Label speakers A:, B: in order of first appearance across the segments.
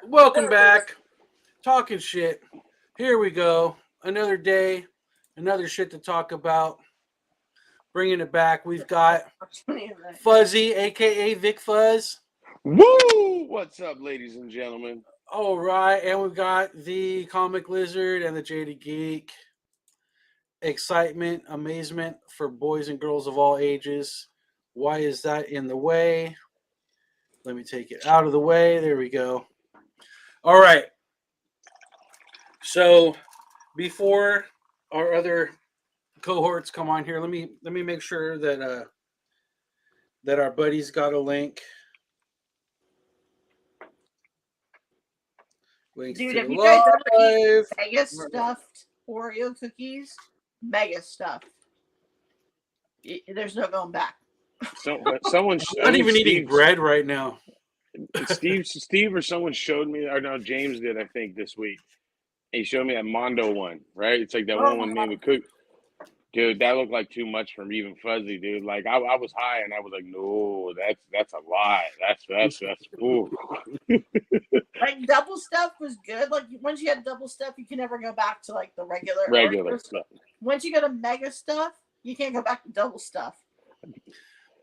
A: Welcome back. Talking shit. Here we go. Another day, another shit to talk about. Bringing it back. We've got Fuzzy, aka Vic Fuzz.
B: Woo! What's up, ladies and gentlemen?
A: All right, and we've got the Comic Lizard and the Jaded Geek. Excitement, amazement for boys and girls of all ages. Why is that in the way? Let me take it out of the way. There we go. All right. So before our other cohorts come on here, let me make sure that our buddies got a link. Links
C: Dude,
A: to
C: have
A: the
C: you guys ever eaten
A: live.
C: mega stuffed Oreo cookies? Mega stuffed. There's no going back.
B: Someone.
A: I'm not even eating bread right now.
B: Steve, or someone showed me, or no, James did, I think, this week. He showed me that Mondo one, right? It's like that one with Name Cook. Dude, that looked like too much for me, even Fuzzy, dude. Like I was high and I was like, no, that's a lot. That's ooh.
C: Like double stuff was good. Like once you had double stuff, you can never go back to like the regular Oreos.
B: Stuff.
C: Once you go to mega stuff, you can't go back to double stuff.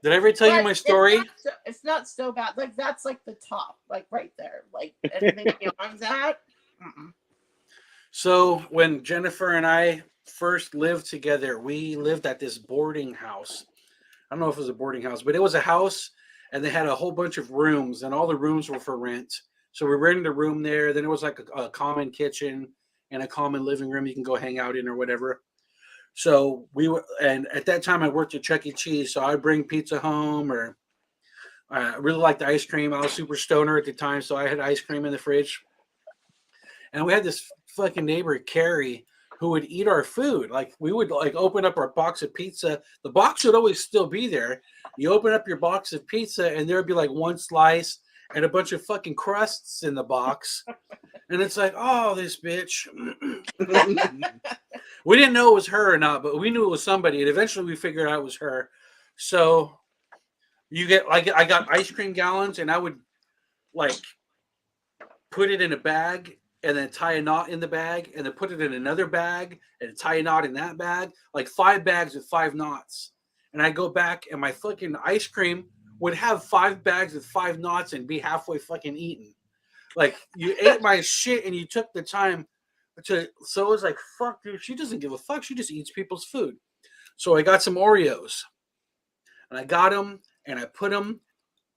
A: Did I ever tell you my story?
C: It's not so bad. Like that's like the top, like right there. Like anything beyond that.
A: So when Jennifer and I first lived together, we lived at this boarding house. I don't know if it was a boarding house, but it was a house, and they had a whole bunch of rooms, and all the rooms were for rent. So we rented a room there. Then it was like a common kitchen and a common living room you can go hang out in or whatever. So we were, and at that time I worked at Chuck E. Cheese, so I'd bring pizza home, or I really liked the ice cream. I was super stoner at the time, so I had ice cream in the fridge. And we had this fucking neighbor, Carrie, who would eat our food. Like we would like open up our box of pizza. The box would always still be there. You open up your box of pizza and there'd be like one slice and a bunch of fucking crusts in the box. And it's like, oh, this bitch. We didn't know it was her or not, but we knew it was somebody. And eventually we figured out it was her. So you get like I got ice cream gallons, and I would like put it in a bag and then tie a knot in the bag, and then put it in another bag and tie a knot in that bag, like 5 bags with 5 knots. And I go back, and my fucking ice cream would have 5 bags with 5 knots and be halfway fucking eaten. Like you ate my shit and you took the time to. So it was like, fuck, dude. She doesn't give a fuck. She just eats people's food. So I got some Oreos, and I got them, and I put them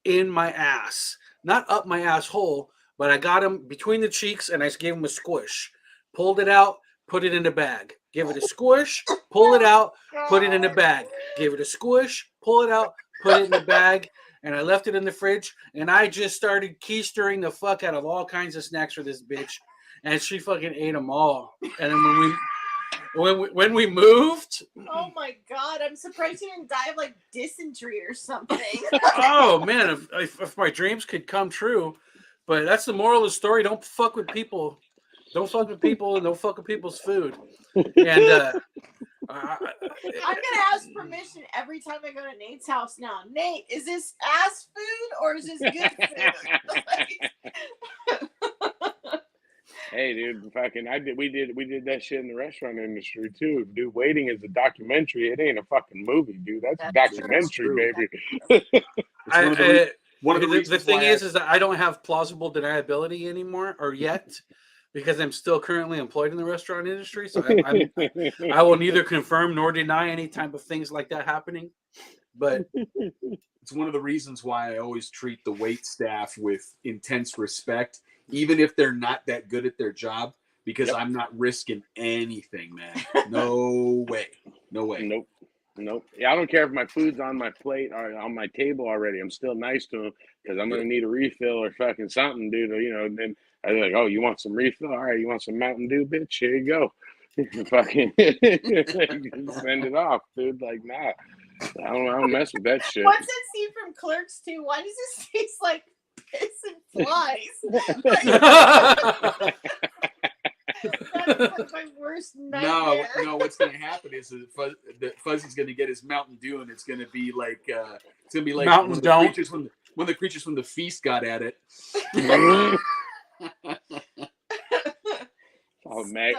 A: in my ass, not up my asshole. But I got him between the cheeks, and I gave him a squish. Pulled it out, put it in the bag. Give it a squish, pull it out, put it in the bag. Give it a squish, pull it out, put it in the bag. And I left it in the fridge, and I just started keistering the fuck out of all kinds of snacks for this bitch. And she fucking ate them all. And then when we moved...
C: Oh my god, I'm surprised you didn't die of like dysentery or something.
A: Oh man, if my dreams could come true... But that's the moral of the story. Don't fuck with people. Don't fuck with people, and don't fuck with people's food. And
C: I'm gonna ask permission every time I go to Nate's house now. Nate, is this ass food or is this good food?
B: Hey, dude, fucking, we did that shit in the restaurant industry too, dude. Waiting is a documentary. It ain't a fucking movie, dude. That's a documentary, baby.
A: The thing is that I don't have plausible deniability anymore, or yet, because I'm still currently employed in the restaurant industry. So I will neither confirm nor deny any type of things like that happening. But
D: it's one of the reasons why I always treat the wait staff with intense respect, even if they're not that good at their job, because I'm not risking anything, man. No way.
B: Nope. Yeah, I don't care if my food's on my plate or on my table already. I'm still nice to them because I'm gonna need a refill or fucking something, dude. Or, then I'm like, oh, you want some refill? All right, you want some Mountain Dew, bitch? Here you go. Fucking send it off, dude. Like, nah, I don't mess with that shit.
C: What's that scene from Clerks 2? Why does this taste like piss and flies? That's like my worst nightmare.
D: No. What's going to happen is that Fuzzy's going to get his Mountain Dew, and it's going to be like
A: Mountain Dew.
D: When the creatures from the feast got at it.
B: Oh, man.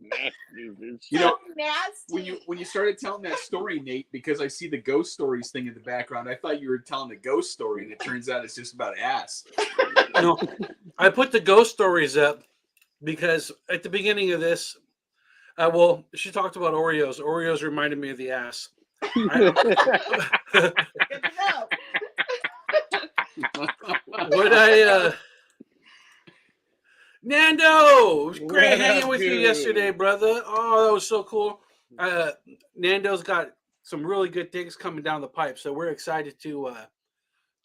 B: Nasty, dude.
D: You know,
C: nasty.
D: when you started telling that story, Nate, because I see the ghost stories thing in the background, I thought you were telling a ghost story, and it turns out it's just about ass.
A: No, I put the ghost stories up because at the beginning of this, well, she talked about Oreos. Oreos reminded me of the ass.
C: Good to know.
A: What I Nando, it was great
B: What
A: hanging
B: up,
A: with you
B: dude?
A: yesterday, brother. Oh, that was so cool. Nando's got some really good things coming down the pipe, so we're excited to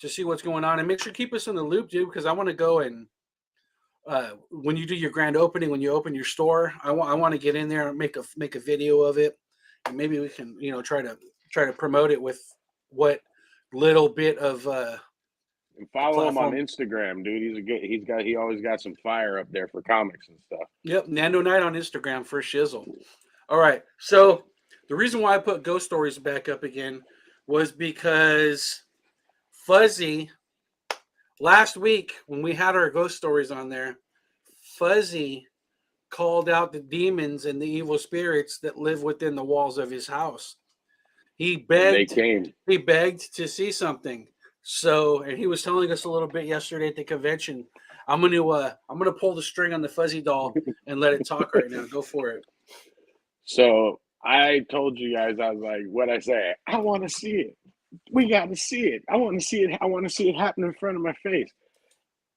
A: see what's going on, and make sure to keep us in the loop, dude, because I want to go and when you do your grand opening, when you open your store, I want to get in there and make a video of it, and maybe we can try to promote it with what little bit of
B: And follow him on
A: platform.
B: Instagram, dude. He always got some fire up there for comics and stuff.
A: Yep, Nando Night on Instagram for shizzle. All right, so the reason why I put ghost stories back up again was because Fuzzy last week when we had our ghost stories on there, Fuzzy called out the demons and the evil spirits that live within the walls of his house. He
B: And they
A: begged
B: came.
A: he begged to see something. So, and he was telling us a little bit yesterday at the convention. I'm gonna pull the string on the fuzzy doll and let it talk right now. Go for it.
B: So I told you guys, I was like, what I say? I want to see it. We got to see it. I want to see it. I want to see it happen in front of my face.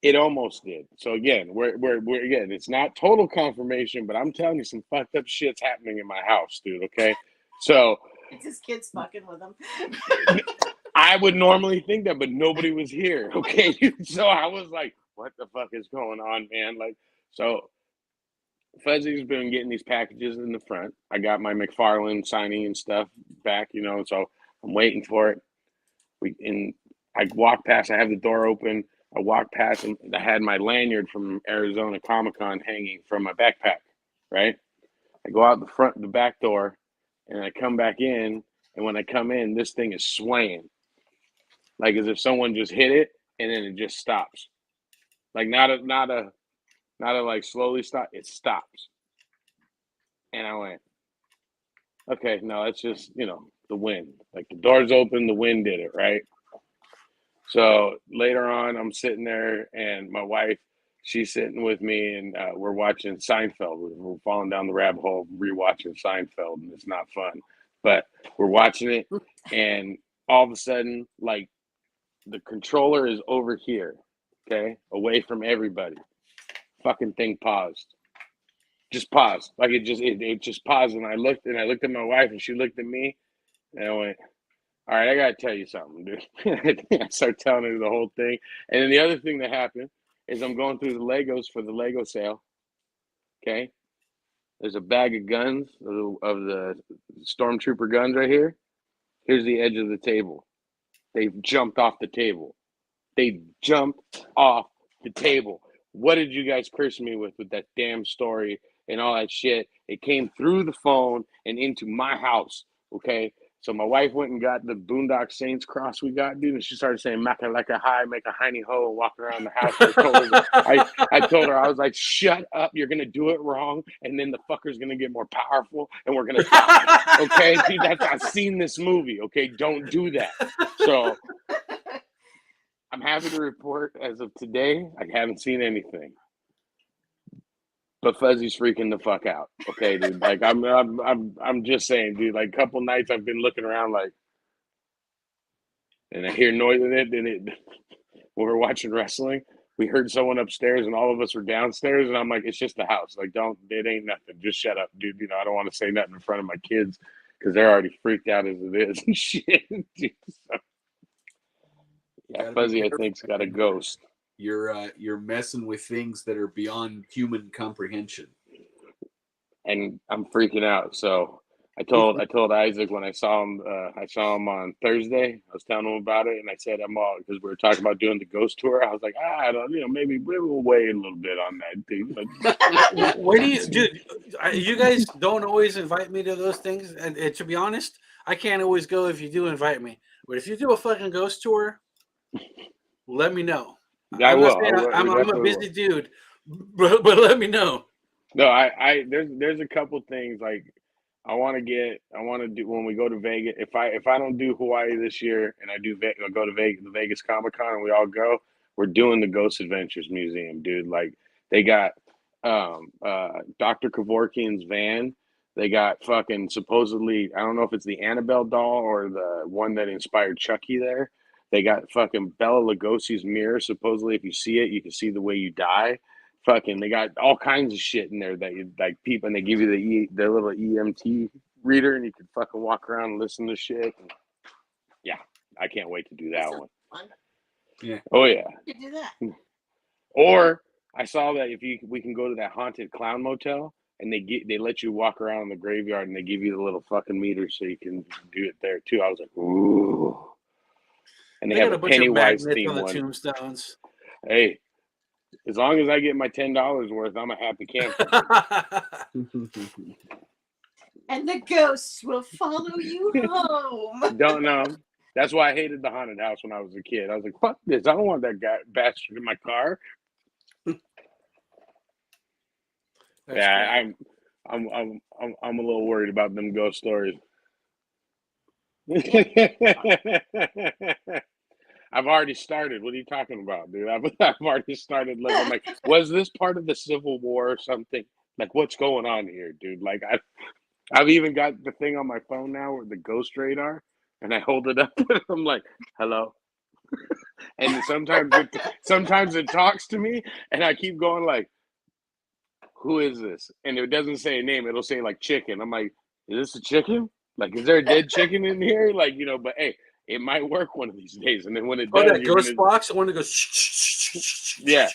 B: It almost did. So again, we're again. It's not total confirmation, but I'm telling you, some fucked up shit's happening in my house, dude. Okay, so
C: It's his kids fucking with him.
B: I would normally think that, but nobody was here. Okay, so I was like, what the fuck is going on, man? Like, so Fuzzy's been getting these packages in the front. I got my McFarlane signing and stuff back, so I'm waiting for it. I walk past, I have the door open. I walk past and I had my lanyard from Arizona Comic-Con hanging from my backpack, right? I go out the back door, and I come back in, and when I come in, this thing is swaying. Like as if someone just hit it and then it just stops. Like not a like slowly stop, it stops. And I went, okay, no, it's just, the wind. Like the door's open, the wind did it, right? So later on, I'm sitting there, and my wife, she's sitting with me, and we're watching Seinfeld. We're falling down the rabbit hole, rewatching Seinfeld, and it's not fun. But we're watching it, and all of a sudden, like, the controller is over here, okay, away from everybody. Fucking thing paused. Just paused. Like it just paused, and I looked at my wife, and she looked at me, and I went, all right, I gotta tell you something, dude. I start telling her the whole thing. And then the other thing that happened is I'm going through the Legos for the Lego sale. Okay. There's a bag of guns of the Stormtrooper guns right here. Here's the edge of the table. They've jumped off the table. They jumped off the table. What did you guys curse me with that damn story and all that shit? It came through the phone and into my house. Okay. So my wife went and got the Boondock Saints cross we got, dude, and she started saying "Maka like a high, make a hiney ho," and walking around the house. I told her, I was like, "Shut up! You're gonna do it wrong, and then the fucker's gonna get more powerful, and we're gonna die." Okay, dude, I've seen this movie. Okay, don't do that. So I'm happy to report, as of today, I haven't seen anything. But Fuzzy's freaking the fuck out. Okay, dude. Like I'm just saying, dude. Like a couple nights I've been looking around, like, and I hear noise in it. Then when we're watching wrestling, we heard someone upstairs, and all of us were downstairs. And I'm like, it's just the house. Like, it ain't nothing. Just shut up, dude. I don't want to say nothing in front of my kids because they're already freaked out as it is and shit. Dude, so. Yeah, Fuzzy, I think's got a ghost.
D: You're messing with things that are beyond human comprehension,
B: and I'm freaking out. So I told Isaac when I saw him on Thursday. I was telling him about it, and I said because we were talking about doing the ghost tour. I was like, I don't, maybe we'll wait a little bit on that thing. But
A: Where do you, dude? You guys don't always invite me to those things, and to be honest, I can't always go if you do invite me. But if you do a fucking ghost tour, let me know.
B: I
A: I'm not
B: will.
A: saying
B: We
A: I'm a
B: definitely will.
A: busy dude, but let me know.
B: No, there's a couple things like I want to do when we go to Vegas. If I don't do Hawaii this year and I go to Vegas, the Vegas Comic Con, and we all go, we're doing the Ghost Adventures Museum, dude. Like they got Dr. Kevorkian's van. They got fucking supposedly, I don't know if it's the Annabelle doll or the one that inspired Chucky there. They got fucking Bela Lugosi's mirror. Supposedly, if you see it, you can see the way you die. Fucking, they got all kinds of shit in there that you like people, and they give you the little EMT reader, and you can fucking walk around and listen to shit. And yeah, I can't wait to do that one.
C: Fun.
D: Yeah.
B: Oh yeah.
C: You could do that.
B: Or I saw that we can go to that haunted clown motel, and they let you walk around in the graveyard, and they give you the little fucking meter so you can do it there too. I was like, ooh. And they
A: They
B: have
A: got
B: a
A: a bunch of
B: Pennywise
A: magnets
B: theme
A: on the
B: one.
A: tombstones.
B: Hey, as long as I get my $10 worth, I'm a happy camper.
C: And the ghosts will follow you home.
B: Don't know. That's why I hated the haunted house when I was a kid. I was like, "Fuck this! I don't want that guy bastard in my car."
A: That's
B: Yeah,
A: great.
B: I'm a little worried about them ghost stories. I've already started. What are you talking about, dude? I've already started looking. I'm like, was this part of the Civil War or something? Like, what's going on here, dude? Like, I've even got the thing on my phone now with the ghost radar, and I hold it up and I'm like, hello. And sometimes it talks to me, and I keep going like, who is this? And it doesn't say a name. It'll say like chicken. I'm like, is this a chicken? Like, is there a dead chicken in here? Like, but hey, it might work one of these days. And then when it
A: Oh,
B: does,
A: that ghost box. I want to go.
B: yeah.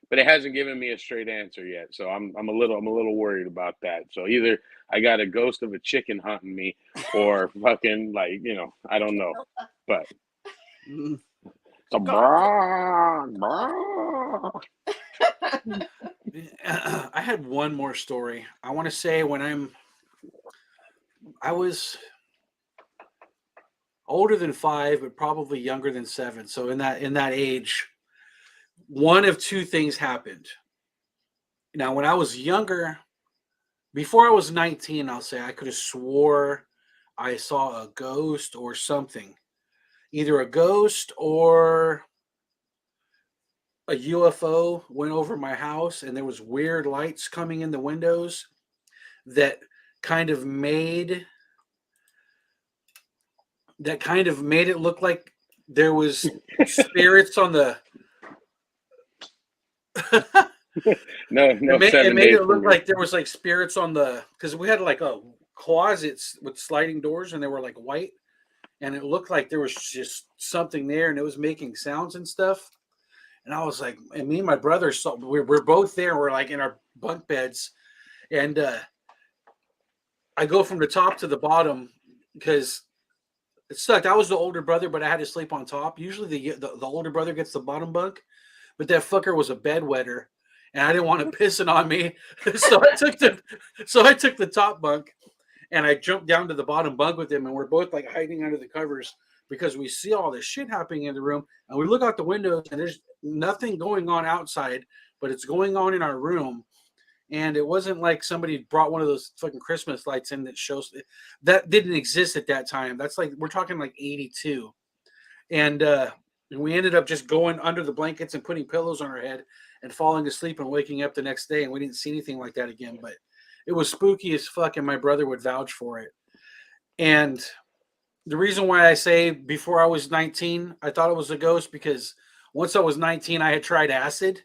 B: But it hasn't given me a straight answer yet, so I'm a little worried about that. So either I got a ghost of a chicken hunting me, or fucking like I don't know, but it's a brah, brah.
A: I had one more story. I want to say when I was older than 5, but probably younger than 7. So in that age, one of two things happened. Now, when I was younger, before I was 19, I'll say I could have swore I saw a ghost or something, either a ghost or a UFO went over my house, and there was weird lights coming in the windows that kind of made it look like there was spirits on the
B: No,
A: it
B: 7
A: made
B: days
A: it
B: from
A: look
B: here.
A: like there was like spirits on the, because we had like a closets with sliding doors, and they were like white, and it looked like there was just something there, and it was making sounds and stuff. And I was like, and me and my brother saw, we're both there, we're like in our bunk beds, and I go from the top to the bottom because it sucked. I was the older brother, but I had to sleep on top. Usually the older brother gets the bottom bunk, but that fucker was a bedwetter, and I didn't want him pissing on me, so I took the top bunk, and I jumped down to the bottom bunk with him, and we're both like hiding under the covers because we see all this shit happening in the room, and we look out the windows, and there's nothing going on outside, but it's going on in our room. And it wasn't like somebody brought one of those fucking Christmas lights in that shows that didn't exist at that time. That's like, we're talking like 82. And we ended up just going under the blankets and putting pillows on our head and falling asleep and waking up the next day. And we didn't see anything like that again, but it was spooky as fuck. And my brother would vouch for it. And the reason why I say before I was 19, I thought it was a ghost, because once I was 19, I had tried acid.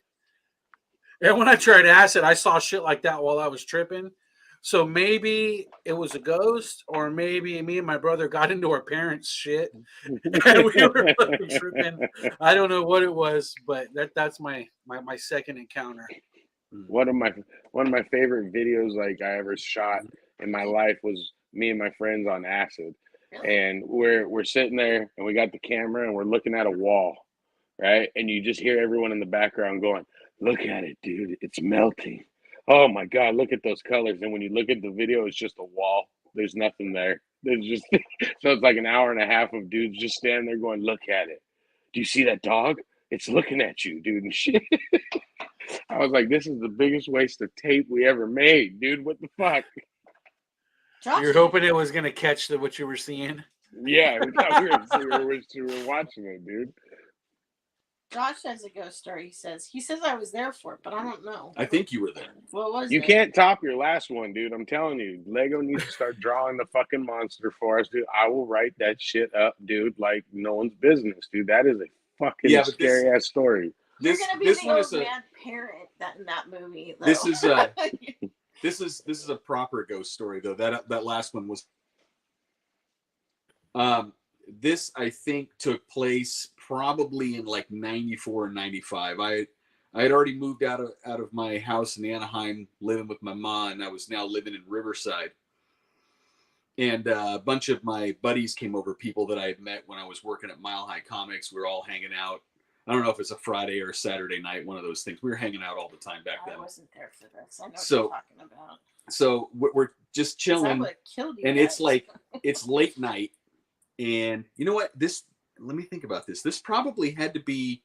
A: And when I tried acid, I saw shit like that while I was tripping. So maybe it was a ghost, or maybe me and my brother got into our parents' shit and we were fucking tripping. I don't know what it was, but that's my second encounter.
B: One of my favorite videos like I ever shot in my life was me and my friends on acid, and we're sitting there and we got the camera and we're looking at a wall, right? And you just hear everyone in the background going, "Look at it, dude! It's melting! Oh my God, look at those colors!" And when you look at the video, it's just a wall. There's nothing there. There's just so it's like an hour and a half of dudes just standing there going, "Look at it! Do you see that dog? it's looking at you, dude, and shit. I was like, this is the biggest waste of tape we ever made, dude. What the fuck?
C: Josh,
A: You're hoping it was gonna catch what you were seeing.
B: Yeah, we thought we were watching it, dude.
C: Josh has a ghost story. He says I was there for it, but I don't know.
D: I think you were there.
C: What was
B: You
C: it?
B: can't top your last one, dude. I'm telling you, Lego needs to start drawing the fucking monster for us, dude. I will write that shit up, dude, like no one's business, dude. That is a fucking scary ass story.
C: You're gonna be the old mad parent in that movie. Though.
D: This is a proper ghost story though. That last one was. This I think took place probably in like 94 or 95. I had already moved out of my house in Anaheim, living with my mom, and I was now living in Riverside. And a bunch of my buddies came over, people that I had met when I was working at Mile High Comics. We were all hanging out. I don't know if it's a Friday or a Saturday night, one of those things. We were hanging out all the time back then.
C: I wasn't there for this. I know what you're talking about.
D: So we're just chilling, and it's like it's late night. And you know what? Let me think about this. This probably had to be.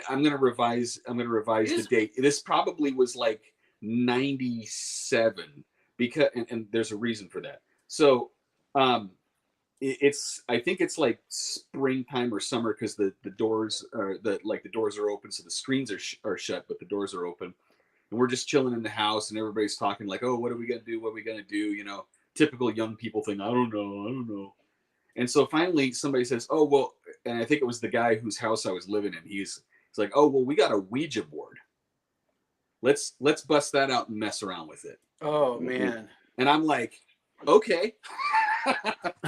D: I'm gonna revise the date. This probably was like 97 because, and there's a reason for that. So, I think it's like springtime or summer because the doors are the doors are open, so the screens are shut, but the doors are open, and we're just chilling in the house, and everybody's talking like, oh, what are we gonna do? What are we gonna do? You know. Typical young people thing. I don't know. And so finally somebody says, oh, well, and I think it was the guy whose house I was living in. He's like, oh, well, we got a Ouija board. Let's bust that out and mess around with it.
A: Oh, man.
D: And I'm like, okay.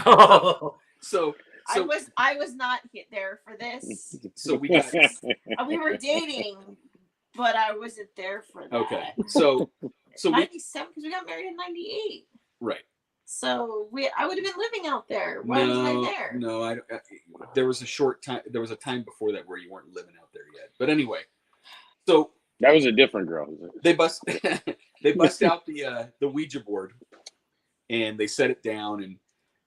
A: Oh.
D: So
C: I was not there for this.
D: So we got
C: we were dating, but I wasn't there for that.
D: Okay. So
C: 97 because we got married in 98.
D: Right.
C: So I would have been living out there. Why wasn't I there?
D: No, there was a short time. There was a time before that where you weren't living out there yet. But anyway, so
B: that was a different girl.
D: They bust out the Ouija board, and they set it down,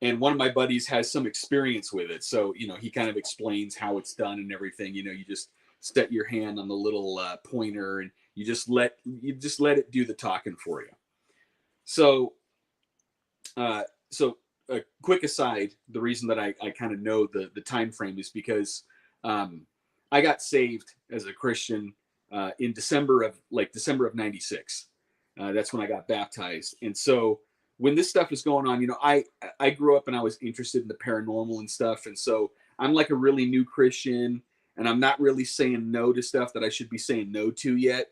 D: and one of my buddies has some experience with it. So he kind of explains how it's done and everything. You just set your hand on the little pointer, and you just let it do the talking for you. So a quick aside, the reason that I kind of know the time frame is because I got saved as a Christian in December of 96. That's when I got baptized. And so when this stuff is going on, I grew up and I was interested in the paranormal and stuff. And so I'm like a really new Christian, and I'm not really saying no to stuff that I should be saying no to yet.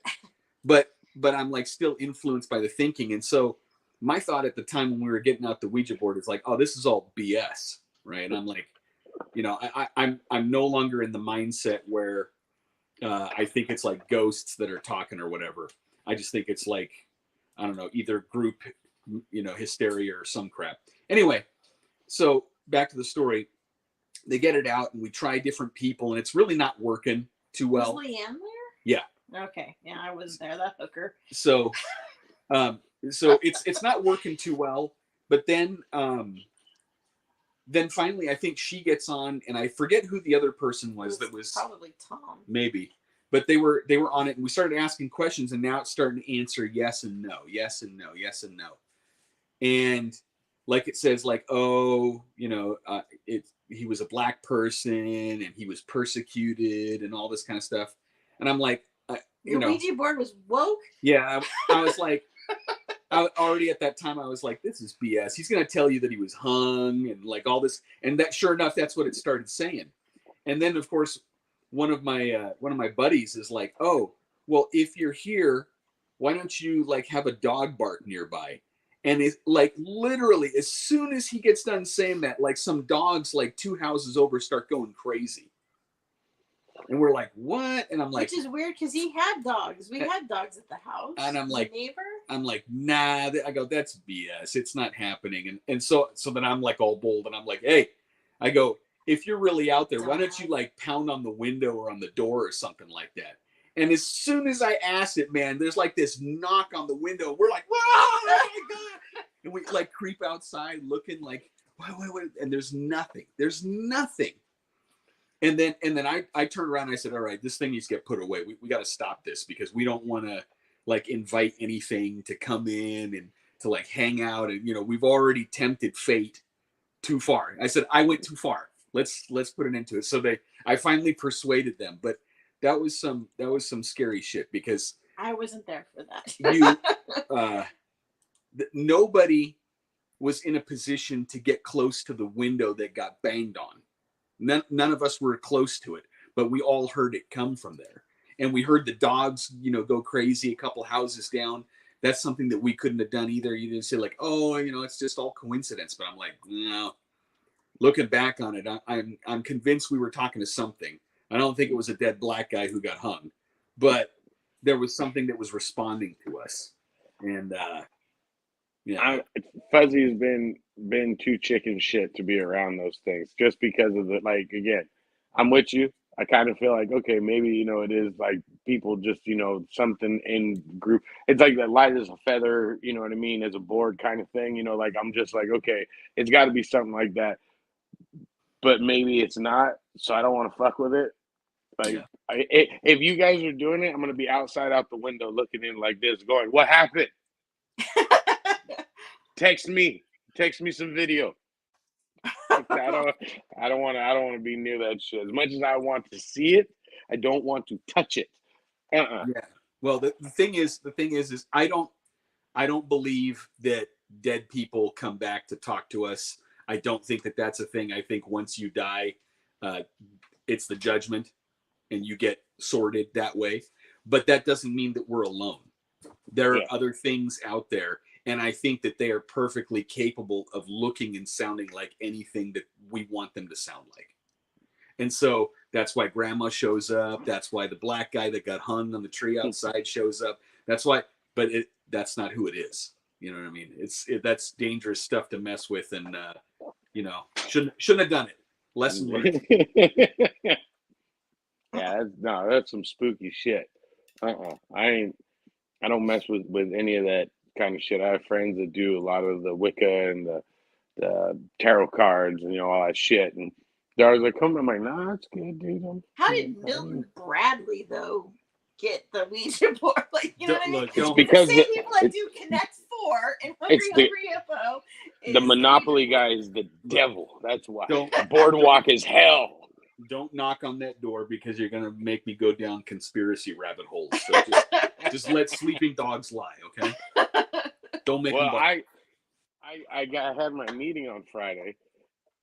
D: But I'm like still influenced by the thinking. And so my thought at the time when we were getting out the Ouija board is like, oh, this is all BS, right? And I'm like, I'm no longer in the mindset where I think it's like ghosts that are talking or whatever. I just think it's like, I don't know, either group, hysteria or some crap. Anyway, so back to the story. They get it out, and we try different people, and it's really not working too well.
C: Was Leanne there?
D: Yeah.
C: Okay. Yeah, I was there. That hooker.
D: So it's not working too well, but then finally I think she gets on, and I forget who the other person was. That was
C: probably Tom.
D: Maybe, but they were on it, and we started asking questions, and now it's starting to answer yes and no, yes and no, yes and no, and like it says like, oh, he was a black person and he was persecuted and all this kind of stuff, and I'm like,
C: Your Ouija board was woke.
D: Yeah, I was like. Already at that time, I was like, this is BS. He's going to tell you that he was hung and like all this. And that, sure enough, that's what it started saying. And then, of course, one of my buddies is like, oh, well, if you're here, why don't you like have a dog bark nearby? And it's like literally as soon as he gets done saying that, like some dogs like 2 houses over start going crazy. And we're like, what? And I'm like,
C: which is weird because he had dogs. We had dogs at the house.
D: And I'm like,
C: neighbor.
D: I'm like, nah. I go, that's BS. It's not happening. And so then I'm like all bold, and I'm like, hey, I go, if you're really out there, why don't you like pound on the window or on the door or something like that? And as soon as I asked it, man, there's like this knock on the window. We're like, oh my God. And we like creep outside looking like, what? And there's nothing. There's nothing. And then I turned around and I said, all right, this thing needs to get put away. We got to stop this because we don't want to like invite anything to come in and to like hang out. And, we've already tempted fate too far. I said, I went too far. Let's put an end to it. So I finally persuaded them, but that was some scary shit because
C: I wasn't there for that.
D: Nobody was in a position to get close to the window that got banged on. None of us were close to it, but we all heard it come from there. And we heard the dogs, go crazy a couple houses down. That's something that we couldn't have done either. You didn't say like, oh, it's just all coincidence. But I'm like, no. Looking back on it, I'm convinced we were talking to something. I don't think it was a dead black guy who got hung, but there was something that was responding to us. And yeah,
B: Fuzzy's been too chicken shit to be around those things just because of the again. I'm with you. I kind of feel like okay, maybe it is like people just something in group. It's like that light as a feather, you know what I mean, as a board kind of thing. Like I'm just like okay, it's got to be something like that, but maybe it's not. So I don't want to fuck with it. Like if you guys are doing it, I'm gonna be outside out the window looking in like this, going, "What happened?" Text me some video. I don't want to be near that shit. As much as I want to see it, I don't want to touch it.
D: Yeah. Well, the thing is, I don't believe that dead people come back to talk to us. I don't think that that's a thing. I think once you die, it's the judgment, and you get sorted that way. But that doesn't mean that we're alone. There are other things out there. And I think that they are perfectly capable of looking and sounding like anything that we want them to sound like. And so that's why grandma shows up. That's why the black guy that got hung on the tree outside shows up. That's why, but that's not who it is. You know what I mean? That's dangerous stuff to mess with. And, shouldn't have done it. Lesson learned.
B: Yeah, that's some spooky shit. I don't mess with any of that kind of shit. I have friends that do a lot of the Wicca and the tarot cards and all that shit. And they're always like, "Come," I'm like, "Nah, that's good, dude."
C: How did Milton Bradley though get the Ouija board? Like, you know what I mean?
B: It's because
C: the same people that do Connect Four and Hungry Hippo.
B: The Monopoly guy is the devil. That's why. Boardwalk is hell.
D: Don't knock on that door because you're gonna make me go down conspiracy rabbit holes. So just let sleeping dogs lie, okay? Don't make them.
B: I had my meeting on Friday,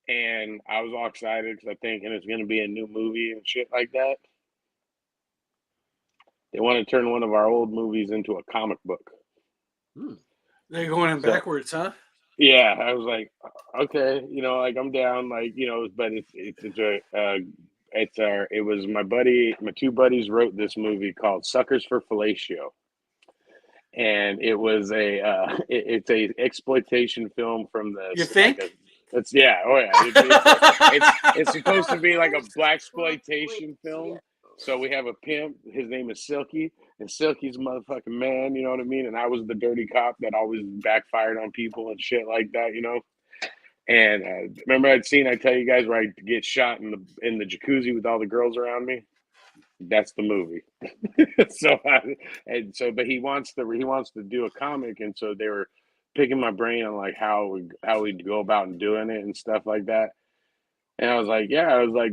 B: and I was all excited because I'm thinking it's gonna be a new movie and shit like that. They want to turn one of our old movies into a comic book.
A: They're going in backwards, huh?
B: Yeah, I was like, okay, like I'm down, like but it was my two buddies wrote this movie called Suckers for Fellatio, and it was it's a exploitation film from the.
A: You think?
B: It's supposed to be like a blaxploitation film. So we have a pimp. His name is Silky, and Silky's a motherfucking man. You know what I mean? And I was the dirty cop that always backfired on people and shit like that. And remember I tell you guys where I get shot in the jacuzzi with all the girls around me. That's the movie. But he wants to do a comic, and so they were picking my brain on like how we'd go about doing it and stuff like that. And I was like,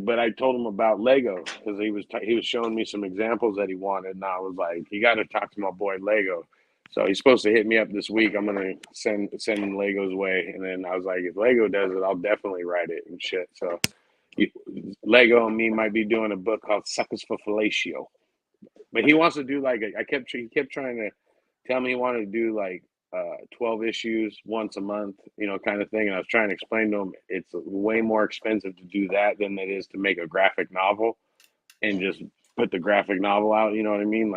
B: but I told him about Lego because he was showing me some examples that he wanted, and I was like, you got to talk to my boy Lego. So he's supposed to hit me up this week. I'm gonna send Lego's way, and then I was like, if Lego does it, I'll definitely write it and shit. So Lego and me might be doing a book called Suckers for Fellatio. But he wants to do he kept trying to tell me he wanted to do 12 issues once a month, kind of thing. And I was trying to explain to him it's way more expensive to do that than it is to make a graphic novel and just put the graphic novel out. You know what I mean?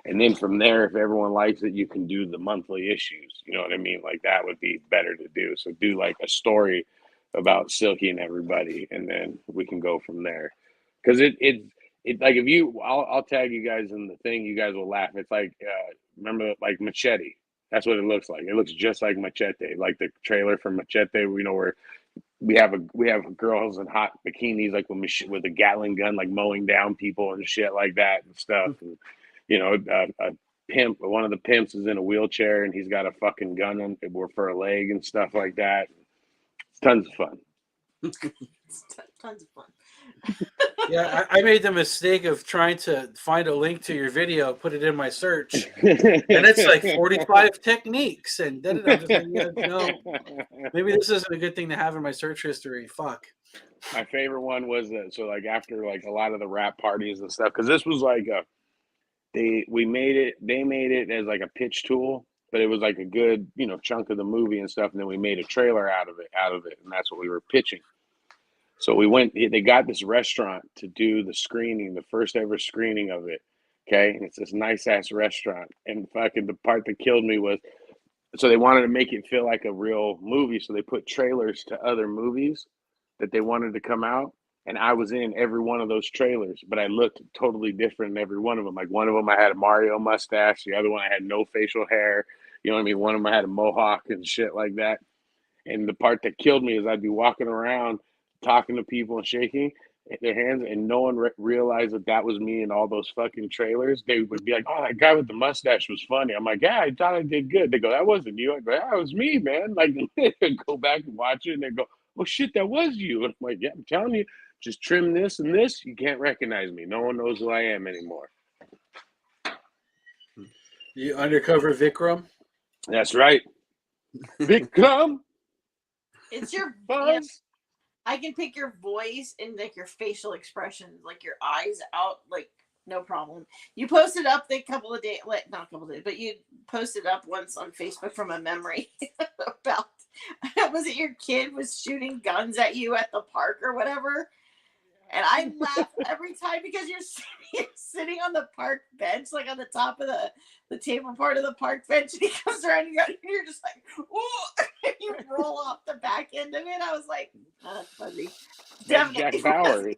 B: And then from there, if everyone likes it, you can do the monthly issues. You know what I mean? Like that would be better to do. So do like a story about Silky and everybody, and then we can go from there. Because I'll tag you guys in the thing. You guys will laugh. It's like remember like Machete. That's what it looks like. It looks just like Machete, like the trailer for Machete. Where we have girls in hot bikinis, like with a Gatling gun, like mowing down people and shit like that and stuff. And, you know, a pimp, one of the pimps is in a wheelchair and he's got a fucking gun on for a leg and stuff like that. It's tons of fun.
C: It's tons of fun.
A: Yeah, I made the mistake of trying to find a link to your video, put it in my search, and it's like 45 techniques, and then I'm just like, yeah, no, maybe this isn't a good thing to have in my search history. Fuck.
B: My favorite one was so like after like a lot of the rap parties and stuff, because this was like they made it as like a pitch tool, but it was like a good, you know, chunk of the movie and stuff, and then we made a trailer out of it, and that's what we were pitching. So they got this restaurant to do the screening, the first ever screening of it. Okay. And it's this nice ass restaurant. And fucking the part that killed me was, so they wanted to make it feel like a real movie. So they put trailers to other movies that they wanted to come out. And I was in every one of those trailers, but I looked totally different in every one of them. Like one of them, I had a Mario mustache. The other one, I had no facial hair. You know what I mean? One of them, I had a mohawk and shit like that. And the part that killed me is I'd be walking around talking to people and shaking their hands, and no one realized that was me in all those fucking trailers. They would be like, "Oh, that guy with the mustache was funny." I'm like, "Yeah, I thought I did good." They go, "That wasn't you." I go, "Yeah, it was me, man." Like, go back and watch it, and they go, "Oh shit, that was you." And I'm like, "Yeah, I'm telling you, just trim this and this. You can't recognize me. No one knows who I am anymore."
A: You undercover Vikram?
B: That's right, Vikram.
C: It's your
B: Buzz.
C: I can pick your voice and like your facial expressions, like your eyes out, like no problem. You posted up the couple of days, not a couple of days, but you posted up once on Facebook from a memory about, was it your kid was shooting guns at you at the park or whatever? And I laugh every time because you're sitting on the park bench, like on the top of the table part of the park bench, and he comes around and you're just like, ooh, and you roll off the back end of it. I was like, oh, that's funny.
B: That's Jack Bauer.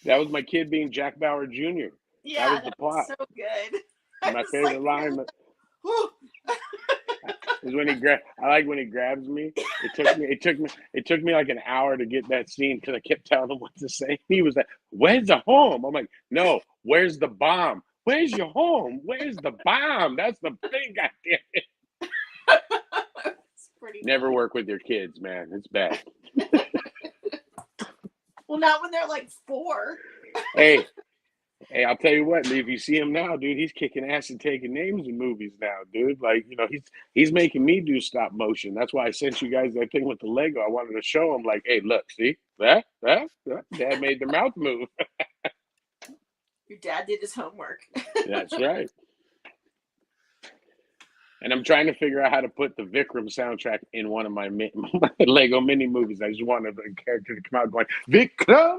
B: That was my kid being Jack Bauer Jr.
C: Yeah,
B: that was the plot.
C: So good.
B: My favorite line is when he when he grabs me. It took me like an hour to get that scene because I kept telling him what to say. He was like, "Where's the home?" I'm like, "No, where's the bomb? Where's your home? Where's the bomb? That's the thing, goddamn it." Never work with your kids, man. It's bad.
C: Well, not when they're like 4.
B: Hey, I'll tell you what, if you see him now, dude, he's kicking ass and taking names in movies now, dude. Like, you know, he's making me do stop motion. That's why I sent you guys that thing with the Lego. I wanted to show him, like, hey, look, see that? Dad made the mouth move.
C: Your dad did his homework.
B: That's right. And I'm trying to figure out how to put the Vikram soundtrack in one of my Lego mini movies. I just wanted the character to come out going, Vikram!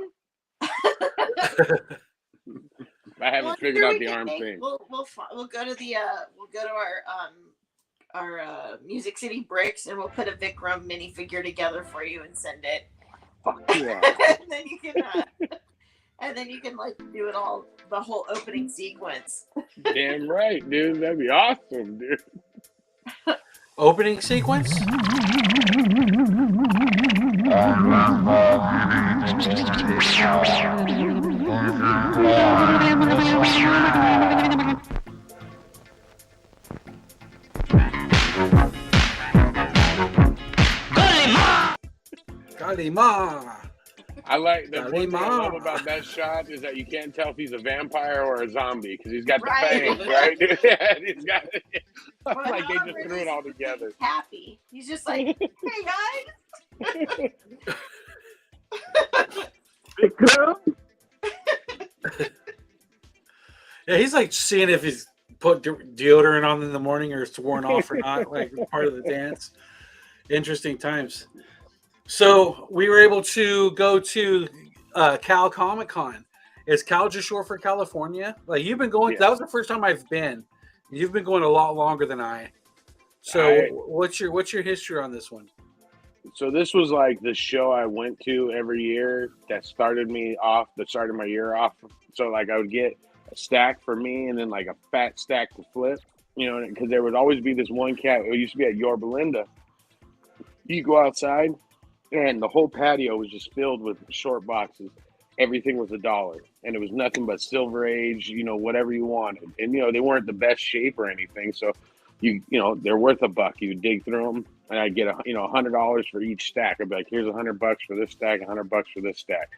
B: I haven't figured out the arm thing.
C: We'll go to our Music City Bricks, and we'll put a Vikram minifigure together for you and send it.
B: Fuck yeah.
C: and then you can like do it all, the whole opening sequence.
B: Damn right, dude. That'd be awesome, dude.
A: Opening sequence? Kalima!
B: I like the one thing I love about that shot is that you can't tell if he's a vampire or a zombie because he's got the fangs, right? Yeah, he's got. Like they just threw it all together.
C: He's happy. He's just like, hey guys.
A: Yeah, he's like seeing if he's put deodorant on in the morning or it's worn off or not, like part of the dance. Interesting times. So we were able to go to Cal Comic Con. Is Cal just short for California? Like you've been going, that was the first time I've been. You've been going a lot longer than I. So what's your history on this one?
B: So this was like the show I went to every year that started my year off. So like I would get a stack for me and then like a fat stack to flip, you know, because there would always be this one cat. It used to be at Yorba Linda. You go outside and the whole patio was just filled with short boxes. Everything was $1, and it was nothing but Silver Age, whatever you wanted. And they weren't the best shape or anything, so they're worth $1. You dig through them, and I get $100 for each stack. I'd be like, here's $100 for this stack, $100 for this stack.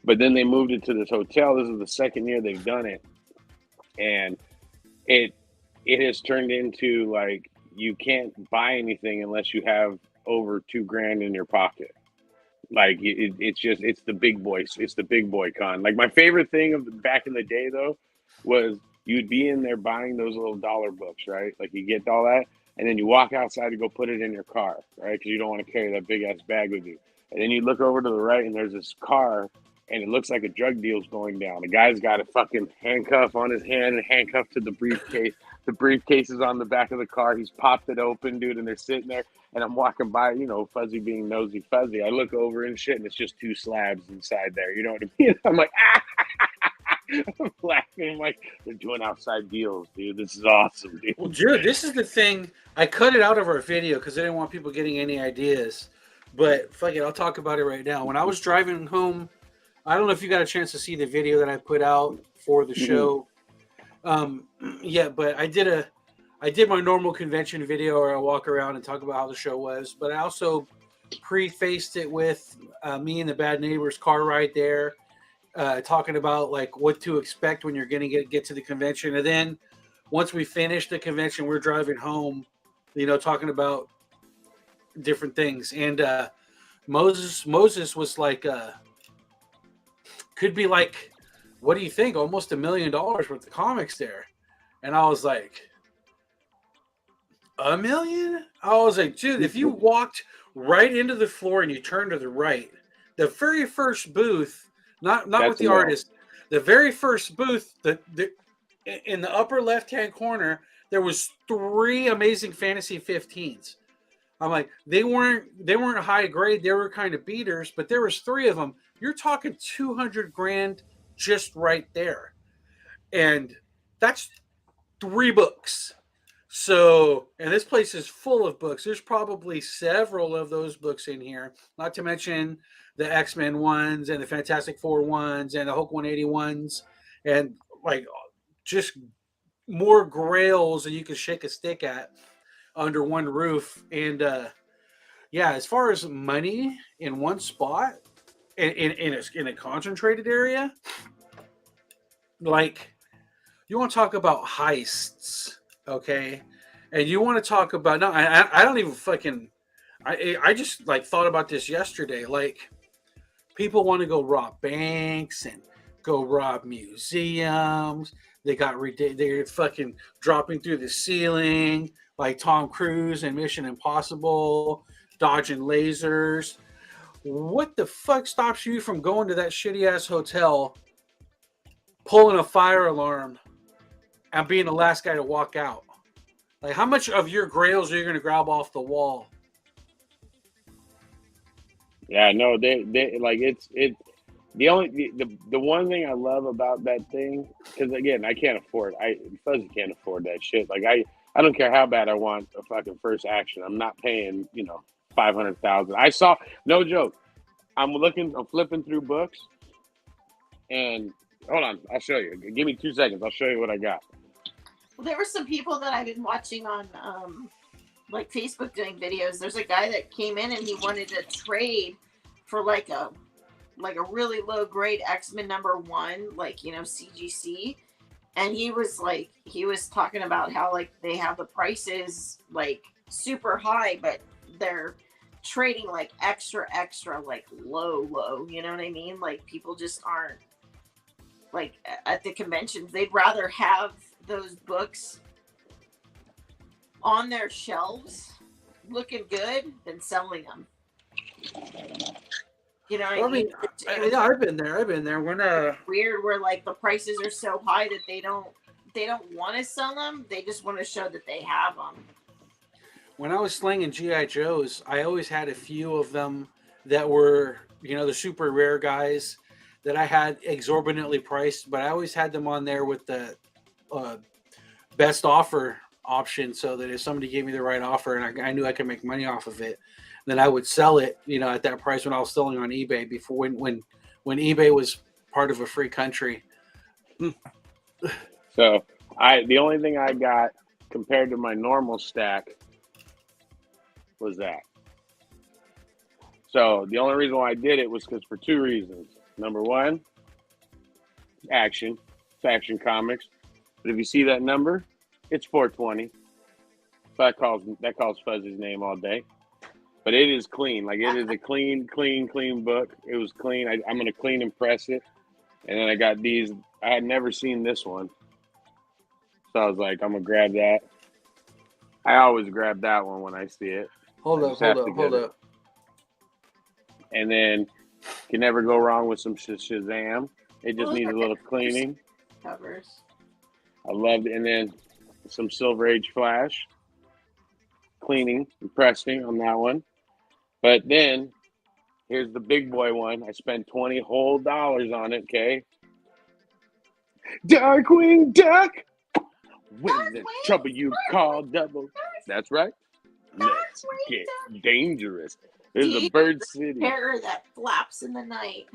B: But then they moved it to this hotel. This is the second year they've done it, and it has turned into like you can't buy anything unless you have over $2,000 in your pocket. Like it's the big boys. It's the big boy con. Like my favorite thing of back in the day though was you'd be in there buying those little dollar books, right? Like you get all that, and then you walk outside to go put it in your car, right? Because you don't want to carry that big ass bag with you. And then you look over to the right, and there's this car, and it looks like a drug deal's going down. The guy's got a fucking handcuff on his hand and handcuffed to the briefcase. The briefcase is on the back of the car. He's popped it open, dude, and they're sitting there. And I'm walking by, Fuzzy being nosy Fuzzy. I look over and shit, and it's just 2 slabs inside there. You know what I mean? I'm like, I'm laughing. I'm like, they're doing outside deals, dude. This is awesome, dude.
A: Well, Drew, this is the thing. I cut it out of our video because I didn't want people getting any ideas. But fuck it, I'll talk about it right now. When I was driving home, I don't know if you got a chance to see the video that I put out for the show. Yeah, but I did my normal convention video where I walk around and talk about how the show was, but I also prefaced it with me and the Bad Neighbors car ride there, talking about like what to expect when you're going to get to the convention. And then once we finish the convention, we're driving home, talking about different things. And Moses was like, could be like, what do you think? Almost $1 million worth of comics there. And I was like, $1 million? I was like, dude, if you walked right into the floor and you turned to the right, the very first booth, not with the artist, the very first booth, in the upper left-hand corner, there was 3 Amazing Fantasy 15s. I'm like, they weren't high grade, they were kind of beaters, but there was 3 of them. You're talking $200,000 just right there, and that's 3 books. So, and this place is full of books. There's probably several of those books in here, not to mention the X-Men ones and the Fantastic Four ones and the Hulk 180 ones, and like just more grails that you can shake a stick at under one roof. And yeah, as far as money in one spot, in a concentrated area, like you want to talk about heists, okay? And you want to talk about I don't even fucking I just like thought about this yesterday. Like people want to go rob banks and go rob museums. They're fucking dropping through the ceiling like Tom Cruise in Mission Impossible, dodging lasers. What the fuck stops you from going to that shitty ass hotel, pulling a fire alarm, and being the last guy to walk out? Like, how much of your grails are you going to grab off the wall?
B: Yeah, no, they like it's the one thing I love about that thing, because again, I can't afford. Fuzzy can't afford that shit. Like I don't care how bad I want a fucking First Action. I'm not paying $500,000. I saw, no joke. I'm flipping through books, and hold on, I'll show you. Give me 2 seconds. I'll show you what I got.
C: Well, there were some people that I've been watching on like Facebook doing videos. There's a guy that came in and he wanted to trade for like a really low grade X-Men #1, like CGC. And he was talking about how like they have the prices like super high, but they're trading like extra like low, you know what I mean? Like people just aren't like at the conventions. They'd rather have those books on their shelves looking good than selling them. You know what I mean?
A: Yeah, I've been there. When
C: weird where like the prices are so high that they don't want to sell them. They just want to show that they have them.
A: When I was slinging GI Joes, I always had a few of them that were the super rare guys that I had exorbitantly priced, but I always had them on there with the best offer option, so that if somebody gave me the right offer and I knew I could make money off of it, Then I would sell it, at that price when I was selling on eBay before when eBay was part of a free country.
B: So the only thing I got compared to my normal stack was that. So the only reason why I did it was because for two reasons. Number one, action. It's Action Comics. But if you see that number, it's 420. So that calls Fuzzy's name all day. But it is clean. Like, it is a clean book. It was clean. I'm going to clean and press it. And then I got these. I had never seen this one. So I was like, I'm going to grab that. I always grab that one when I see it.
A: Hold up. And
B: then can never go wrong with some Shazam. It just needs a little cleaning.
C: Covers.
B: I loved it. And then some Silver Age Flash. Cleaning and pressing on that one. But then here's the big boy one. I spent $20 whole on it, okay? Darkwing Duck! When the trouble you call double. That's right. Let's get dangerous. This is a Bird City.
C: Terror that flaps in the night.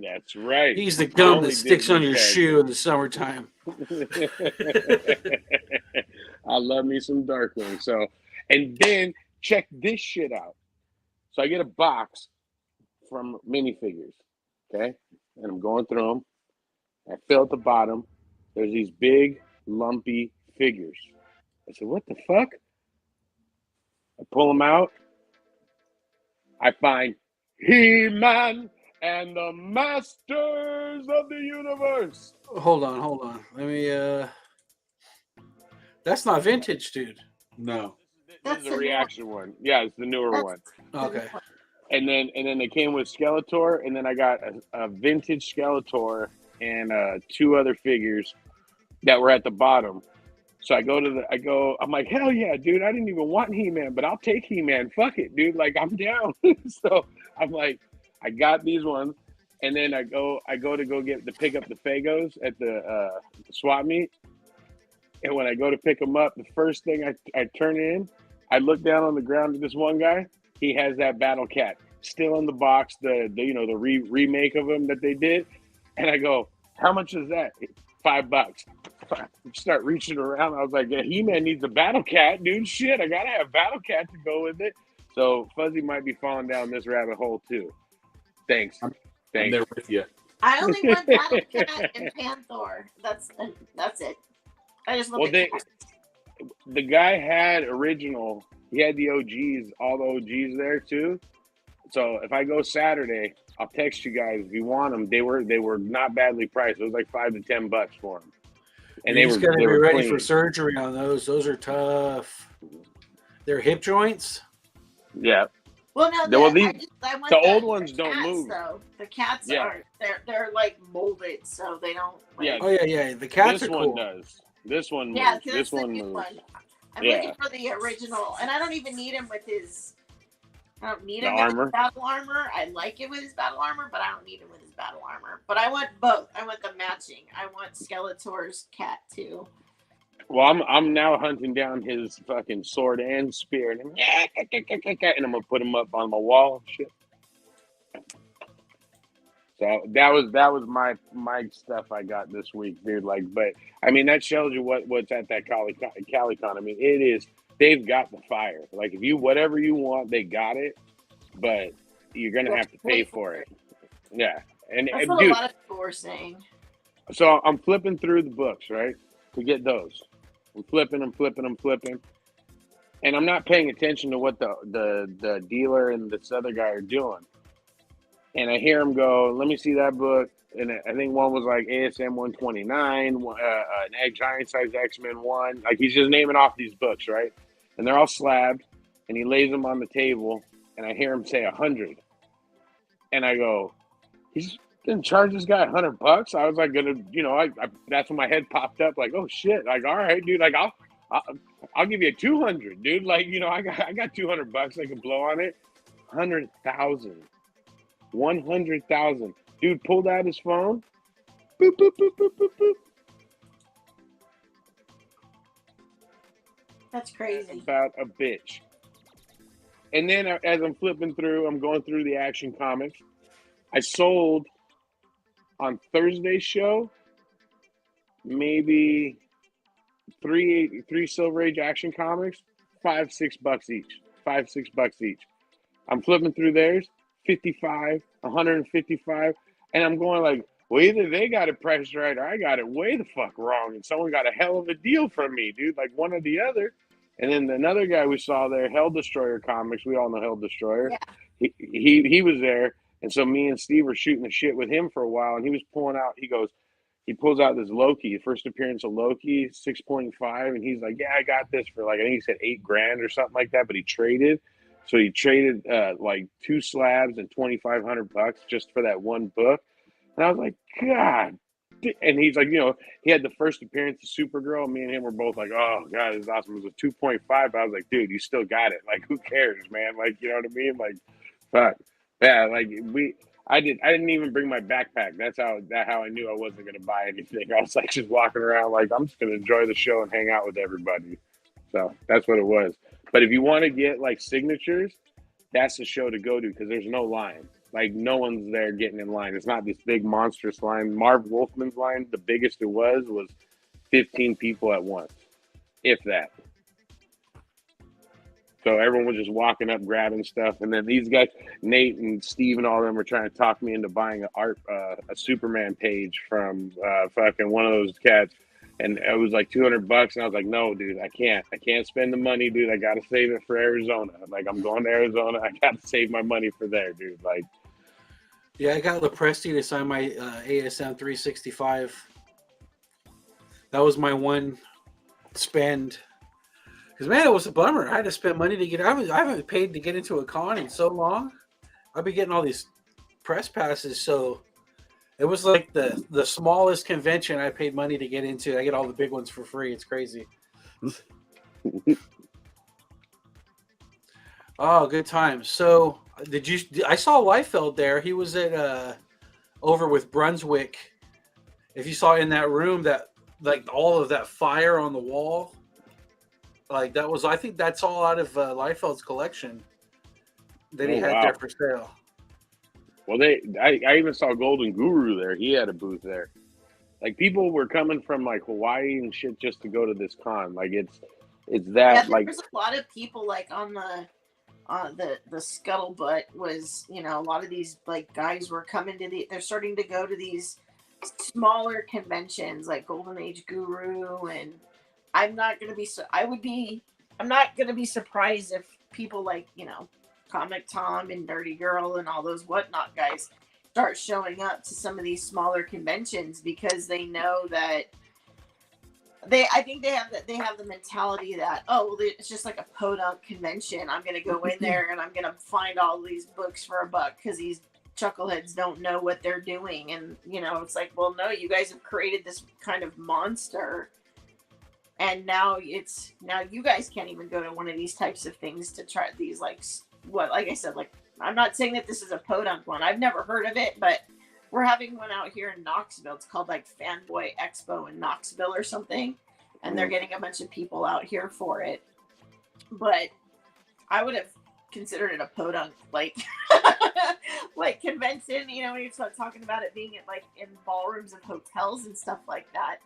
B: That's right.
A: He's the gum that sticks on your shoe in the summertime.
B: I love me some Darkwing. So, and then check this shit out. So I get a box from minifigures, okay? And I'm going through them. I fill at the bottom. There's these big, lumpy figures. I said, what the fuck? I pull them out. I find He-Man and the Masters of the Universe.
A: Hold on. Let me, that's not vintage, dude.
D: No.
B: This is a reaction one. Yeah, it's the newer one.
A: Okay.
B: And then they came with Skeletor, and then I got a vintage Skeletor and two other figures that were at the bottom. So I'm like, hell yeah, dude, I didn't even want He-Man, but I'll take He-Man. Fuck it, dude. Like, I'm down. So I'm like, I got these ones, and then I go to pick up the Fagos at the swap meet. And when I go to pick them up, the first thing I turn in, I look down on the ground at this one guy. He has that Battle Cat still in the box, the remake of him that they did. And I go, how much is that? $5. Start reaching around. I was like, yeah, He-Man needs a Battle Cat, dude. Shit, I gotta have Battle Cat to go with it. So Fuzzy might be falling down this rabbit hole too. Thanks.
D: I'm there with you.
C: I only want Battle Cat and Panther. That's it. I just love
B: the guy had original. He had the OGs, all the OGs there too. So if I go Saturday, I'll text you guys if you want them. They were not badly priced. It was like $5 to $10 for them. And
A: You just got to be ready
B: clean.
A: for surgery on those. Those are tough. They're hip joints.
B: Yeah.
C: Well, no,
B: the old ones don't move.
C: Though. The cats are they're like molded, so they don't. Like,
B: yeah.
A: Oh yeah. The cats
B: this
A: are cool.
B: one does. This one moves.
C: Yeah,
B: this one moves.
C: One. I'm looking for the original, and I don't even need him with his. I don't need him with his battle armor. I like it with his battle armor, but I don't need him with his battle armor. But I want both. I want the matching. I want Skeletor's cat too.
B: Well, I'm now hunting down his fucking sword and spear, and I'm gonna put him up on my wall and shit. So that was my stuff I got this week, dude. Like, but I mean, that shows you what's at that CaliCon. I mean, it is. They've got the fire. Like, if you whatever you want, they got it, but you're gonna have to pay for it. Yeah, and
C: that's what a lot of people were saying.
B: So I'm flipping through the books, right, to get those. I'm flipping, and I'm not paying attention to what the dealer and this other guy are doing. And I hear him go, let me see that book. And I think one was like ASM 129, an giant size X-Men 1. Like, he's just naming off these books, right? And they're all slabbed. And he lays them on the table. And I hear him say 100. And I go, he's going to charge this guy $100? I was like, that's when my head popped up. Like, oh shit. Like, all right, dude. Like, I'll give you a 200, dude. Like, I got $200 I can blow on it. 100,000. 100,000. Dude pulled out his phone. Boop, boop, boop, boop, boop, boop.
C: That's crazy.
B: About a bitch. And then as I'm flipping through, I'm going through the Action Comics. I sold on Thursday's show maybe three Silver Age Action Comics, $5-6 each. $5-6 each. I'm flipping through theirs, 55, 155, and I'm going like, well, either they got it priced right or I got it way the fuck wrong, and someone got a hell of a deal from me, dude. Like one or the other. And then another guy we saw there, Hell Destroyer Comics. We all know Hell Destroyer.
C: Yeah.
B: He was there, and so me and Steve were shooting the shit with him for a while, and he was pulling out. He pulls out this Loki, first appearance of Loki, 6.5, and he's like, yeah, I got this for like, I think he said $8,000 or something like that, but he traded. So he traded like 2 slabs and $2,500 just for that one book. And I was like, God. And he's like, he had the first appearance of Supergirl. Me and him were both like, oh, God, this is awesome. It was a 2.5. I was like, dude, you still got it. Like, who cares, man? Like, you know what I mean? Like, fuck. Yeah, like, I didn't even bring my backpack. That's how I knew I wasn't going to buy anything. I was like just walking around like, I'm just going to enjoy the show and hang out with everybody. So that's what it was. But if you want to get like signatures, that's the show to go to because there's no line. Like no one's there getting in line. It's not this big monstrous line. Marv Wolfman's line, the biggest it was 15 people at once, if that. So everyone was just walking up, grabbing stuff, and then these guys, Nate and Steve and all of them, were trying to talk me into buying a Superman page from fucking one of those cats. And it was like $200, and I was like, "No, dude, I can't spend the money, dude. I gotta save it for Arizona. Like, I'm going to Arizona. I gotta save my money for there, dude. Like,
A: Yeah, I got Lepresti to sign my ASM 365. That was my one spend. Because man, it was a bummer. I had to spend money to get. I haven't paid to get into a con in so long. I've been getting all these press passes, so. It was like the smallest convention I paid money to get into. I get all the big ones for free. It's crazy. Oh, good times. So I saw Liefeld there. He was at over with Brunswick. If you saw in that room that like all of that fire on the wall, like that was, I think that's all out of Liefeld's collection that he had there for sale.
B: Well, I even saw Golden Guru there. He had a booth there. Like people were coming from like Hawaii and shit just to go to this con. Like it's that like
C: there's a lot of people like on the scuttlebutt was, a lot of these like guys were coming to they're starting to go to these smaller conventions like Golden Age Guru, and I'm not gonna be surprised if people like, Comic Tom and Dirty Girl and all those whatnot guys start showing up to some of these smaller conventions because they know that I think they have the mentality that, oh, well, it's just like a podunk convention. I'm gonna go in there and I'm gonna find all these books for $1 because these chuckleheads don't know what they're doing. And it's like, well, no, you guys have created this kind of monster, and now you guys can't even go to one of these types of things to try these like I said, like, I'm not saying that this is a podunk one. I've never heard of it, but we're having one out here in Knoxville. It's called like Fanboy Expo in Knoxville or something. And they're getting a bunch of people out here for it. But I would have considered it a podunk, like, like convention, when you start talking about it being like in ballrooms of hotels and stuff like that.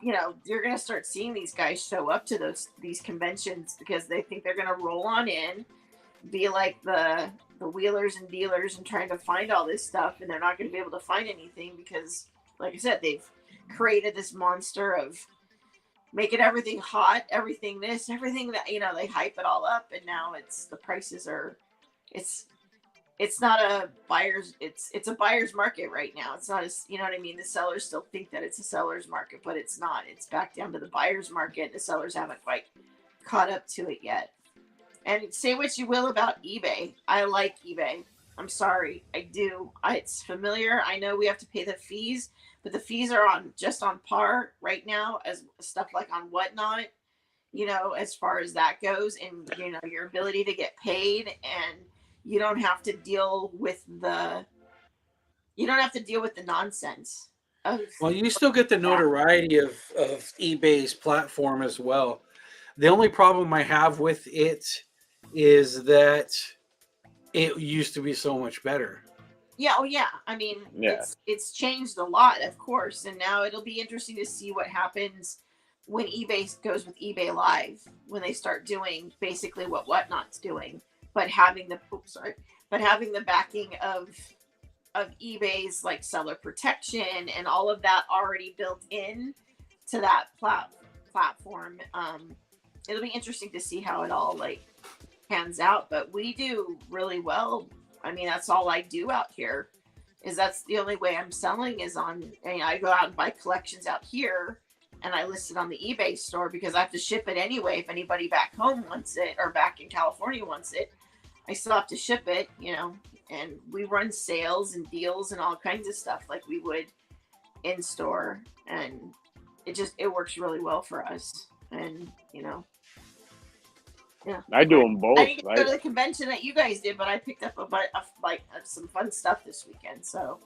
C: You're going to start seeing these guys show up to these conventions because they think they're going to roll on in, be like the wheelers and dealers and trying to find all this stuff, and they're not going to be able to find anything because, like I said, they've created this monster of making everything hot, everything that, they hype it all up, and now the prices are, it's not a buyer's, it's a buyer's market right now. It's not as, you know what I mean? The sellers still think that it's a seller's market, but it's not. It's back down to the buyer's market. The sellers haven't quite caught up to it yet. And say what you will about eBay. I like eBay. I'm sorry. I do. It's familiar. I know we have to pay the fees, but the fees are just on par right now as stuff like on Whatnot, as far as that goes, and, your ability to get paid, and you don't have to deal with the nonsense.
A: Well, you still get the notoriety of eBay's platform as well. The only problem I have with it is that it used to be so much better.
C: Yeah, oh yeah. I mean,
B: Yeah.
C: it's changed a lot, of course, and now it'll be interesting to see what happens when eBay goes with eBay Live, when they start doing basically what Whatnot's doing, but having the but having the backing of eBay's like seller protection and all of that already built in to that platform. It'll be interesting to see how it all like pans out, but we do really well. I mean, that's all I do out here. Is that's the only way I'm selling is on. I mean, I go out and buy collections out here, and I list it on the eBay store because I have to ship it anyway. If anybody back home wants it or back in California wants it, I still have to ship it. You know, and we run sales and deals and all kinds of stuff like we would in store, and it works really well for us. And you know. Yeah,
B: I do them both.
C: I didn't go to the convention that you guys did, but I picked up a bunch of like some fun stuff this weekend. So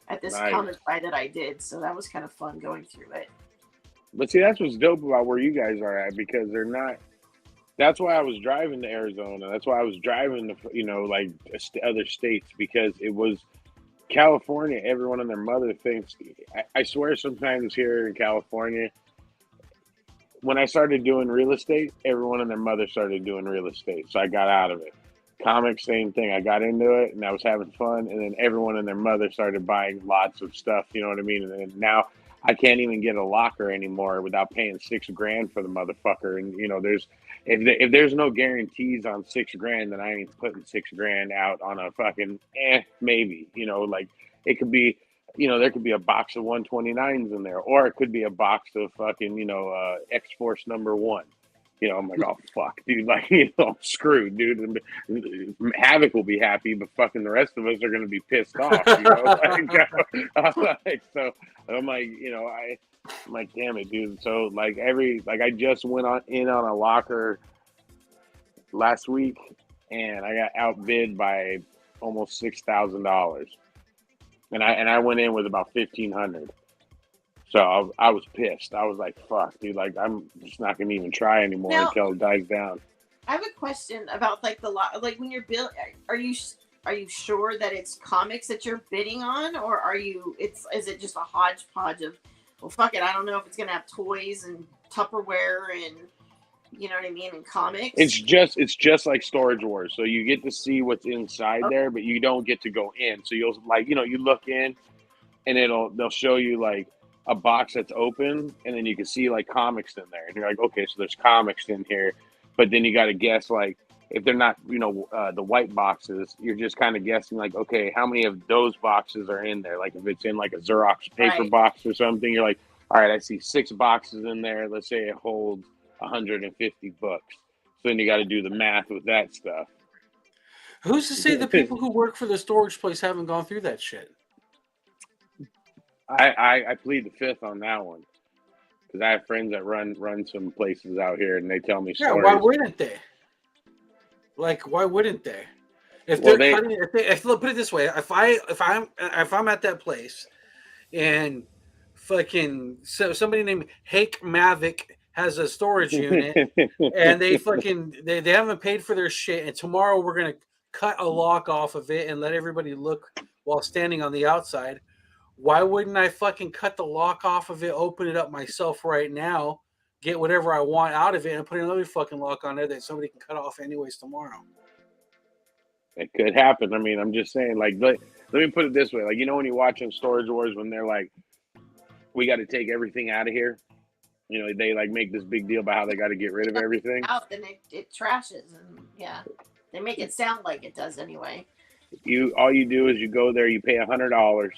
C: at this comic buy that I did, so that was kind of fun going through it.
B: But see, that's what's dope about where you guys are at, because they're not. That's why I was driving to Arizona. That's why I was driving to, you know, like other states, because it was California. Everyone and their mother thinks. I swear, sometimes here in California, when I started doing real estate, everyone and their mother started doing real estate. So I got out of it. Comics, same thing. I got into it and I was having fun. And then everyone and their mother started buying lots of stuff. You know what I mean? And then now I can't even get a locker anymore without paying $6,000 for the motherfucker. And, you know, if there's no guarantees on $6,000, then I ain't putting $6,000 out on a fucking maybe. You know, like it could be. You know, there could be a box of 129s in there, or it could be a box of fucking, you know, X-Force #1. You know, I'm like, oh, fuck, dude. Like, you know, I'm screwed, dude. Havok will be happy, but fucking the rest of us are going to be pissed off, you know? So I'm like, you know, I'm like, damn it, dude. So, like, I just went in on a locker last week, and I got outbid by almost $6,000. And I went in with about 1,500. So I was pissed. I was like, fuck, dude, like I'm just not gonna even try anymore until it dies down.
C: I have a question about like the lot, like when you're building, are you sure that it's comics that you're bidding on, or is it just a hodgepodge of, well, fuck it, I don't know if it's gonna have toys and Tupperware and, you know what I mean, and comics.
B: It's just like Storage Wars. So you get to see what's inside there, but you don't get to go in. So you'll, like, you know, you look in and they'll show you like a box that's open, and then you can see like comics in there, and you're like, okay, so there's comics in here. But then you got to guess, like, if they're not, you know, the white boxes, you're just kind of guessing like, okay, how many of those boxes are in there? Like if it's in like a Xerox paper box or something, you're like, all right, I see 6 boxes in there. Let's say it holds $150. So then you got to do the math with that stuff.
A: Who's to say the people who work for the storage place haven't gone through that shit?
B: I plead the fifth on that one, because I have friends that run some places out here, and they tell me stories.
A: Yeah, why wouldn't they? Like, why wouldn't they? If they're cutting, if put it this way, if I'm at that place, and fucking somebody named Hake Mavic has a storage unit, and they haven't paid for their shit, and tomorrow we're gonna cut a lock off of it and let everybody look while standing on the outside. Why wouldn't I fucking cut the lock off of it, open it up myself right now, get whatever I want out of it, and put another fucking lock on there that somebody can cut off anyways tomorrow?
B: It could happen. I mean, I'm just saying, like, let me put it this way. Like, you know, when you're watching Storage Wars, when they're like, we got to take everything out of here. You know, they like make this big deal about how they got to get rid of everything.
C: Out, then it trashes, and yeah, they make it sound like it does anyway.
B: All you do is you go there, you pay $100.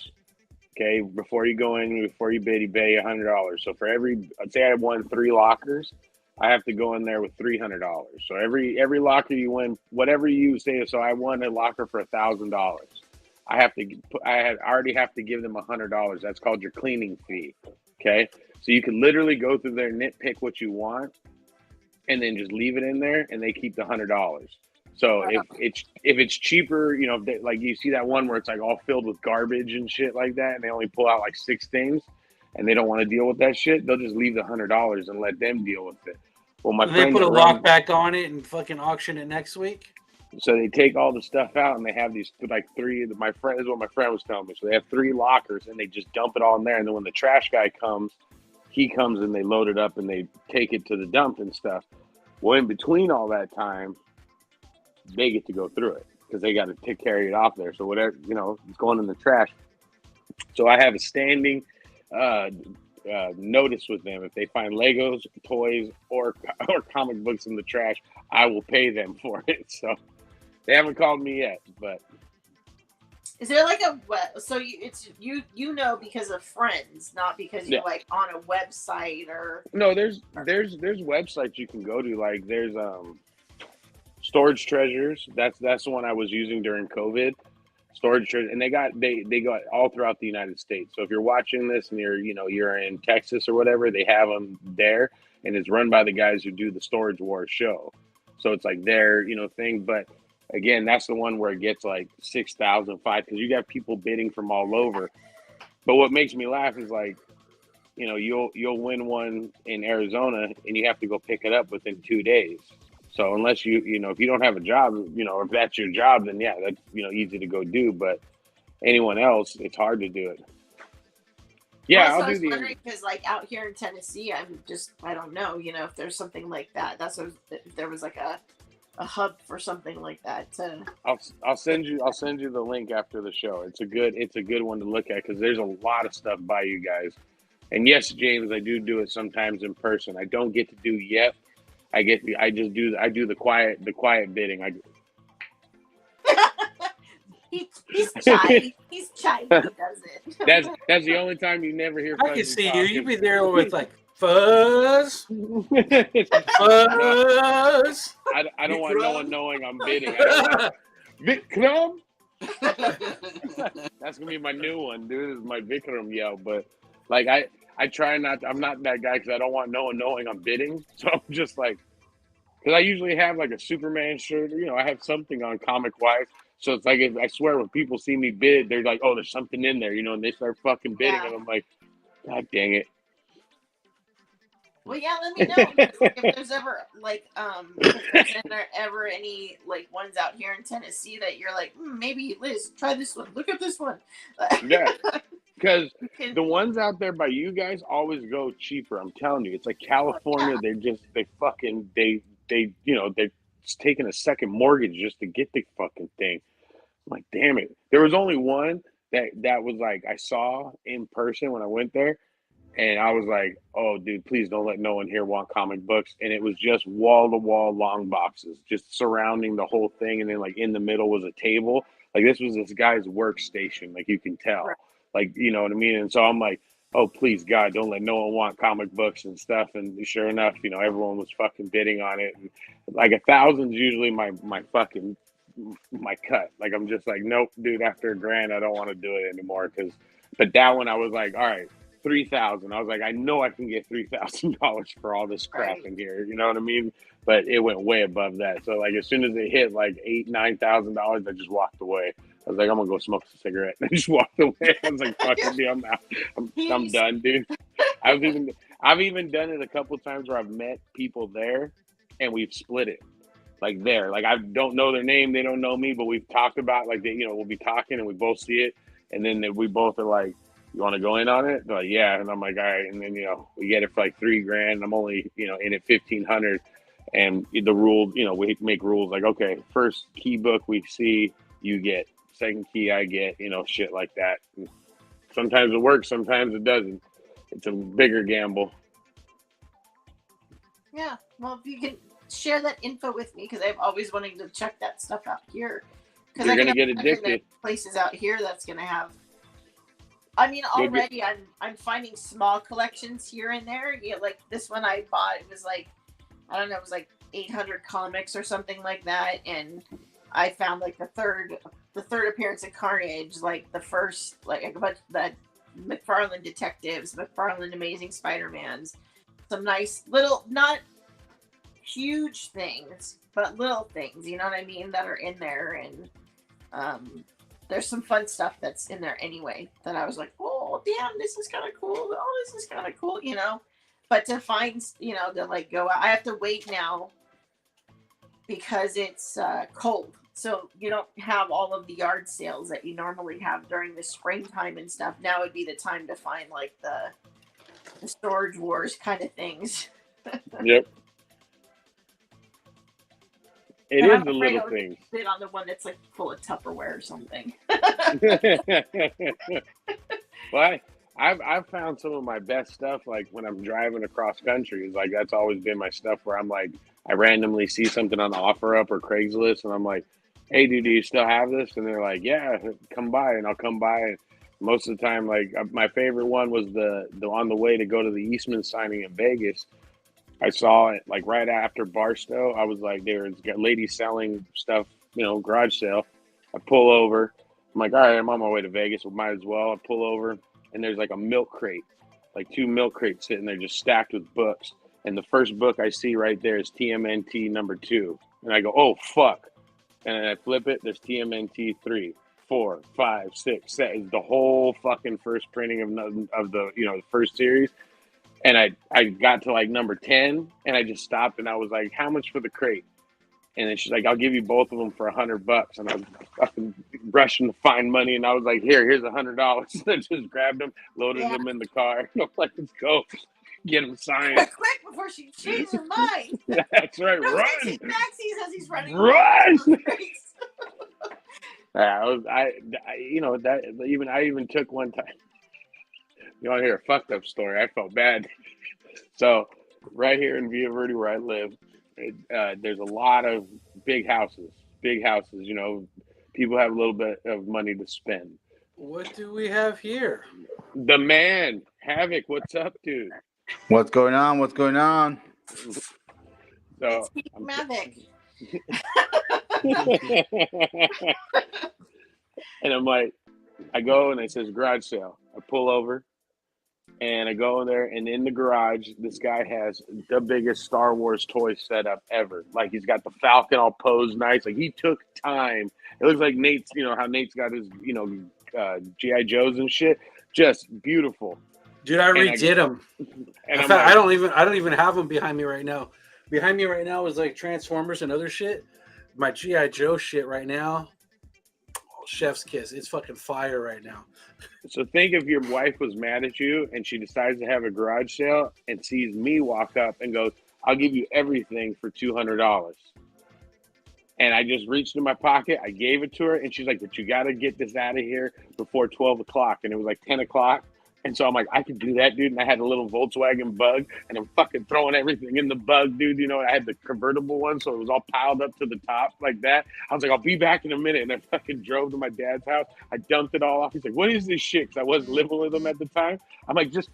B: Okay, before you go in, before you bid, you pay $100. So for I'd say I won 3 lockers, I have to go in there with $300. So every locker you win, whatever you say. So I won a locker for $1,000. I already have to give them $100. That's called your cleaning fee. Okay, so you can literally go through there, nitpick what you want, and then just leave it in there, and they keep the $100. So if it's cheaper, you know, like you see that one where it's like all filled with garbage and shit like that, and they only pull out like 6 things, and they don't want to deal with that shit, they'll just leave the $100 and let them deal with it. Well, my
A: They
B: friend
A: put a
B: that
A: lock
B: runs,
A: back on it and fucking auction it next week.
B: so they take all the stuff out and they have these like three. My friend is what my friend was telling me. So they have 3 lockers and they just dump it all in there. And then when the trash guy comes, he comes and they load it up and they take it to the dump and stuff. Well, in between all that time, they get to go through it because they got to carry it off there. So whatever, it's going in the trash. So I have a standing notice with them. If they find Legos, toys, or comic books in the trash, I will pay them for it. So they haven't called me yet, but
C: Is there like so you know because of friends, not because you're
B: yeah.
C: like on a website or
B: No, there's websites you can go to. Like there's Storage Treasures. That's the one I was using during COVID. Storage Treasures, and they got all throughout the United States. So if you're watching this and you're in Texas or whatever, they have them there, and it's run by the guys who do the Storage Wars show. So it's like their thing. But again, that's the one where it gets like 6,000, 5,000 because you got people bidding from all over. But what makes me laugh is like, you'll win one in Arizona and you have to go pick it up within 2 days. So unless if you don't have a job, if that's your job, then yeah, that's easy to go do. But anyone else, it's hard to do it. Yeah,
C: Well, so
B: I'll
C: I
B: do
C: was
B: the.
C: wondering because like out here in Tennessee, I don't know, if there's something like that. That's what if there was like a hub for something like that.
B: I'll send you the link after the show. It's a good one to look at because there's a lot of stuff by you guys. And yes, James, I do it sometimes in person. I don't get to do yet. I do the quiet bidding.
C: He's shy. He's shy when he does it.
B: That's the only time you never hear.
A: I can
B: Fuzzy
A: see
B: talk
A: you.
B: is-
A: You'd be there with like fuzz,
B: No,
A: fuzz.
B: I don't want no one knowing I'm bidding. Vikram. That's gonna be my new one, dude. Is my Vikram yell. But like I try not. I'm not that guy because I don't want no one knowing I'm bidding. So I'm just like, because I usually have like a Superman shirt. I have something on comic wise. So it's like, I swear when people see me bid, they're like, oh, there's something in there, and they start fucking bidding,
C: Yeah.
B: and I'm like, God dang it.
C: Well, yeah, let me know if there's ever if there ever any like ones out here in Tennessee that you're like, maybe Liz, try this one. Look at this one.
B: Yeah, because
C: You can-
B: the ones out there by you guys always go cheaper. I'm telling you, it's like California. They're taking a second mortgage just to get the fucking thing. I'm like, damn it. There was only one that was like I saw in person when I went there. And I was like, oh, dude, please don't let no one here want comic books. And it was just wall-to-wall long boxes, just surrounding the whole thing. And then, like, in the middle was a table. Like, this was this guy's workstation. Like, you can tell.
C: Right.
B: Like, you know what I mean? And so I'm like, oh, please, God, don't let no one want comic books and stuff. And sure enough, everyone was fucking bidding on it. And, like, 1,000's usually my cut. Like, I'm just like, nope, dude, after $1,000, I don't want to do it anymore. But that one, I was like, all right. 3,000. I was like, I know I can get $3,000 for all this crap in here. You know what I mean? But it went way above that. So like as soon as it hit like $8,000-9,000, I just walked away. I was like, I'm gonna go smoke a cigarette. And I just walked away. I was like, fuck it, dude, I'm out. I'm done, dude. I've even done it a couple times where I've met people there and we've split it. Like there. Like I don't know their name, they don't know me, but we've talked about like we'll be talking and we both see it, and then we both are like, you want to go in on it? They're like, yeah. And I'm like, all right. And then, we get it for like $3,000. And I'm only, in at 1,500. And the rule, we make rules like, okay, first key book we see, you get. Second key I get, shit like that. And sometimes it works, sometimes it doesn't. It's a bigger gamble.
C: Yeah. Well, if you can share that info with me, because I've always wanted to check that stuff out here. Because
B: You're going to get addicted.
C: Places out here that's going to have. I mean, already I'm finding small collections here and there. Like this one I bought, it was like, I don't know, it was like 800 comics or something like that. And I found like the third appearance of Carnage, like the first, like a bunch of the McFarlane Detectives, McFarlane Amazing Spider-Mans, some nice little, not huge things, but little things, you know what I mean, that are in there. And there's some fun stuff that's in there anyway that I was like, oh, damn, this is kind of cool. Oh, this is kind of cool, But to find, to like go out, I have to wait now because it's cold. So you don't have all of the yard sales that you normally have during the springtime and stuff. Now would be the time to find like the storage wars kind of things.
B: Yep. It
C: And
B: is
C: I'm
B: the
C: afraid
B: little
C: I would
B: things.
C: sit on the one that's like full of Tupperware or something.
B: Well, I've found some of my best stuff like when I'm driving across country. Is like that's always been my stuff where I'm like I randomly see something on OfferUp or Craigslist and I'm like, hey dude, do you still have this? And they're like, yeah, come by, and I'll come by. And most of the time, like my favorite one was the on the way to go to the Eastman signing in Vegas. I saw it like right after Barstow. I was like, there was a lady selling stuff, garage sale. I pull over. I'm like, all right, I'm on my way to Vegas. We might as well. I pull over, and there's like a milk crate, like 2 milk crates sitting there just stacked with books. And the first book I see right there is TMNT #2. And I go, oh, fuck. And then I flip it. There's TMNT 3, 4, 5, 6, 7. The whole fucking first printing of the, the first series. And I got to like number 10 and I just stopped and I was like, how much for the crate? And then she's like, I'll give you both of them for $100. And I was fucking rushing to find money. And I was like, here's $100. And I just grabbed them, loaded them in the car. And I'm like, let's go. Get them signed.
C: Quick before she changes her mind.
B: That's right.
C: No,
B: Run.
C: he taxis as he's running.
B: Run. I even took one time. You want to hear a fucked up story? I felt bad. So right here in Villa Verde where I live, there's a lot of big houses. People have a little bit of money to spend.
A: What do we have here?
B: The man, Havok, what's up, dude?
E: What's going on? What's going on?
B: So
C: Mavic.
B: and I'm like, I go and it says garage sale. I pull over and I go in there, and in the garage, this guy has the biggest Star Wars toy setup ever. Like he's got the Falcon all posed nice. Like he took time. It looks like Nate's, how Nate's got his, G.I. Joes and shit. Just beautiful.
A: Dude, I redid them.
B: And
A: In fact, I don't even have them behind me right now. Behind me right now is like Transformers and other shit. My G.I. Joe shit right now. Oh, chef's kiss. It's fucking fire right now.
B: So think if your wife was mad at you and she decides to have a garage sale and sees me walk up and goes, I'll give you everything for $200. And I just reached in my pocket. I gave it to her. And she's like, but you got to get this out of here before 12 o'clock. And it was like 10 o'clock. And so I'm like, I could do that, dude. And I had a little Volkswagen Bug, and I'm fucking throwing everything in the Bug, dude. I had the convertible one, so it was all piled up to the top like that. I was like, I'll be back in a minute. And I fucking drove to my dad's house. I dumped it all off. He's like, what is this shit? Because I wasn't living with him at the time. I'm like, just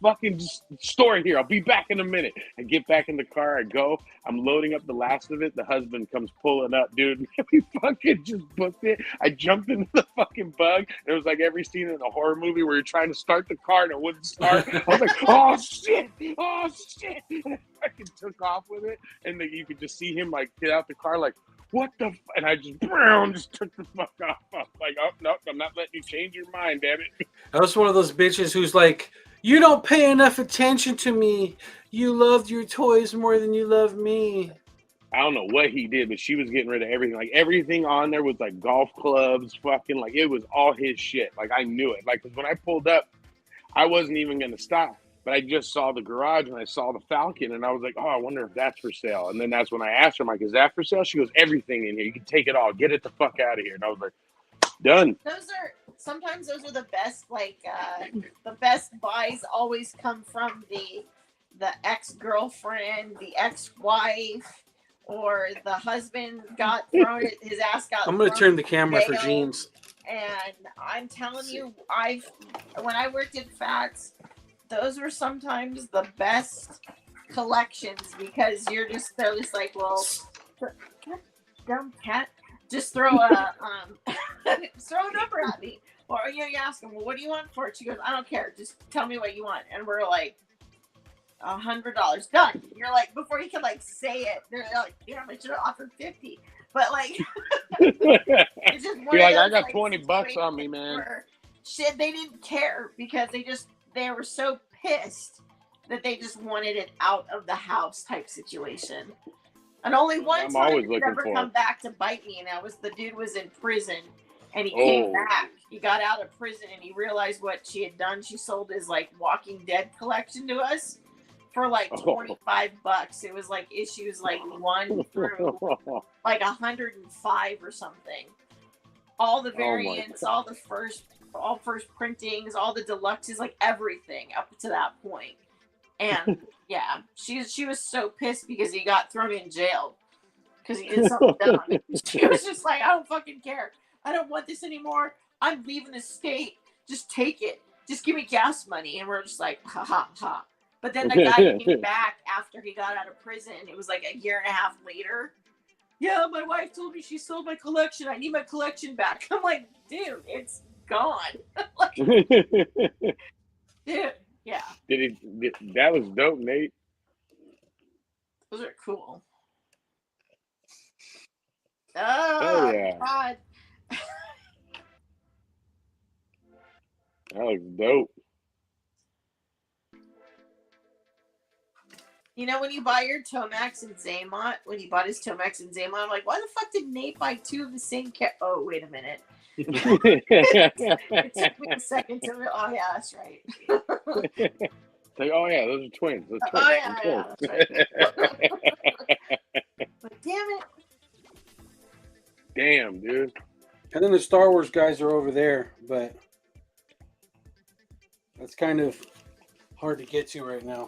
B: store it here. I'll be back in a minute. I get back in the car. I go. I'm loading up the last of it. The husband comes pulling up, dude. We fucking just booked it. I jumped into the fucking Bug. It was like every scene in a horror movie where you're trying to start the car and it wouldn't start. I was like, oh shit. And I fucking took off with it. And then you could just see him like get out the car like, what the and I just took the fuck off. I was like, oh no, I'm not letting you change your mind, damn it.
A: I was one of those bitches who's like, you don't pay enough attention to me. You loved your toys more than you love me.
B: I don't know what he did, but she was getting rid of everything. Like everything on there was like golf clubs, fucking like it was all his shit. Like I knew it. Like 'cause when I pulled up, I wasn't even gonna stop. But I just saw the garage and I saw the Falcon and I was like, oh, I wonder if that's for sale. And then that's when I asked her, I'm like, is that for sale? She goes, everything in here. You can take it all. Get it the fuck out of here. And I was like, done.
C: Sometimes those are the best, like the best buys always come from the ex-girlfriend, the ex-wife, or the husband got thrown, his ass got
A: I'm going to turn the camera for
C: jail.
A: jeans.
C: And I'm telling you, when I worked at Fats, those were sometimes the best collections because they're just like, well, dumb cat, just throw a number at me. Or you ask them, well, what do you want for it? She goes, I don't care, just tell me what you want. And we're like, $100 done. You're like, before you can like say it, they're like, damn, I should have offered 50. But like, it's just
B: you're like, I got $20 on me, man.
C: Shit, they didn't care because they were so pissed that they just wanted it out of the house type situation. And only one
B: I'm
C: time
B: always
C: did it
B: looking
C: ever
B: for
C: come
B: it.
C: back to bite me, and that was the dude was in prison, and he came
B: Oh.
C: back. He got out of prison, and he realized what she had done. She sold his like Walking Dead collection to us for like $25. It was like issues like 1 through like 105 or something. All the variants, all first printings, all the deluxes, like everything up to that point. And yeah, she was so pissed because he got thrown in jail because he did something dumb. She was just like, I don't fucking care. I don't want this anymore. I'm leaving the state. Just take it. Just give me gas money. And we're just like, ha ha ha. But then the guy came back after he got out of prison. It was like a year and a half later. Yeah, my wife told me she sold my collection. I need my collection back. I'm like, dude, it's gone. Like, dude, yeah.
B: That was dope, Nate.
C: Those are cool.
B: Hell yeah.
C: God.
B: That was dope.
C: You know, when you buy your Tomax and Zaymont, when he bought his Tomax and Zaymont, I'm like, why the fuck did Nate buy 2 of the same Oh, wait a minute. It took me a second to oh yeah, that's right.
B: Like, oh yeah, those are twins. Those twins.
C: Oh yeah, that's right. But damn it.
B: Damn, dude.
A: And then the Star Wars guys are over there, but that's kind of hard to get to right now.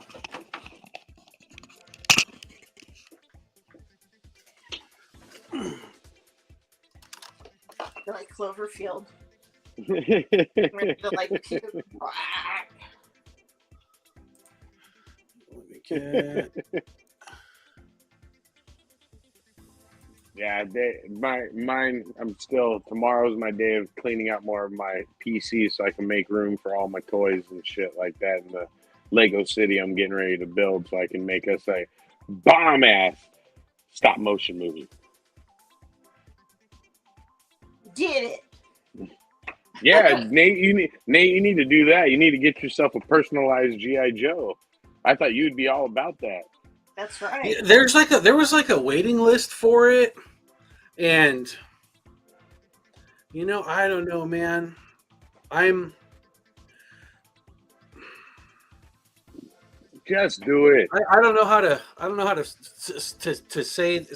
C: They're like Cloverfield.
B: Yeah,
C: They're like,
A: Let me get.
B: mine. Tomorrow's my day of cleaning out more of my PC so I can make room for all my toys and shit like that in the Lego City I'm getting ready to build so I can make us a bomb ass stop motion movie.
C: did it.
B: Yeah, Nate, you need to do that. You need to get yourself a personalized GI Joe. I thought you'd be all about that.
C: That's right.
A: Yeah, there was like a waiting list for it, and I don't know, man.
B: Just do it.
A: I don't know how to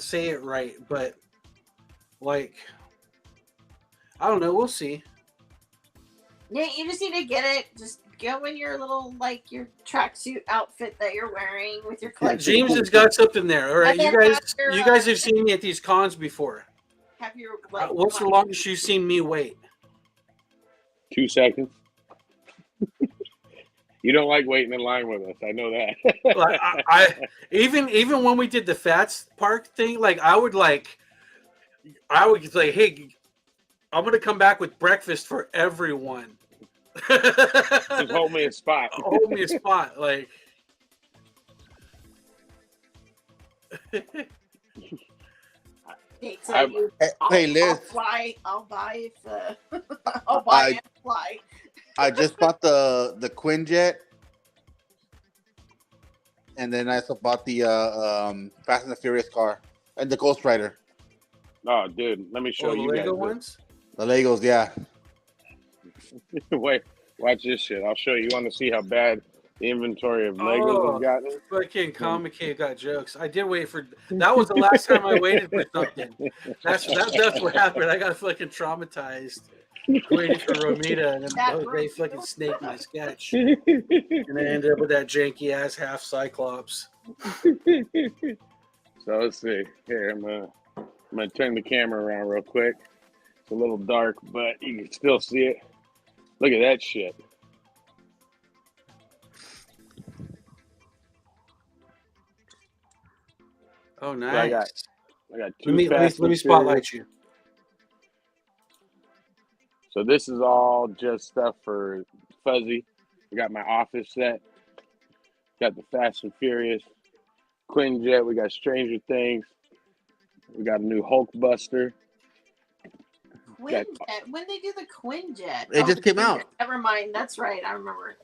A: say it right, but like I don't know. We'll see.
C: Yeah, you just need to get it. Just go in your little your tracksuit outfit that you're wearing with your collection.
A: James has got something there. All right,
C: And then
A: you guys have seen me at these cons before.
C: have your
A: What's the longest you've seen me wait?
B: 2 seconds. You don't like waiting in line with us. I know that.
A: Like, I even when we did the Fats Park thing, I would say, hey, I'm gonna come back with breakfast for everyone.
B: Just hold me a spot.
A: Hold me a spot, like.
E: Hey, Liz.
C: I'll buy if I'll buy and fly.
E: I just bought the Quinjet, and then I also bought the Fast and the Furious car and the Ghost Rider.
B: Oh, dude, let me show
A: the
B: you
A: Lego
B: guys.
A: ones.
E: The Legos, yeah.
B: Wait, watch this shit. I'll show you. You want to see how bad the inventory of Legos has gotten?
A: Fucking Comic Cave got jokes. I did wait for that. Was the last time I waited for something. That's what happened. I got fucking traumatized waiting for Romita, and then they fucking snaked my sketch, and I ended up with that janky ass half Cyclops.
B: So let's see. Here, I'm gonna turn the camera around real quick. It's a little dark, but you can still see it. Look at that shit.
A: Oh, nice.
B: So I got two.
A: Let me spotlight you.
B: So this is all just stuff for Fuzzy. I got my office set. Got the Fast and Furious Quinjet. We got Stranger Things. We got a new Hulk Buster.
C: Quinjet. When they do the Quinjet?
E: It just came out.
C: Never mind. That's right. I remember.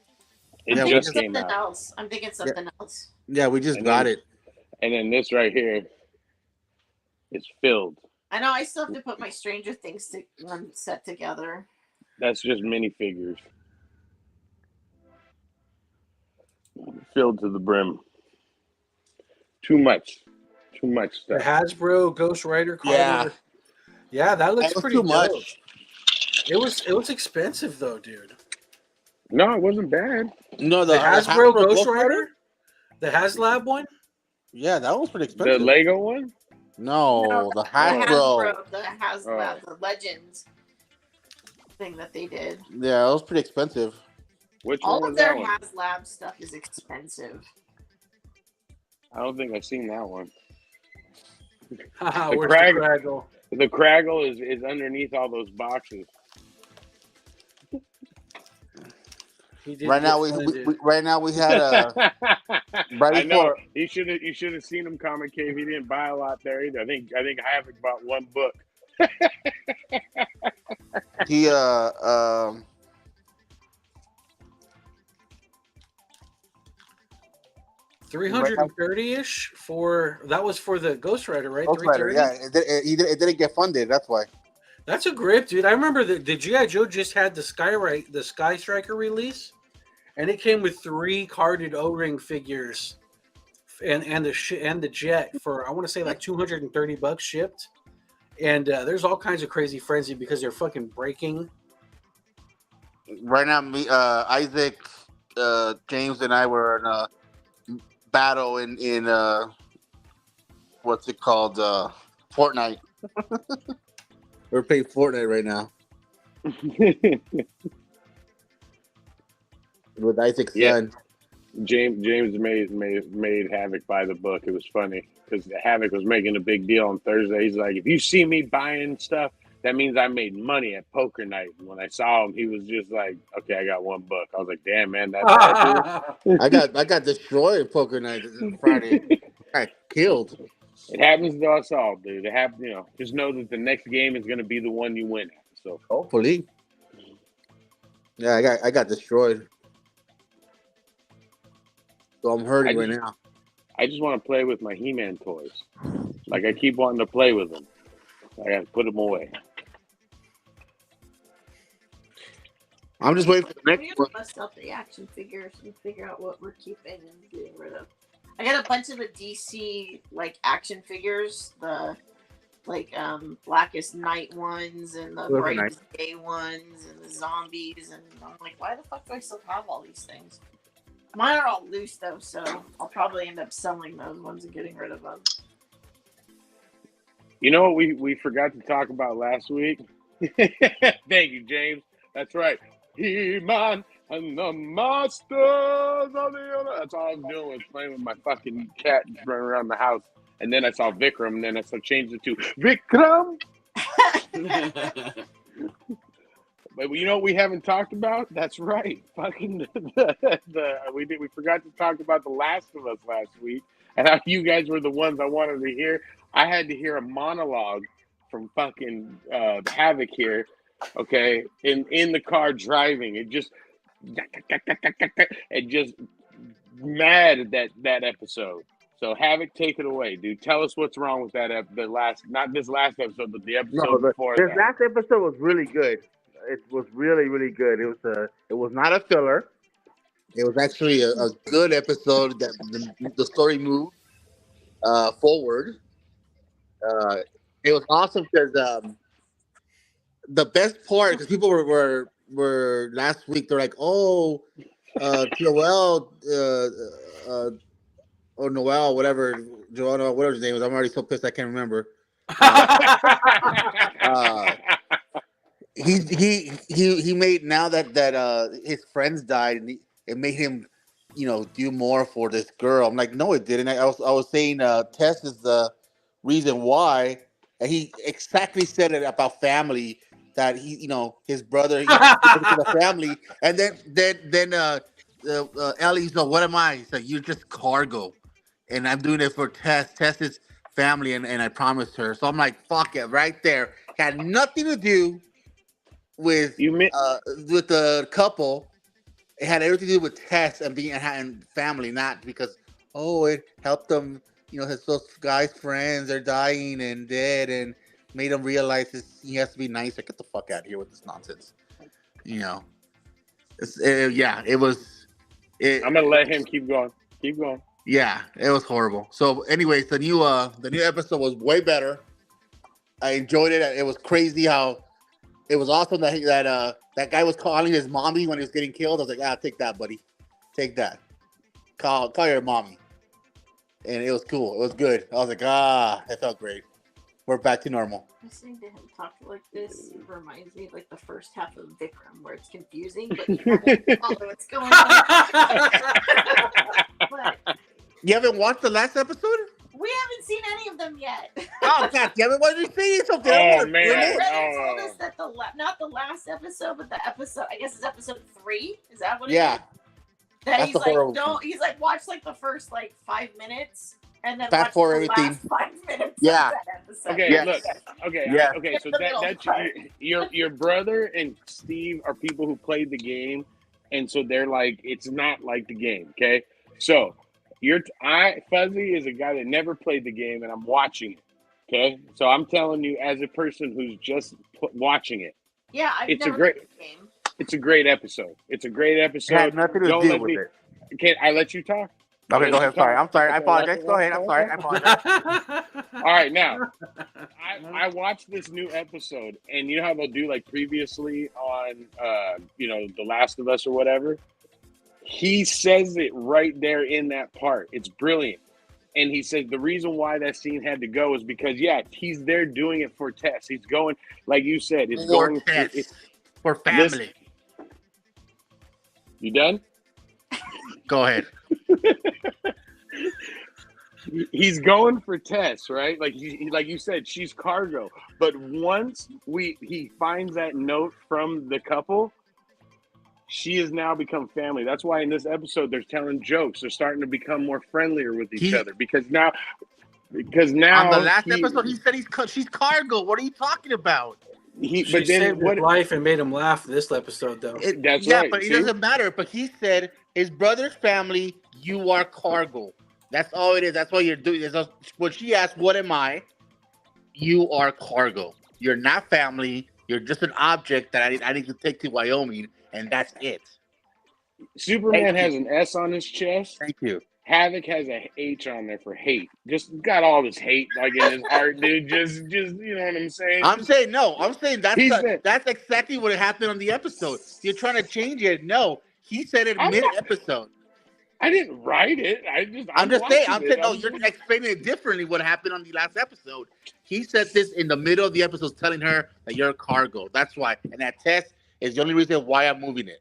B: It
E: Yeah,
C: I'm
E: we
B: just
E: just-
C: thinking
B: came
C: something
B: out.
C: else. I'm thinking something else.
E: Yeah, we just
B: And
E: got
B: then-
E: it.
B: And then this right here is filled.
C: I know I still have to put my Stranger Things one set together.
B: That's just minifigures. Filled to the brim. Too much. Too much
A: The
B: stuff.
A: Hasbro Ghost Rider card.
E: Yeah.
A: Yeah, that looks
E: That was
A: pretty
E: too
A: dope.
E: much.
A: It was expensive though, dude.
B: No, it wasn't bad.
E: No,
A: The Hasbro Ghost
E: Rider?
A: Rider, the HasLab one.
E: Yeah, that was pretty
B: The
E: expensive.
B: Lego one?
E: No, the
C: The
E: Hasbro.
C: the HasLab, the Legends thing that they did.
E: Yeah, it was pretty expensive.
B: Which
C: All
B: one
C: of
B: was
C: their
B: that one?
C: HasLab stuff is expensive.
B: I don't think I've seen that one.
A: Haha,
B: The
A: where's
B: Crag-
A: the Craggle?
B: The Craggle is underneath all those boxes.
A: He did
E: Right
A: get
E: now, we
A: funded.
E: right now we had right
B: I know
E: before.
B: you should have seen him, Comic Cave. He didn't buy a lot there either. I think Havok bought one book.
E: He
A: 330-ish for that was for the Ghost Rider, right?
E: Ghost Rider.
A: 330?
E: Yeah, it didn't get funded. That's why.
A: That's a grip, dude. I remember the G.I. Joe just had the Sky Striker release, and it came with 3 carded O-ring figures, and the jet for I want to say like $230 shipped. And there's all kinds of crazy frenzy because they're fucking breaking.
E: Right now, me, Isaac, James, and I were in a battle in what's it called? Fortnite. We're playing Fortnite right now with Isaac's
B: Yeah.
E: son.
B: James made Havok buy the book. It was funny because Havok was making a big deal on Thursday. He's like, if you see me buying stuff, that means I made money at poker night. And when I saw him, he was just like, okay, I got one book. I was like, damn, man, that's awesome.
E: I got destroyed poker night Friday. I killed.
B: It happens to us all, dude. It happens, just know that the next game is going to be the one you win at. So
E: Hopefully. Yeah, I got destroyed. So I'm hurting right now.
B: I just want to play with my He-Man toys. Like I keep wanting to play with them. I got to put them away.
E: I'm just waiting for the
C: We
E: next
C: have
E: one.
C: to bust out the action figures and figure out what we're keeping and getting rid of. I got a bunch of the DC like action figures, the Blackest Night ones and the
E: Those are
C: Brightest Day ones and the zombies, and I'm like, why the fuck do I still have all these things? Mine are all loose though, so I'll probably end up selling those ones and getting rid of them.
B: You know what we forgot to talk about last week? Thank you, James. That's right. He-Man and the Masters of the Universe. That's all I was doing was playing with my fucking cat just running around the house. And then I saw Vikram, and then I changed it to Vikram. But you know what we haven't talked about? That's right. Fucking we forgot to talk about The Last of Us last week, and how you guys were the ones I wanted to hear. I had to hear a monologue from fucking Havok here, okay, in the car driving. It just mad at that episode. So Havok, take it away, dude. Tell us what's wrong with that not this last episode, but the episode before
E: this
B: that.
E: last episode was really good. It was really, really good. It was not a filler. It was actually a good episode that the story moved forward. It was awesome because the best part, because people were last week, they're like, oh, Joel, or Noel, whatever, Joel, whatever his name is. I'm already so pissed I can't remember. He made, now that his friends died, and it made him, do more for this girl. I'm like, no, it didn't. I was saying Tess is the reason why, and he exactly said it about family, that he, his brother, he to the family, and then Ellie's like, what am I? He's like, you're just cargo, and I'm doing it for Tess. Tess is family, and I promised her. So I'm like, fuck it, right there. Had nothing to do with
B: You meant
E: with the couple, it had everything to do with Tess and being and family, not because it helped them. Those guys' friends are dying and dead, and made him realize he has to be nicer. Get the fuck out of here with this nonsense. It was.
B: I'm gonna let him keep going. Keep going.
E: Yeah, it was horrible. So, anyways, the new episode was way better. I enjoyed it. It was crazy how it was awesome that guy was calling his mommy when he was getting killed. I was like, take that, buddy, take that. Call your mommy, and it was cool. It was good. I was like, that felt great. We're back to normal.
C: Listening to him talk like this reminds me of like the first half of Vikram, where it's confusing, but you don't follow what's going on. But
E: You haven't watched the last episode?
C: we haven't seen any of them yet.
E: Oh, God damn it. Why did you say something?
B: Oh, man.
C: Reddit told us that not the last episode, but the episode, I guess it's episode 3. Is that what it
E: Yeah.
C: is? That
E: That's
C: he's
E: the
C: like,
E: horrible
C: he's like, watch like the first like 5 minutes and then
E: Fast
C: watch
E: forward
C: the
E: everything.
C: last 5 minutes
E: Yeah.
C: of that episode.
B: Okay,
E: Yes.
B: look. Okay,
E: Yeah.
B: okay. So
C: The middle
B: that's
C: part.
B: your brother and Steve are people who played the game, and so they're like, it's not like the game. Okay, so Fuzzy is a guy that never played the game, and I'm watching it. Okay, so I'm telling you, as a person who's just watching it,
C: Yeah, I've
B: It's a
C: never
B: great-
C: played the game.
B: it's a great episode. It's a great
E: It
B: episode.
E: had nothing to
B: Don't
E: do
B: let
E: with
B: me-
E: it.
B: Can I let you talk?
E: Okay, go ahead. Sorry. I'm sorry. I
B: Okay,
E: apologize.
B: let-
E: Go ahead. I'm sorry. I apologize.
B: All right, now I watched this new episode, and you know how they'll do like previously on, The Last of Us or whatever. He says it right there in that part. It's brilliant, and he said the reason why that scene had to go is because he's there doing it for Tess. He's going, like you said, it's
E: For
B: going.
E: Tess. For family.
B: You done?
E: Go ahead.
B: He's going for Tess, right? Like like you said, she's cargo. But once he finds that note from the couple, she has now become family. That's why in this episode they're telling jokes. They're starting to become more friendlier with each other because now
E: On the last episode, he said she's cargo. What are you talking about?
A: She saved his life and made him laugh this episode, though.
B: That's
E: yeah,
B: right.
E: but it
B: See?
E: doesn't matter. But he said his brother's family. You are cargo. That's all it is. That's what you're doing. When she asked, "What am I?" You are cargo. You're not family. You're just an object that I need to take to Wyoming, and that's it.
B: Superman has an S on his chest.
E: Thank you.
B: Havok has a H on there for hate. Just got all this hate like in his heart, dude. Just you know what I'm saying?
E: I'm saying no. I'm saying
B: He said-
E: that's exactly what happened on the episode. You're trying to change it. No, he said it
B: I'm not-
E: mid-episode.
B: I didn't write it.
E: I'm just saying.
B: watching it.
E: No, you're explaining it differently. What happened on the last episode? He said this in the middle of the episode, telling her that you're a cargo. That's why. And that test is the only reason why I'm moving it.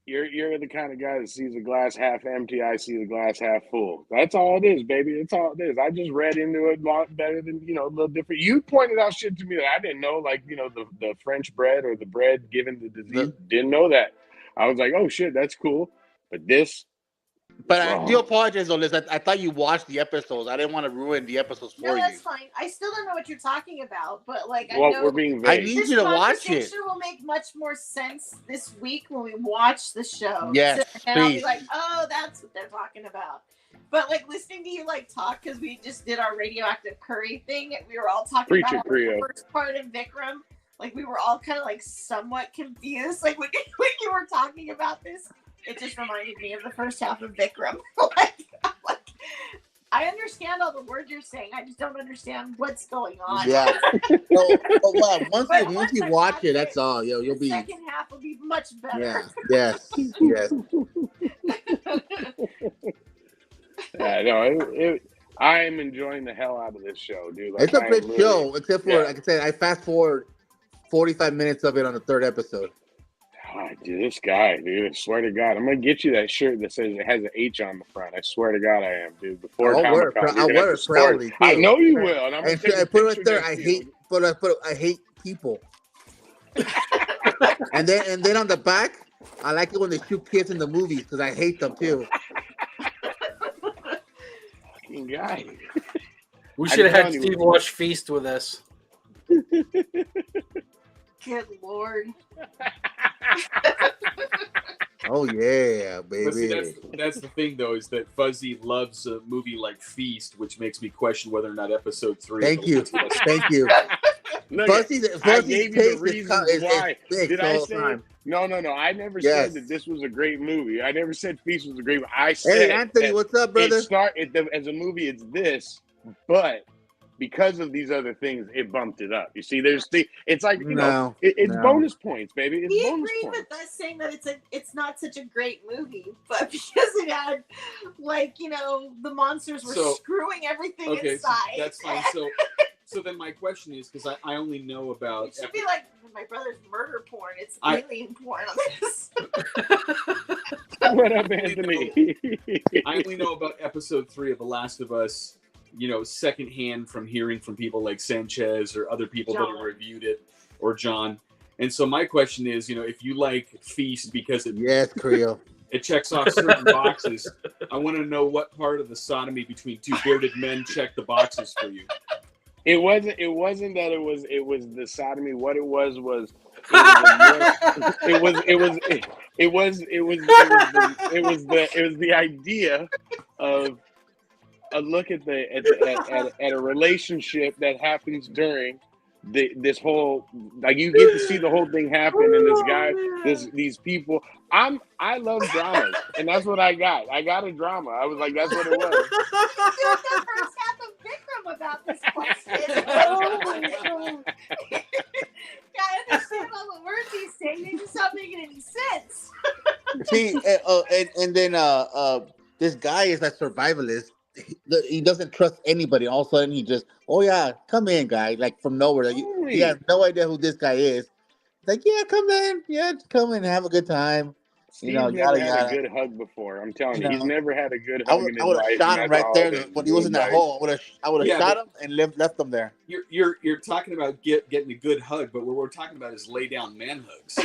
B: You're the kind of guy that sees the glass half empty. I see the glass half full. That's all it is, baby. That's all it is. I just read into it a lot better than a little different. You pointed out shit to me that I didn't know, like the French bread or the bread given the disease. Didn't know that. I was like, oh shit, that's cool. But this.
E: But I do apologize, though, Liz. I thought you watched the episodes. I didn't want to ruin the episodes for
C: No, that's
E: you.
C: fine. I still don't know what you're talking about, but like I
B: Well,
C: know
B: we're being
E: I
B: vague.
E: need
C: this
E: you to watch it.
C: conversation will make much more sense this week when we watch the show.
E: Yes,
C: and I'll be
E: please.
C: like, oh, that's what they're talking about. But like listening to you like talk, because we just did our radioactive curry thing, and we were all talking
B: Preach
C: about
B: it, Creo.
C: the first part of Vikram. Like we were all kind of like somewhat confused. Like when you were talking about this, it just reminded me of the first half of Vikram. like, I understand all the words you're saying. I just don't understand what's going on.
E: Yeah. Well, once
C: But
E: you
C: I
E: watch
C: watch
E: it, that's all. You'll
C: The
E: be.
C: second half will be much better.
E: Yeah. Yes.
B: No, I am enjoying the hell out of this show, dude. Like,
E: It's a
B: I am
E: great
B: literally-
E: show, except for, like I said, I fast forward 45 minutes of it on the third episode.
B: God, dude, this guy, dude. I swear to God, I'm gonna get you that shirt that says it has an H on the front. I swear to God, I am, dude. Before
E: I'll wear it.
B: Comic-Con,
E: I'll
B: you're gonna
E: wear
B: have
E: it
B: to sport
E: proudly, too.
B: I know you will, and I'm gonna
E: And
B: take a
E: I put it right
B: picture
E: there.
B: next
E: I
B: to you.
E: hate, but I hate people. and then on the back, I like it when they shoot kids in the movies because I hate them too.
B: Fucking guy.
A: We
B: I'm
A: should have had
B: telling you.
A: Steve watch Feast with us.
C: Good Lord.
E: Oh yeah,
D: But see,
E: baby.
D: that's the thing though, is that Fuzzy loves a movie like Feast, which makes me question whether or not episode 3.
E: Thank
D: of The
E: you,
D: Last of Us-
E: thank you.
B: Look,
E: Fuzzy's
B: I
E: taste
B: gave you the
E: is
B: reasons why.
E: fixed
B: Did
E: all
B: I
E: the
B: say?
E: time.
B: No. I never
E: Yes.
B: said that this was a great movie. I never said Feast was a great movie. I
E: Hey,
B: said
E: Anthony,
B: that
E: what's up, brother?
B: as a movie, it's this, but because of these other things, it bumped it up. You see, it's like, you know, it's
E: No.
B: bonus points, baby. It's
C: He
B: bonus
C: agreed
B: points.
C: with us saying that it's not such a great movie, but because it had like, you know, the monsters were screwing everything
D: Okay, so
C: inside.
D: that's fine. So then my question is, because I only know about.
C: It should be like my brother's murder porn. It's alien porn on this.
B: What up, Anthony?
D: I only know about episode 3 of The Last of Us, you know, secondhand from hearing from people like Sanchez or other people that have reviewed it, or John. And so my question is, you know, if you like Feast because
E: Yes, Creo.
D: it checks off certain boxes, I want to know what part of the sodomy between two bearded men checked the boxes for you.
B: It wasn't that it was the sodomy. What it was the idea of a look at a relationship that happens during this whole, like, you get to see the whole thing happen, and this guy, these people. I love dramas, and that's what I got. I got a drama. I was like, that's what it was.
C: You never had the Vikram about this question. Oh my God. I understand all the words he's saying. They just not making any sense.
E: See, and then this guy is a survivalist. He doesn't trust anybody. All of a sudden, he just, oh yeah, come in, guy. Like from nowhere, like, he has no idea who this guy is. Like, yeah, come in, come in, have a good time.
B: Steve's
E: You know,
B: never
E: yada
B: had
E: yada.
B: a good hug before. I'm telling you,
E: You
B: he's
E: know,
B: never had a good
E: I
B: hug in his
E: would have
B: life.
E: shot
B: and
E: him
B: that's
E: right
B: all
E: there
B: it is.
E: when he was in that
B: Like,
E: hole. I would have
D: Yeah,
E: shot him and left him there.
D: You're talking about getting a good hug, but what we're talking about is lay down man hugs.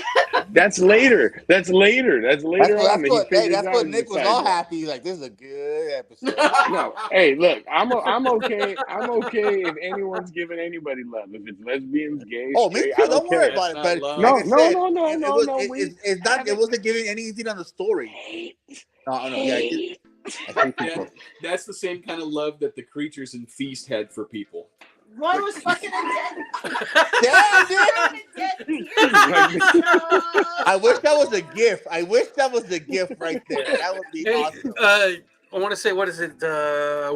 B: That's later. That's later on. That he figures
E: That's
B: out
E: what
B: and
E: Nick was
B: decides
E: all
B: that.
E: happy. He's like, this is a good episode.
B: No, hey, look, I'm okay. I'm okay if anyone's giving anybody love. If it's lesbians, gay,
E: Oh, me
B: straight,
E: too.
B: I don't
E: Don't worry
B: care.
E: about it.
D: That's
E: But
D: not love.
B: No,
E: like I said,
B: no.
E: it's not. It wasn't giving anything on the story. No. Yeah.
D: That's the same kind of love that the creatures in Feast had for people.
C: One was fucking a dead.
E: Damn, dude. I wish that was a gift. I wish that was a gift right there. That would be awesome.
A: I want to say, what is it?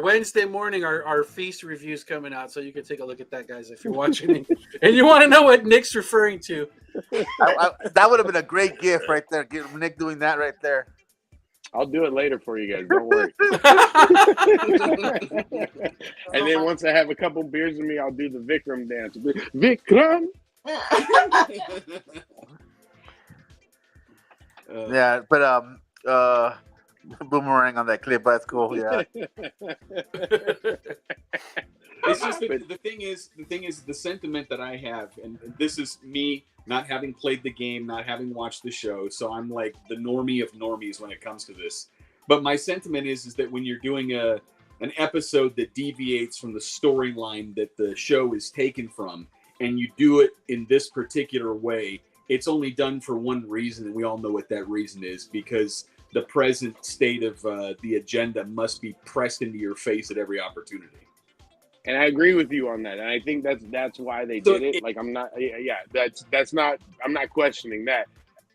A: Wednesday morning, our Feast review's coming out, so you can take a look at that, guys, if you're watching and you want to know what Nick's referring to.
E: That would have been a great gift right there. Nick doing that right there.
B: I'll do it later for you guys. Don't worry. And then once I have a couple beers in me, I'll do the Vikram dance. Vikram.
E: Yeah, but boomerang on that clip. That's cool. Yeah.
D: It's just the thing is the sentiment that I have, and this is me not having played the game, not having watched the show, so I'm like the normie of normies when it comes to this. But my sentiment is that when you're doing an episode that deviates from the storyline that the show is taken from, and you do it in this particular way, it's only done for one reason, and we all know what that reason is, because the present state of the agenda must be pressed into your face at every opportunity.
B: And I agree with you on that. And I think that's why they did it. Like, I'm not, that's not, I'm not questioning that.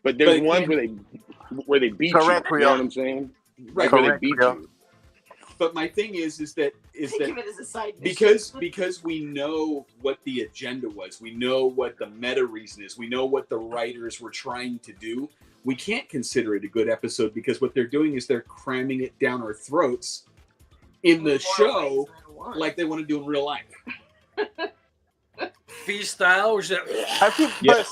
B: But there's ones where they beat you. You know what I'm saying?
D: Right.
B: Where they beat you.
D: But my thing is that
C: Think of it as a side mission.
D: because we know what the agenda was, we know what the meta reason is, we know what the writers were trying to do. We can't consider it a good episode because what they're doing is they're cramming it down our throats in the show like they want to do in real life.
A: Feast style, or is that?
D: Yes.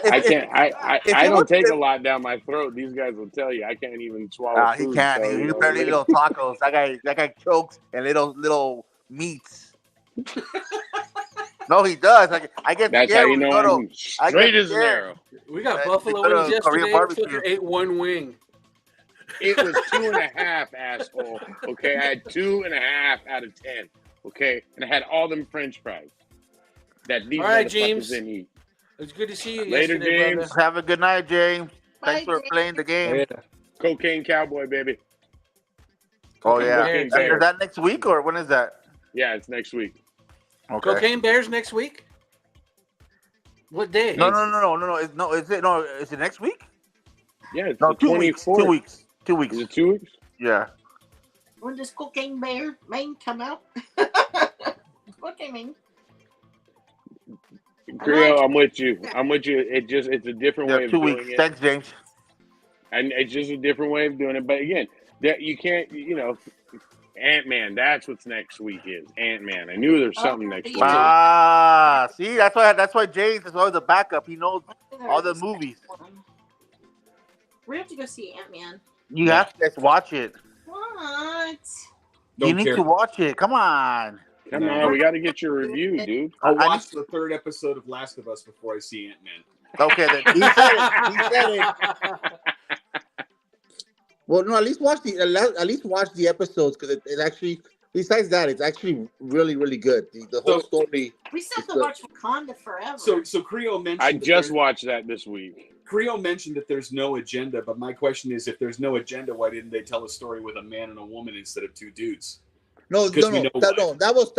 B: I don't take a lot down my throat. These guys will tell you I can't even swallow food.
E: He can't.
B: So,
E: He barely little tacos. That guy chokes and little meats. No, he does. I get
B: that's
E: scared
B: how you know I'm straight as an arrow.
A: We got
E: They
A: buffalo
E: go to
A: wings
E: Korean
A: yesterday.
E: barbecue.
A: Fucker ate one wing.
B: It was 2.5, asshole. Okay, I had 2.5 out of 10. Okay, and I had all them French fries that these
A: all right,
B: motherfuckers
A: James.
B: didn't eat.
A: It was good to see you.
B: Later,
A: yesterday,
B: James.
A: brother.
E: Have a good night, James. Thanks for playing the game.
D: Yeah.
B: Cocaine Cowboy, baby.
E: Oh yeah,
B: Cocaine
E: is
B: Bear.
E: that next week or when is that?
B: Yeah, it's next week.
E: Okay.
A: Cocaine Bears next week. What day?
E: No. Is it next week?
B: Yeah, it's
E: No,
B: the
E: 2 weeks.
B: 24th.
E: 2 weeks. 2 weeks.
B: Is it 2 weeks?
E: Yeah.
C: When does Cocaine Bear Maine come out? Okay, Maine.
B: Creo, I'm with you. It's a different way
E: Yeah.
B: of
E: 2
B: doing
E: weeks.
B: it.
E: Thanks, James.
B: And it's just a different way of doing it. But again, that you can't, Ant-Man, that's what's next week is. Ant-Man. I knew there's something next week.
E: See, that's why James is always the backup. He knows all the movies.
C: We have to go see Ant-Man.
E: You have to watch it.
C: What?
E: You need to watch it. Come on.
B: Come on, we got to get your review, dude.
D: I'll watch the 3rd episode of Last of Us before I see Ant-Man.
E: Okay, then he said it. Well, no, at least watch the episodes because it actually. Besides that, it's actually really, really good. The whole story.
C: We still have to
E: good.
C: watch Wakanda forever.
D: So Creo mentioned.
B: I
D: that
B: just watched that this week.
D: Creo mentioned that there's no agenda, but my question is, if there's no agenda, why didn't they tell a story with a man and a woman instead of 2 dudes? That
E: was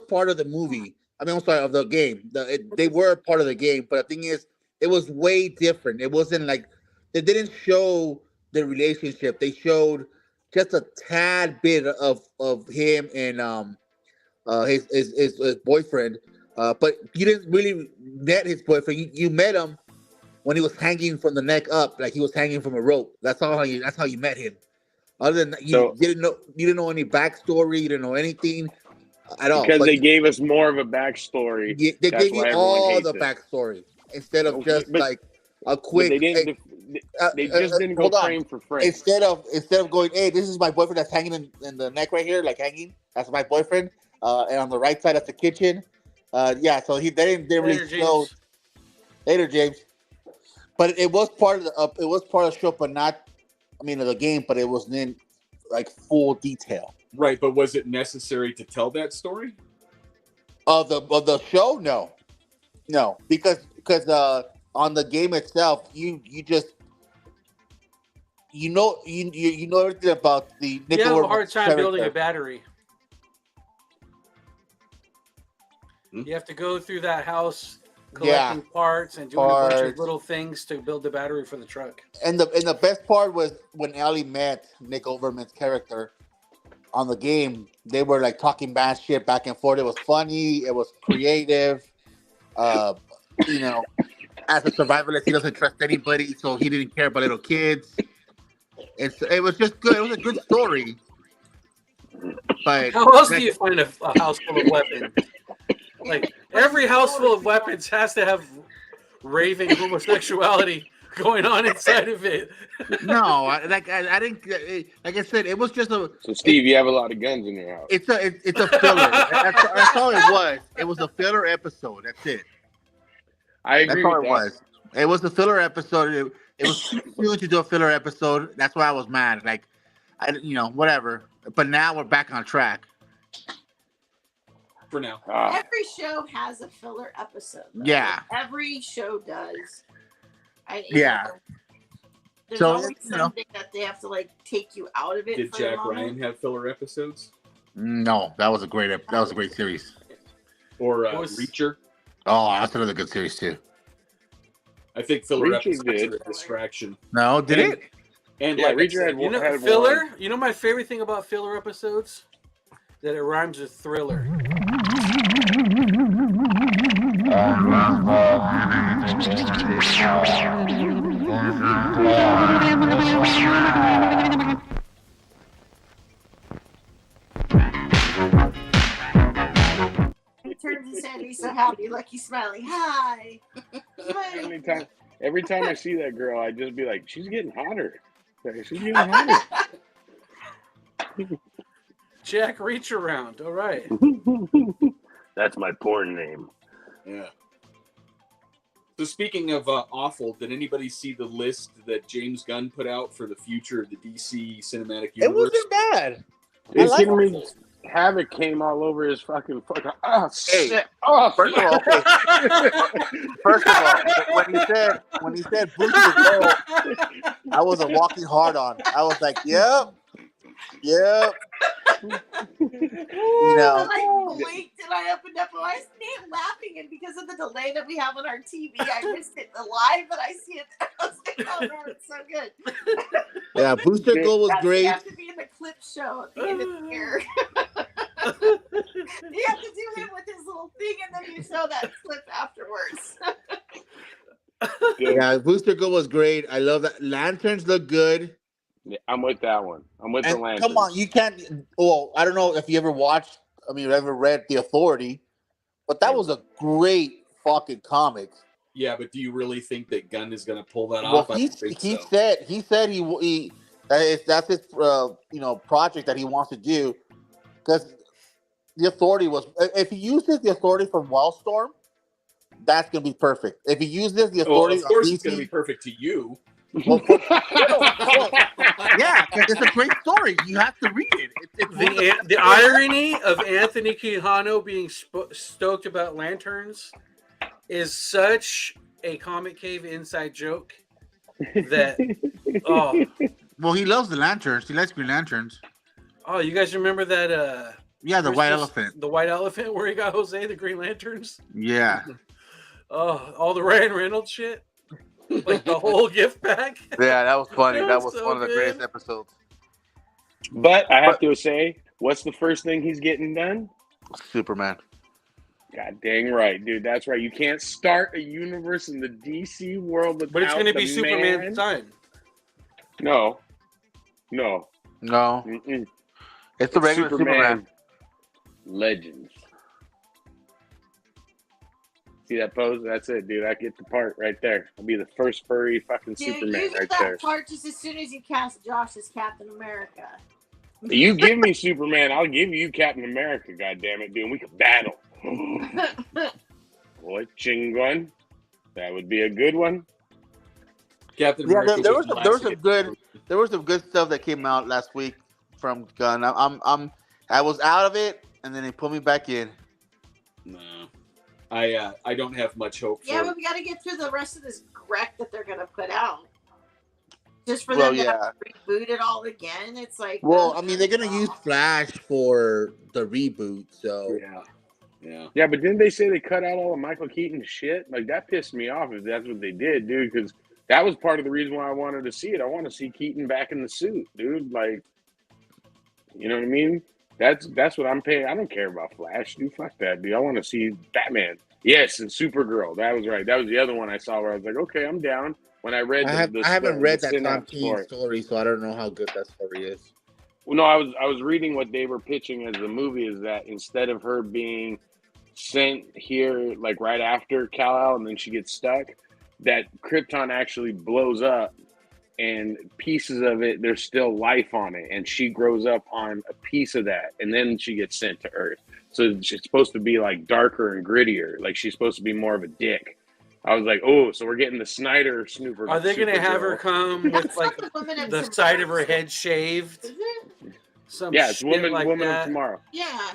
E: part of the movie. I mean, I'm sorry, of the game. They were part of the game, but the thing is, it was way different. It wasn't like they didn't show the relationship. They showed just a tad bit of him and his boyfriend. But you didn't really met his boyfriend. You met him when he was hanging from the neck up, like he was hanging from a rope. That's how you met him. Other than that, you didn't know any backstory. You didn't know anything at all.
B: Because they gave us more of a backstory.
E: They gave you all the backstory instead of just like a quick.
B: They didn't. They just didn't go frame for frame.
E: Instead of going, hey, this is my boyfriend that's hanging in the neck right here, like hanging. That's my boyfriend. And on the right side, that's the kitchen. So they didn't really show. Later, James. But it was part of the show, but not. I mean, of the game, but it wasn't in like full detail.
D: Right, but was it necessary to tell that story?
E: Of the show, no, because on the game itself, you know everything about the.
A: You have a hard time building a battery. You have to go through that house collecting parts and doing a bunch of little things to build the battery for the truck.
E: And the best part was when Ellie met Nick Overman's character on the game. They were like talking bad shit back and forth. It was funny. It was creative. As a survivalist, he doesn't trust anybody, so he didn't care about little kids. It was just good. It was a good story. But
A: how else do you find a house full of weapons? Like every house full of weapons has to have raving homosexuality going on inside of it.
E: No, I didn't. Like I said, it was just a.
B: So Steve, you have a lot of guns in your house.
E: It's a filler. That's all it was. It was a filler episode. That's it.
B: I agree.
E: That's all it was. It was a filler episode. It was too soon to do a filler episode. That's why I was mad. Like, whatever. But now we're back on track.
D: For now.
C: Every show has a filler episode. Though.
E: Yeah.
C: Every show does. There's
E: So,
C: always something that they have to like take you out of it.
D: Did Jack Ryan have filler episodes?
E: No, that was a great series.
D: Or Reacher?
E: Oh, that's another good series too.
D: I think filler
B: Reacher
D: episodes
B: did.
D: are a distraction.
E: No, did it?
D: And
B: Yeah,
D: like
B: Reacher had
A: You know,
B: had
A: filler.
B: one.
A: You know my favorite thing about filler episodes? That it rhymes with thriller.
C: He turns his head, he's so happy, like he's smiling. Hi.
B: Every time I see that girl, I just be like, she's getting hotter. She's getting hotter.
A: Jack Reach Around. All right.
B: That's my porn name.
D: Yeah. So speaking of awful, did anybody see the list that James Gunn put out for the future of the DC cinematic universe?
E: It wasn't bad.
B: Havok came all over his fucking. Oh
E: Hey,
B: shit! Oh,
E: First of all, okay. First of all, when he said Booster Gold, I was a walking hard on. I was like, yep. You know,
C: I blinked and I opened up and I started laughing, and because of the delay that we have on our TV, I missed it live, but I see it. I was like, oh man, it's so good.
E: yeah, Booster Gold was
C: That's
E: great.
C: You have to be in the clip show at the end of the year. You have to do him with his little thing, and then you show that clip afterwards.
E: Yeah, Booster Gold was great. I love that. Lanterns look good.
B: Yeah, I'm with that one. I'm with the
E: And
B: lantern.
E: come on, you can't. Well, I don't know if you ever watched. I mean, you ever read The Authority, but that was a great fucking comic.
D: Yeah, but do you really think that Gunn is going to pull that
E: Well,
D: off? I
E: he
D: don't think
E: he
D: so.
E: said he that's his project that he wants to do, because The Authority was, if he uses The Authority from Wildstorm, that's gonna be perfect. If he uses The
D: Well,
E: Authority
D: of course
E: on
D: it's going to be
E: DC,
D: perfect to you.
E: well, yeah, because it's a great story. You have to read it. It's one of
A: The irony of Anthony Quijano being stoked about lanterns is such a Comic Cave inside joke that
E: well, he loves the lanterns. He likes Green Lanterns.
A: you guys remember that
E: Yeah, the white
A: Christmas-
E: elephant.
A: the white elephant where he got Jose the Green Lanterns?
E: Yeah,
A: All the Ryan Reynolds shit, like the whole gift pack.
E: yeah, that was funny.
A: That
E: That
A: was
E: was
A: so
E: one of the
A: good.
E: greatest episodes.
B: But I have to say, what's the first thing he's getting done?
E: Superman.
B: God dang right, dude. That's right. You can't start a universe in the DC world without
A: But it's going to be
B: the
A: Superman's
B: man.
A: time.
B: No.
E: No,
B: Mm-mm.
E: it's the regular Superman.
B: Legends. See that pose? That's it, dude. I get the part right there. I'll be the first furry fucking
C: Dude,
B: Superman
C: you get
B: right
C: that
B: there.
C: part just as soon as you cast Josh as Captain America.
B: You give me Superman, I'll give you Captain America, goddammit, dude. We could battle. What chingon? That would be a good one.
D: Captain
E: Yeah,
D: America
E: there was some good stuff that came out last week from Gunn. I was out of it, and then they put me back in.
D: No, I don't have much hope for
C: Yeah,
D: it.
C: but we got to get through the rest of this wreck that they're gonna put out. Just for
E: Well,
C: them to
E: yeah.
C: have to reboot it all again. It's like,
E: Well, I mean, they're gonna use Flash for the reboot, so
D: Yeah.
B: Yeah, but didn't they say they cut out all of Michael Keaton's shit? Like, that pissed me off if that's what they did, dude, because that was part of the reason why I wanted to see it. I want to see Keaton back in the suit, dude. Like, you know what I mean? That's what I'm paying. I don't care about Flash, dude. Fuck that, dude. I want to see Batman. Yes, and Supergirl. That was right. That was the other one I saw where I was like, okay, I'm down. When I read
E: I haven't read that Tom King story, so I don't know how good that story is.
B: Well, no, I was reading what they were pitching as the movie is that instead of her being sent here like right after Kal-El and then she gets stuck, that Krypton actually blows up and pieces of it, there's still life on it, and she grows up on a piece of that, and then she gets sent to Earth. So it's supposed to be like darker and grittier, like she's supposed to be more of a dick. I was like, oh, so we're getting the Snyder snooper.
A: Are they going to have her come with
C: That's
A: like
C: not the Woman of
A: the
C: Tomorrow.
A: side of her head shaved?
C: Is it?
A: Some
B: Yeah, it's
A: shit
B: woman
A: like
B: of
A: that.
B: tomorrow.
C: Yeah.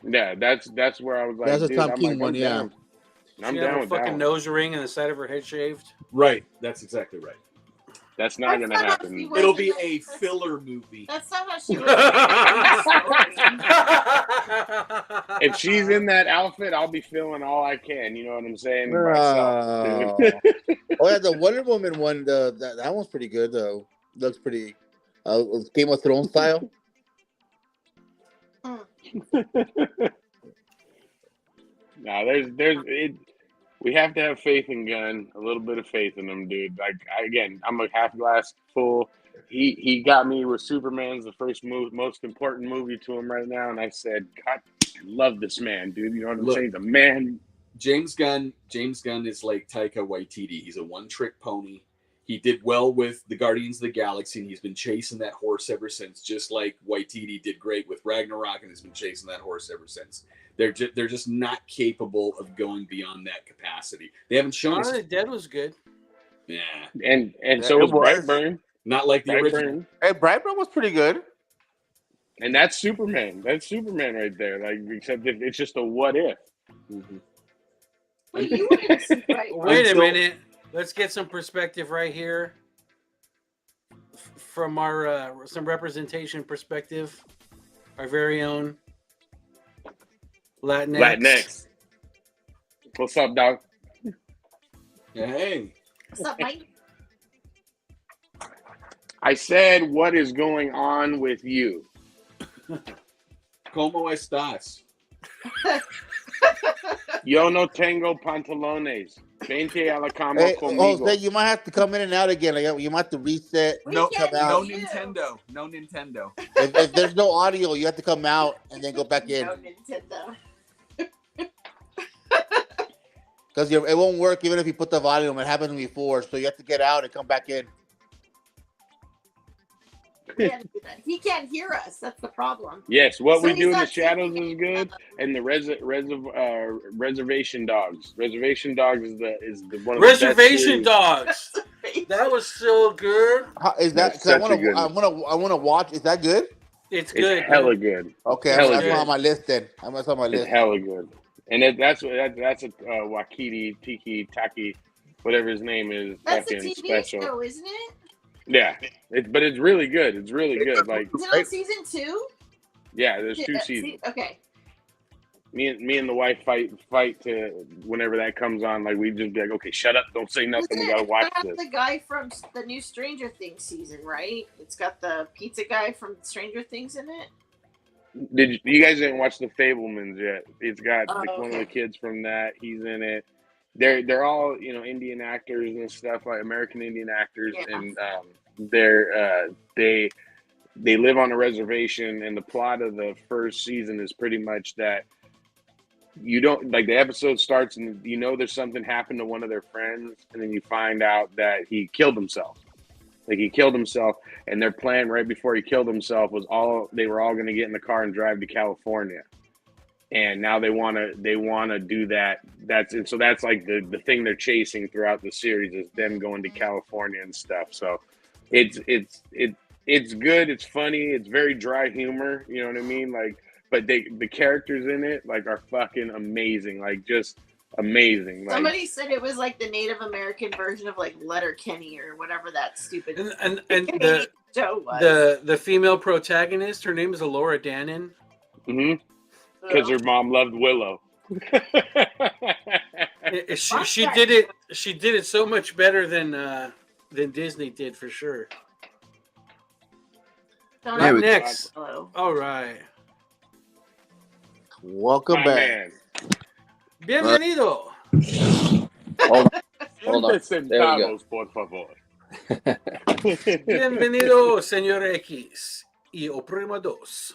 B: Yeah, that's where I was like,
E: That's a
B: dude,
E: Tom
B: I'm
E: King
B: like,
E: one,
B: I'm
E: yeah.
B: down. I'm
A: She have
B: down
A: a
B: with that
A: fucking
B: one.
A: nose ring and the side of her head shaved.
D: Right. That's exactly right.
B: That's not
C: That's
B: gonna
C: not how
B: happen.
C: she was.
D: It'll be a filler movie.
C: That's not how she was.
B: If she's in that outfit, I'll be feeling all I can. You know what I'm saying? Myself, dude.
E: Oh yeah, the Wonder Woman one, that one's pretty good though. Looks pretty Game of Thrones style.
B: Nah, we have to have faith in Gunn, a little bit of faith in him, dude. Like I'm a half glass full. He got me with Superman's the first most important movie to him right now, and I said, God, I love this man, dude. You know what I'm saying? The man.
D: James Gunn is like Taika Waititi. He's a one-trick pony. He did well with the Guardians of the Galaxy, and he's been chasing that horse ever since, just like Waititi did great with Ragnarok and has been chasing that horse ever since. They're just not capable of going beyond that capacity. They haven't shown
A: Shaun
D: us.
A: of the Dead was good.
D: Yeah,
B: And
E: Yeah,
B: so
E: it
B: was
E: was.
B: Brightburn.
D: not like the original.
B: Brightburn.
E: Hey, Brightburn was pretty good.
B: And that's Superman. That's Superman right there. Like, except it's just a what if.
D: Mhm.
C: Wait, you wouldn't see right?
A: Wait a
D: Until-
A: minute. Let's get some perspective right here from our some representation perspective. Our very own
B: Latinx. What's up, dog?
D: Hey,
C: What's up, Mike?
B: I said, what is going on with you?
D: como estás?
B: Yo no tengo pantalones. Vente a la cama
E: Hey,
B: conmigo.
E: Jose, you might have to come in and out again. Like, you might have to reset.
C: We
D: No,
C: can't
D: no
C: hear you.
D: Nintendo. No Nintendo.
E: If there's no audio, you have to come out and then go back in
C: No Nintendo.
E: because it won't work even if you put the volume. It happened before, so you have to get out and come back in.
C: We can't do that. He can't hear us. That's the problem.
B: Yes, what
C: So
B: we
C: he's
B: do in the
C: not
B: shadows
C: taking
B: is
C: it.
B: good, and the reservation dogs. Reservation dogs is the one of the best
A: Reservation
B: series.
A: Dogs. That was so good.
E: How, is that?
B: That's
E: Because I
B: such a
E: want
B: good
E: to. I want to watch. Is that good?
A: It's
B: It's
A: good.
B: hella
A: man.
B: good.
E: Okay,
B: Hella
E: that's
B: good.
E: on my list then. That's on my
B: It's
E: list.
B: hella good, and that's a Wakiti Tiki Taki, whatever his name is,
C: That's a
B: fucking
C: TV
B: special.
C: show, isn't it?
B: Yeah, but it's really good. It's really good. Like,
C: Is it on season 2?
B: yeah, there's 2 seasons.
C: Okay.
B: Me and the wife fight to whenever that comes on. Like, we just be like, okay, shut up, don't say nothing. We gotta watch
C: That's
B: this.
C: the guy from the new Stranger Things season, right? It's got the pizza guy from Stranger Things in it.
B: You guys didn't watch the Fablemans yet? It's got
C: Oh,
B: one of
C: okay.
B: the kids from that. He's in it. They're all Indian actors and stuff, like American Indian actors,
C: Yeah.
B: and they live on a reservation. And the plot of the first season is pretty much that you don't like the episode starts and there's something happened to one of their friends, and then you find out that he killed himself. Like, he killed himself, and their plan right before he killed himself was they were all going to get in the car and drive to California. And now they want to do that. So that's like the thing they're chasing throughout the series is them going to California and stuff. So it's good. It's funny. It's very dry humor. You know what I mean? Like, but the characters in it like are fucking amazing. Like, just amazing. Like,
C: Somebody said it was like the Native American version of like Letterkenny or whatever that stupid
A: And
C: Canadian
A: the
C: show was.
A: the female protagonist, her name is Alora Dannon.
B: because her mom loved Willow.
A: She did it so much better than Disney did, for sure.
C: Don't
A: Up
C: have
A: next.
C: Hello.
A: All right.
E: Welcome
B: My
E: back.
B: man.
A: Bienvenido.
F: Hold on.
B: 20 centavos, por favor.
A: Bienvenido, señor X. Y oprima dos.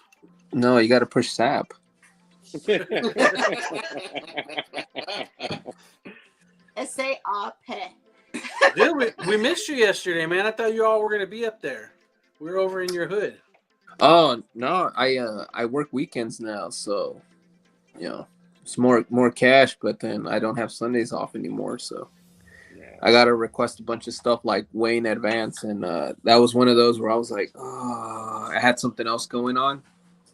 F: No, you got to push SAP.
C: S-A-R-P.
A: Dude, we missed you yesterday, man. I thought you all were going to be up there. We were over in your hood.
F: Oh no, I work weekends now, so it's more cash. But then I don't have Sundays off anymore, so I gotta request a bunch of stuff like way in advance, and that was one of those where I was like, oh, I had something else going on,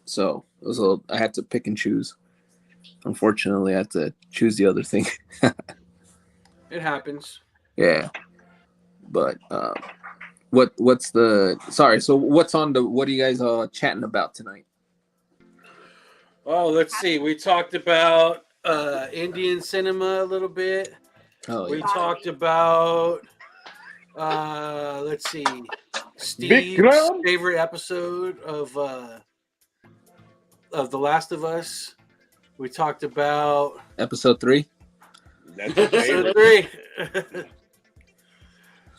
F: so it was I had to pick and choose. Unfortunately, I had to choose the other thing.
A: It happens.
F: Yeah, but what's the sorry? So what's on the? What are you guys chatting about tonight?
A: Oh, let's see. We talked about Indian cinema a little bit.
F: Oh
A: We
F: yeah.
A: talked about let's see, Steve's
B: Vikram?
A: favorite episode of The Last of Us. We talked about
F: Episode 3.
B: That's your
A: episode
B: favorite.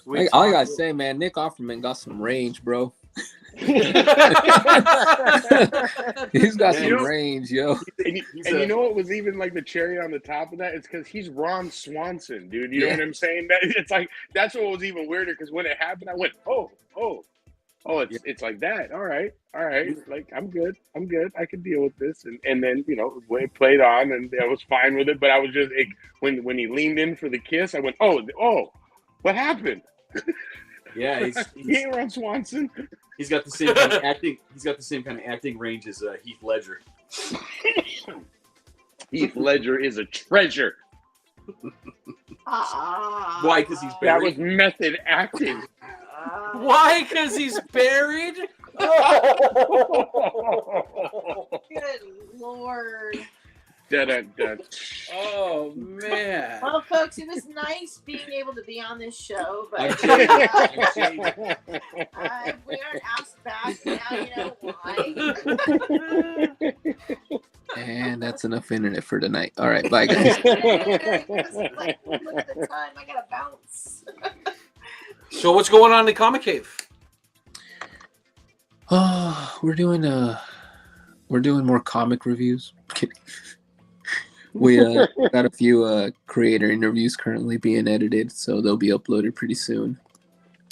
A: 3.
F: All I gotta say, man, Nick Offerman got some range, bro. He's got
B: Man,
F: some range, yo.
B: And you know what was even like the cherry on the top of that? It's because he's Ron Swanson, dude. You know what I'm saying? It's like that's what was even weirder because when it happened, I went, oh, it's like that. All right. Like I'm good. I can deal with this. And then when it played on, and I was fine with it. But I was just when he leaned in for the kiss, I went, oh, what happened?
D: Yeah,
B: He ain't Ron Swanson.
D: He's got the same kind of acting. He's got the same kind of acting range as Heath Ledger.
B: Heath Ledger is a treasure.
D: Why? Because he's
B: That
D: buried.
B: was method acting.
A: Why? Because he's buried?
C: Good Lord.
B: Da-da-da.
A: Oh, man.
C: Well, folks, it was nice being able to be on this show,
D: I'm
C: but
D: kidding.
C: if we aren't asked back, now you know why.
F: And that's enough internet for tonight. All right, bye guys.
C: Look at the time. I gotta bounce.
A: So what's going on in the Comic Cave?
F: Oh, we're doing more comic reviews. Kidding. We got a few creator interviews currently being edited, so they'll be uploaded pretty soon.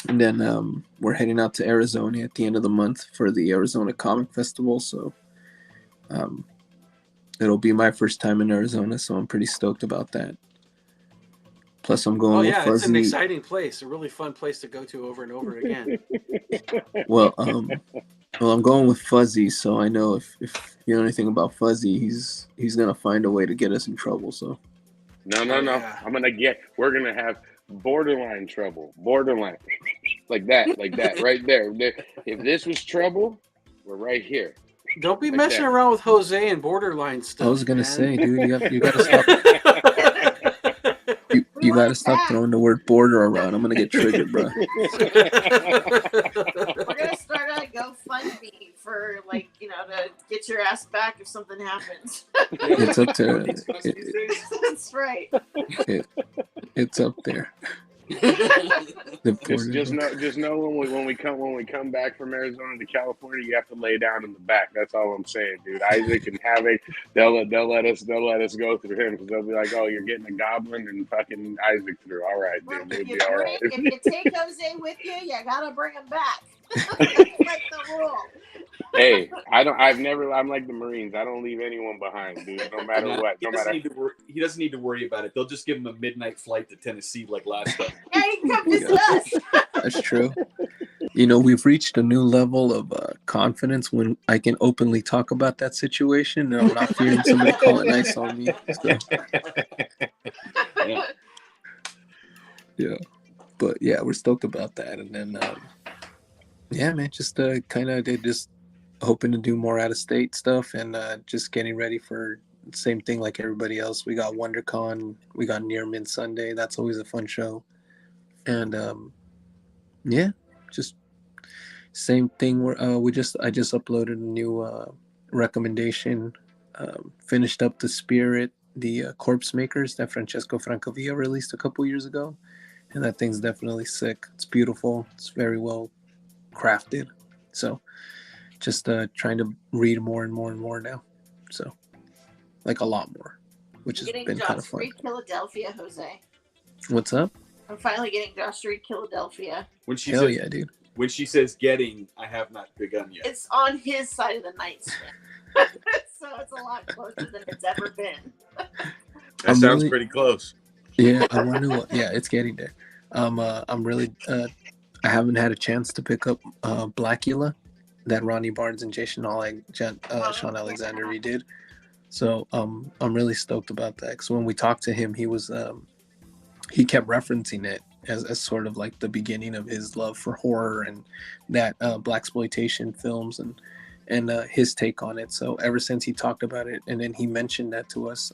F: And then we're heading out to Arizona at the end of the month for the Arizona Comic Festival. So it'll be my first time in Arizona, so I'm pretty stoked about that. Plus, I'm going
A: Oh,
F: with
A: yeah,
F: Fuzzy.
A: it's an exciting place. A really fun place to go to over and over again.
F: Well, I'm going with Fuzzy, so I know if you know anything about Fuzzy, he's gonna find a way to get us in trouble. So
B: No.
A: Yeah.
B: We're gonna have borderline trouble. Borderline. like that, right there. If this was trouble, we're right here.
A: Don't be
B: Like
A: messing
B: that.
A: around with Jose and borderline stuff.
F: I was gonna
A: man.
F: say, dude, you gotta stop. You gotta stop throwing the word border around. I'm gonna get triggered, bro.
C: We're gonna start a GoFundMe for to get your ass back if something happens.
F: It's up to
C: That's right.
F: it's up there.
B: Just know when we come back from Arizona to California, you have to lay down in the back. That's all I'm saying, dude. Isaac and Havok, they'll let us go through him because they'll be like, oh, you're getting a goblin and fucking Isaac through. All right,
C: Well,
B: dude, we'll
C: if
B: be all right.
C: if you take Jose with you, you gotta bring him back. That's like the rule.
B: Hey, I'm like the Marines. I don't leave anyone behind, dude. No matter what.
D: He doesn't need to worry about it. They'll just give him a midnight flight to Tennessee like last time.
C: Yeah, you can come visit us.
F: That's true. You know, we've reached a new level of confidence when I can openly talk about that situation, and I'm not fearing somebody calling ice on me. So, yeah. But yeah, we're stoked about that. And then, yeah, man, just kind of just hoping to do more out of state stuff and just getting ready for the same thing like everybody else. We got WonderCon, we got Near Mint Sunday. That's always a fun show. And yeah, just same thing. I just uploaded a new recommendation. Finished up The Spirit, the Corpse Makers that Francesco Francavilla released a couple years ago, and that thing's definitely sick. It's beautiful. It's very well crafted. So just trying to read more and more and more now. So like a lot more, which has been kind of fun.
C: Read Philadelphia, Jose.
F: What's up?
C: I'm finally getting Josh to read Philadelphia.
F: Hell yeah, dude.
D: When she says getting, I have not begun yet.
C: It's on his side of the nightstand. So it's a lot closer than it's ever been.
B: That sounds pretty close.
F: Yeah, I wonder what. Yeah, it's getting there. I'm really. I haven't had a chance to pick up Blackula, that Ronnie Barnes and Sean Alexander redid. So I'm really stoked about that because when we talked to him, he was he kept referencing it as sort of like the beginning of his love for horror and that blaxploitation films and his take on it. So ever since he talked about it and then he mentioned that to us,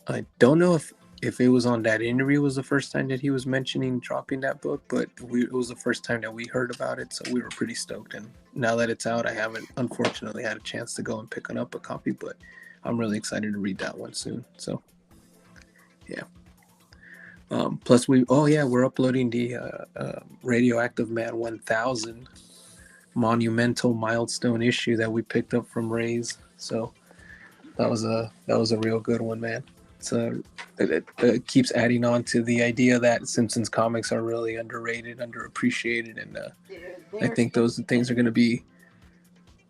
F: I don't know if it was on that interview was the first time that he was mentioning dropping that book, but it was the first time that we heard about it, so we were pretty stoked. And now that it's out, I haven't unfortunately had a chance to go and pick up a copy, but I'm really excited to read that one soon. So yeah. Plus we're uploading the Radioactive Man 1000 monumental milestone issue that we picked up from Ray's. So that was a real good one, man. So it keeps adding on to the idea that Simpsons comics are really underrated, underappreciated, and I think those things are going to be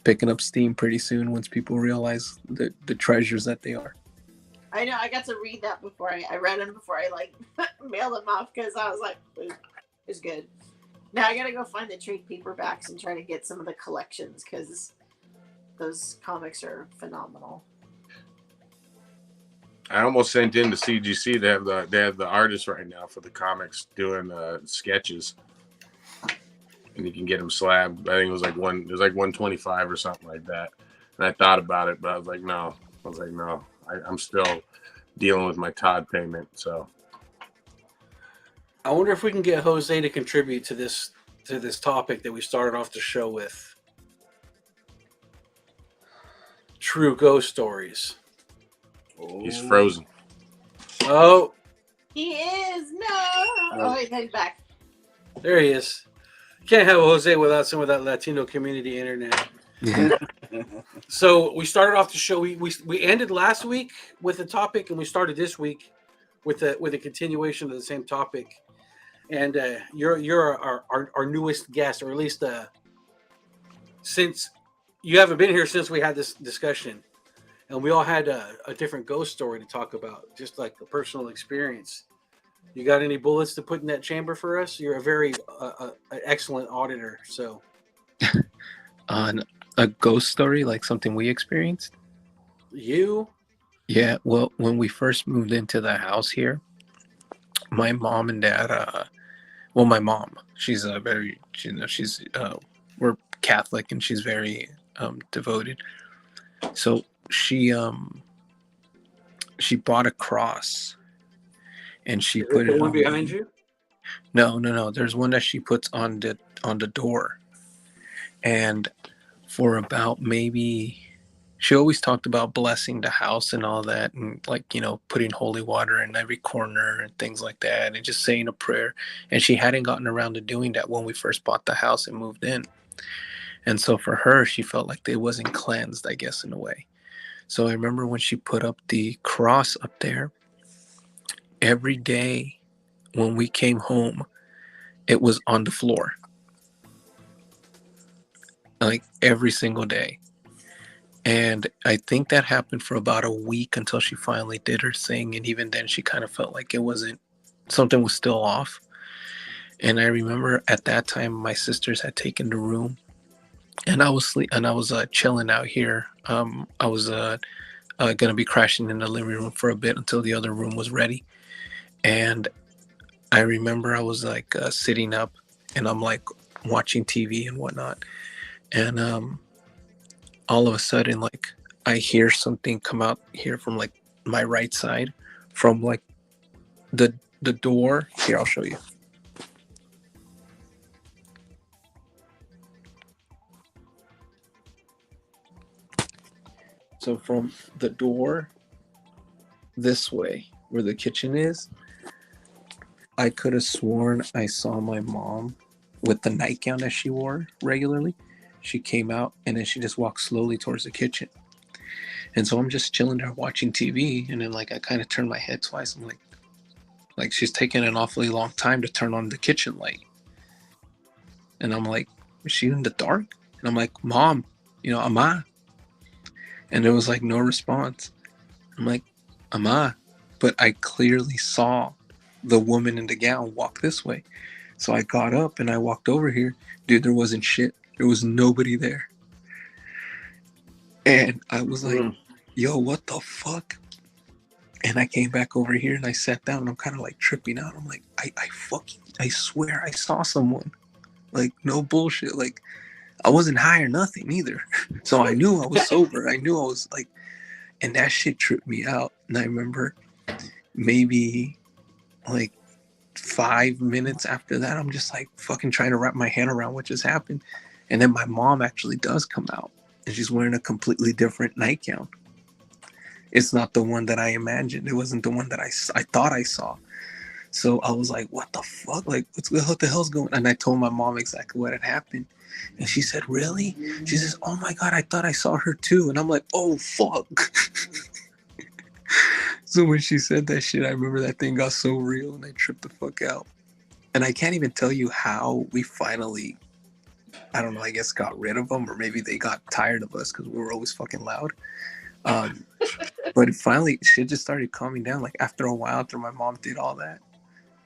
F: picking up steam pretty soon once people realize the treasures that they are.
C: I know. I got to read that before I read them before I mailed them off because I was like, it's good. Now I gotta go find the trade paperbacks and try to get some of the collections because those comics are phenomenal.
B: I almost sent in to CGC. They have the artists right now for the comics doing sketches, and you can get them slabbed. I think it was like 125 or something like that. And I thought about it, but I was like, no. I'm still dealing with my Todd payment. So
A: I wonder if we can get Jose to contribute to this topic that we started off the show with. True ghost stories.
B: he's frozen.
A: Oh,
C: He is no. Oh, wait, he's back.
A: there he is. Can't have Jose without some of that Latino community internet.
F: Yeah.
A: So we started off the show. We ended last week with a topic, and we started this week with a continuation of the same topic. And you're our newest guest, or at least since you haven't been here since we had this discussion, and we all had a different ghost story to talk about, just like a personal experience. You got any bullets to put in that chamber for us? You're a very excellent auditor. So,
F: On a ghost story, like something we experienced.
A: you,
F: Yeah. Well, when we first moved into the house here, my mom and dad. Well, my mom, she's we're Catholic, and she's very devoted. So she bought a cross, and she
A: is
F: put
A: the
F: it
A: one
F: on.
A: behind you?
F: No. There's one that she puts on the door, and for about maybe. She always talked about blessing the house and all that, and like, putting holy water in every corner and things like that, and just saying a prayer. And she hadn't gotten around to doing that when we first bought the house and moved in. And so for her, she felt like it wasn't cleansed, I guess, in a way. So I remember when she put up the cross up there, every day when we came home, it was on the floor. Like every single day. And I think that happened for about a week until she finally did her thing. And even then, she kind of felt like something was still off. And I remember at that time, my sisters had taken the room, and I was chilling out here. I was gonna be crashing in the living room for a bit until the other room was ready. And I remember I was like sitting up, and I'm like watching TV and whatnot. And all of a sudden, like, I hear something come out here from like my right side, from like the door. Here, I'll show you. So from the door this way, where the kitchen is, I could have sworn I saw my mom with the nightgown that she wore regularly. She came out, and then she just walked slowly towards the kitchen. And so I'm just chilling there watching TV, and then like I kind of turn my head twice. I'm like she's taking an awfully long time to turn on the kitchen light. And I'm like, is she in the dark? And I'm like, Mom, Ama. And there was like no response. I'm like, Ama. But I clearly saw the woman in the gown walk this way. So I got up and I walked over here. Dude, there wasn't shit. There was nobody there. And I was like, yo, what the fuck? And I came back over here and I sat down, and I'm kind of like tripping out. I'm like, I swear I saw someone. Like, no bullshit. Like, I wasn't high or nothing either. So I knew I was sober. I knew I was like, and that shit tripped me out. And I remember maybe like 5 minutes after that, I'm just like fucking trying to wrap my head around what just happened. And then my mom actually does come out, and she's wearing a completely different nightgown. It's not the one that I imagined. It wasn't the one that I thought I saw. So I was like, what the fuck? Like, what the hell's going on? And I told my mom exactly what had happened. And she said, really? She says, oh my God, I thought I saw her too. And I'm like, oh, fuck. So when she said that shit, I remember that thing got so real, and I tripped the fuck out. And I can't even tell you how we finally, I don't know, I guess got rid of them, or maybe they got tired of us because we were always fucking loud. But finally, shit just started calming down. Like after a while, after my mom did all that,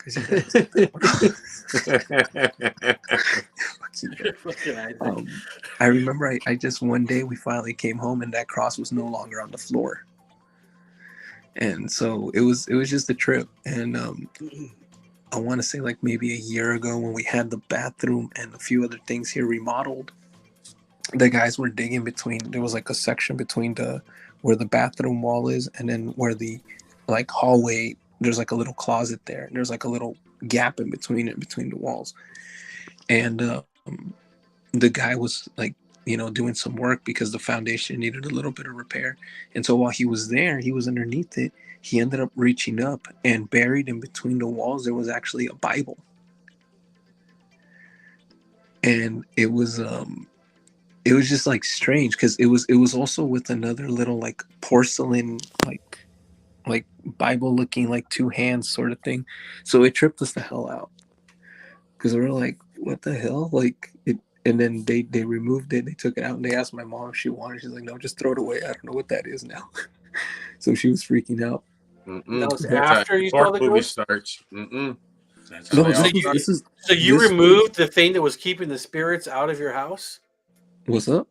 G: 'cause you guys-
A: Fucking Isaac.
G: I remember I just one day we finally came home and that cross was no longer on the floor, and so it was just a trip. And I want to say like maybe a year ago when we had the bathroom and a few other things here remodeled, the guys were digging between. There was like a section between the where the bathroom wall is and then where the like hallway. There's like a little closet there, and there's like a little gap in between the walls, and the guy was like, doing some work because the foundation needed a little bit of repair. And so while he was there, he was underneath it. He ended up reaching up, and buried in between the walls, there was actually a Bible. And it was just like strange because it was also with another little like porcelain like Bible looking like two hands sort of thing. So it tripped us the hell out because we were like, what the hell? Like it. And then they removed it. They took it out, and they asked my mom if she wanted. She's like, no, just throw it away. I don't know what that is now. So she was freaking out.
A: That was
B: That's
A: after
B: how
A: you
B: horror
A: saw the
B: movie
A: ghost?
B: starts. That's
G: No,
B: how they all
G: this is
A: So you
G: this
A: removed the thing that was keeping the spirits out of your house?
G: what's up?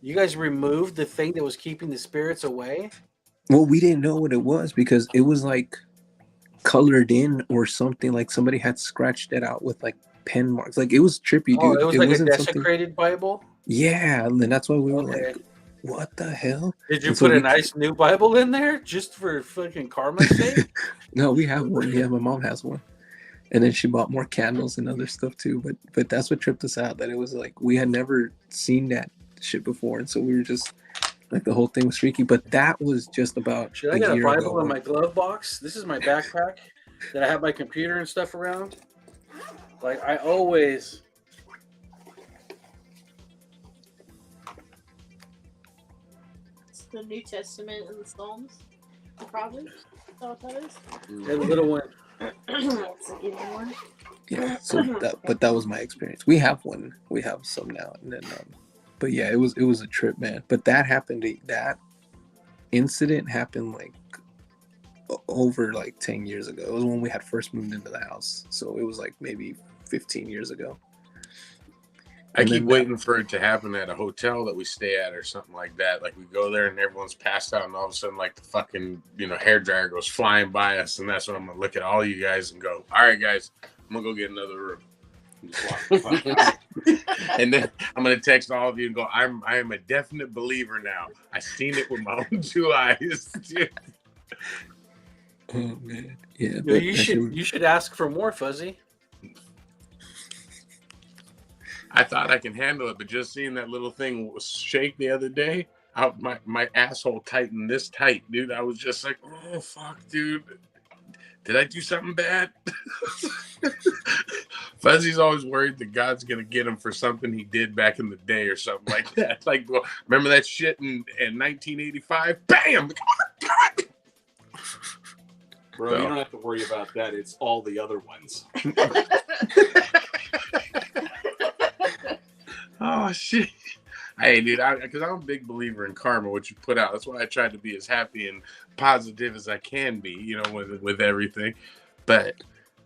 A: You guys removed the thing that was keeping the spirits away?
G: Well, we didn't know what it was because it was like colored in or something. Like somebody had scratched it out with like pen marks. Like it was trippy,
A: Oh,
G: dude.
A: it was like a
G: wasn't something.
A: desecrated Bible?
G: Yeah, and that's why we were
A: Okay.
G: like, what the hell?
A: Did you
G: And so
A: put a
G: we-
A: nice new Bible in there just for fucking karma's sake?
G: No, we have one. Yeah, my mom has one. And then she bought more candles and other stuff too. But that's what tripped us out. That it was like we had never seen that shit before, and so we were just like the whole thing was freaky. But that was just about
A: Should I
G: a
A: get a
G: year
A: Bible
G: ago.
A: in my glove box? This is my backpack that I have my computer and stuff around. Like I always.
C: It's the New Testament and the Psalms, the Proverbs. Is that what that is?
A: The little one.
C: That's the Gideon one.
G: Yeah. So that was my experience. We have one. We have some now, and then but yeah, it was a trip, man. But that happened. That incident happened like over like 10 years ago. It was when we had first moved into the house, so it was like maybe 15 years ago.
B: I
G: And
B: keep
G: then
B: waiting for it to happen at a hotel that we stay at or something like that. Like we go there and everyone's passed out, and all of a sudden, like the fucking hair dryer goes flying by us, and that's when I'm gonna look at all you guys and go, "All right, guys, I'm gonna go get another room." And just walk the fuck out. And then I'm gonna text all of you and go, I am a definite believer now. I seen it with my own two eyes. Dude.
G: Oh man, yeah.
A: Yo, you should ask for more, Fuzzy.
B: I thought I can handle it, but just seeing that little thing shake the other day, my asshole tightened this tight, dude. I was just like, oh fuck, dude. Did I do something bad? Fuzzy's always worried that God's gonna get him for something he did back in the day or something like that. Like, well, remember that shit in 1985? Bam!
D: Bro,
B: So.
D: you don't have to worry about that. It's all the other ones.
B: Oh shit! Hey, dude, because I'm a big believer in karma, what you put out. That's why I tried to be as happy and positive as I can be, with everything. But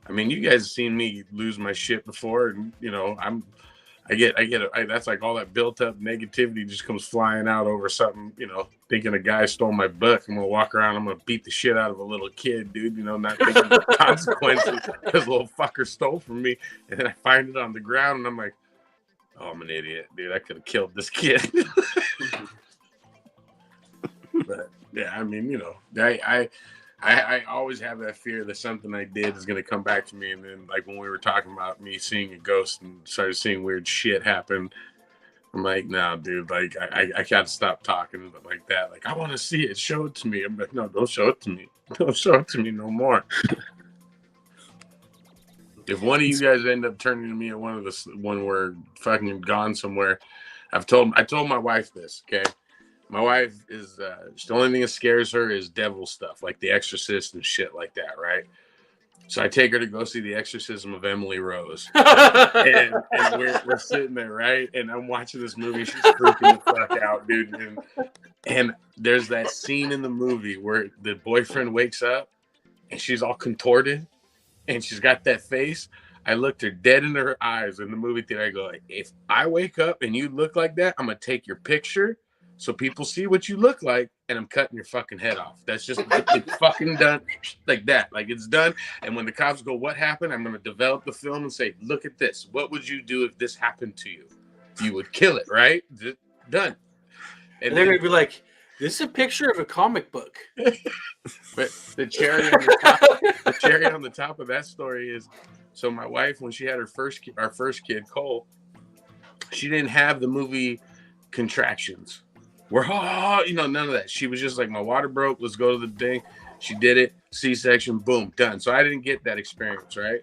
B: I mean, you guys have seen me lose my shit before, and that's like all that built up negativity just comes flying out over something, thinking a guy stole my book. I'm gonna walk around, I'm gonna beat the shit out of a little kid, dude, not thinking of the consequences because a little fucker stole from me, and then I find it on the ground, and I'm like, oh, I'm an idiot, dude. I could have killed this kid. But yeah, I mean, I always have that fear that something I did is going to come back to me. And then, like, when we were talking about me seeing a ghost and started seeing weird shit happen, I'm like, no, dude, like, I got to stop talking like that. Like, I want to see it. Show it to me. I'm like, no, don't show it to me. Don't show it to me no more. If one of you guys end up turning to me at when we're fucking gone somewhere, I told my wife this, okay? My wife is the only thing that scares her is devil stuff, like The Exorcist and shit like that, right? So I take her to go see The Exorcism of Emily Rose, and we're sitting there, right? And I'm watching this movie. She's freaking the fuck out, dude. And there's that scene in the movie where the boyfriend wakes up and she's all contorted. and she's got that face. I looked her dead in her eyes in the movie theater. I go, if I wake up and you look like that, I'm gonna take your picture so people see what you look like, and I'm cutting your fucking head off. That's just it's fucking done like that. Like it's done. And when the cops go, what happened? I'm gonna develop the film and say, look at this. What would you do if this happened to you? You would kill it, right? Done.
A: And they're gonna be like, this is a picture of a comic book.
B: But the cherry on the top of that story is, so my wife, when she had our first kid, Cole, she didn't have the movie contractions. None of that. She was just like, my water broke, let's go to the thing. She did it, C-section, boom, done. So I didn't get that experience, right?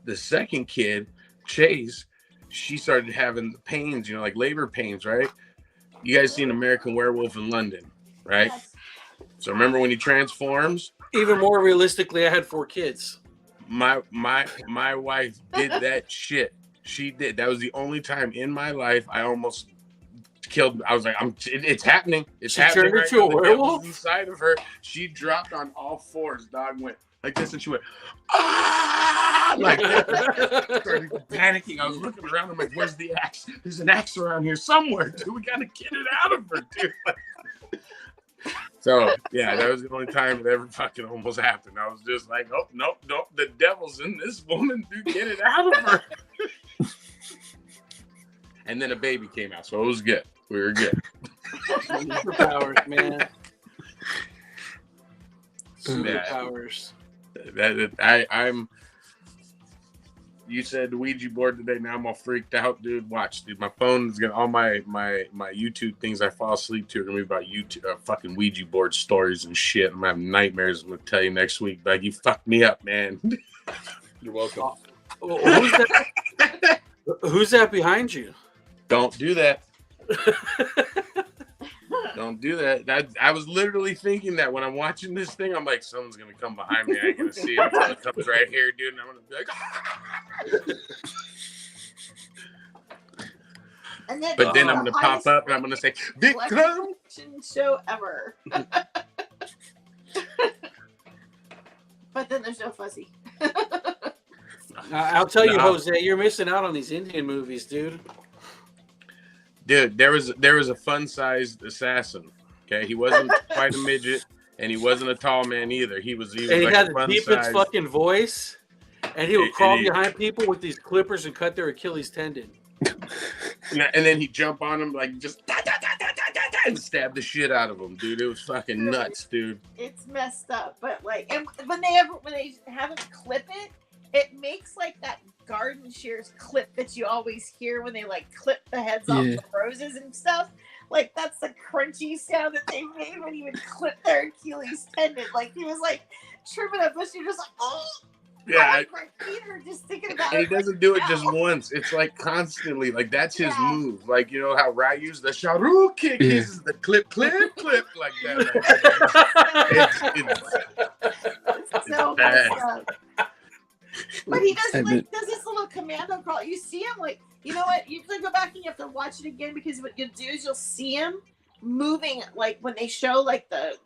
B: The second kid, Chase, she started having the pains, like labor pains, right? You guys seen American Werewolf in London, right?
C: Yes.
B: So remember when he transforms?
A: Even more realistically, I had 4 kids.
B: My wife did that shit. She did. That was the only time in my life I almost killed. I was like, it's happening. It's happening.
A: Turned into a werewolf
B: inside of her. She dropped on all fours. Dog went like this, and she went, ah, like that. Started panicking. I was looking around. I'm like, where's the axe? There's an axe around here somewhere, dude. We gotta get it out of her, dude. So yeah, that was the only time it ever fucking almost happened. I was just like, oh nope, the devil's in this woman, dude. Get it out of her. And then a baby came out, so it was good. We were good.
A: Superpowers, man. Superpowers.
B: I'm. You said the Ouija board today. Now I'm all freaked out, dude. Watch, dude. My phone is gonna all my YouTube things I fall asleep to are gonna be about YouTube, fucking Ouija board stories and shit. I'm gonna have nightmares. I'm gonna tell you next week. Like, you fucked me up, man. You're welcome.
A: Who's that behind you?
B: Don't do that. Don't do that. I was literally thinking that when I'm watching this thing, I'm like, someone's gonna come behind me. I ain't gonna see it until it comes right here, dude. And I'm gonna be like,
C: And then
B: but then I'm gonna pop up and I'm gonna say, Vikram.
C: Show ever. But then there's no Fuzzy.
A: I'll tell you, Jose, you're missing out on these Indian movies, dude.
B: Dude, there was a fun-sized assassin. Okay, he wasn't quite a midget, and he wasn't a tall man either. He was
A: and
B: like
A: he had
B: a
A: the deepest
B: fun-sized
A: fucking voice, and he would crawl behind people with these clippers and cut their Achilles tendon.
B: And then he'd jump on him like just and stab the shit out of him, dude. It was fucking nuts, dude.
C: It's messed up, but like, and when they have him clip it, it makes like that garden shears clip that you always hear when they like clip the heads off the roses and stuff. Like, that's the crunchy sound that they made when he would clip their Achilles tendon. Like, he was like tripping up, but you're just like, oh.
B: Yeah,
C: my feet are just thinking about
B: and
C: it.
B: he doesn't do it just once. It's like constantly. Like, that's his move. Like, you know how Ryu's the Sharu kick, his is the clip like that. It's
C: so
B: bad.
C: messed up. But he does does this little commando crawl. You see him like, you know what? You have to go back and you have to watch it again, because what you'll do is you'll see him moving, like when they show like the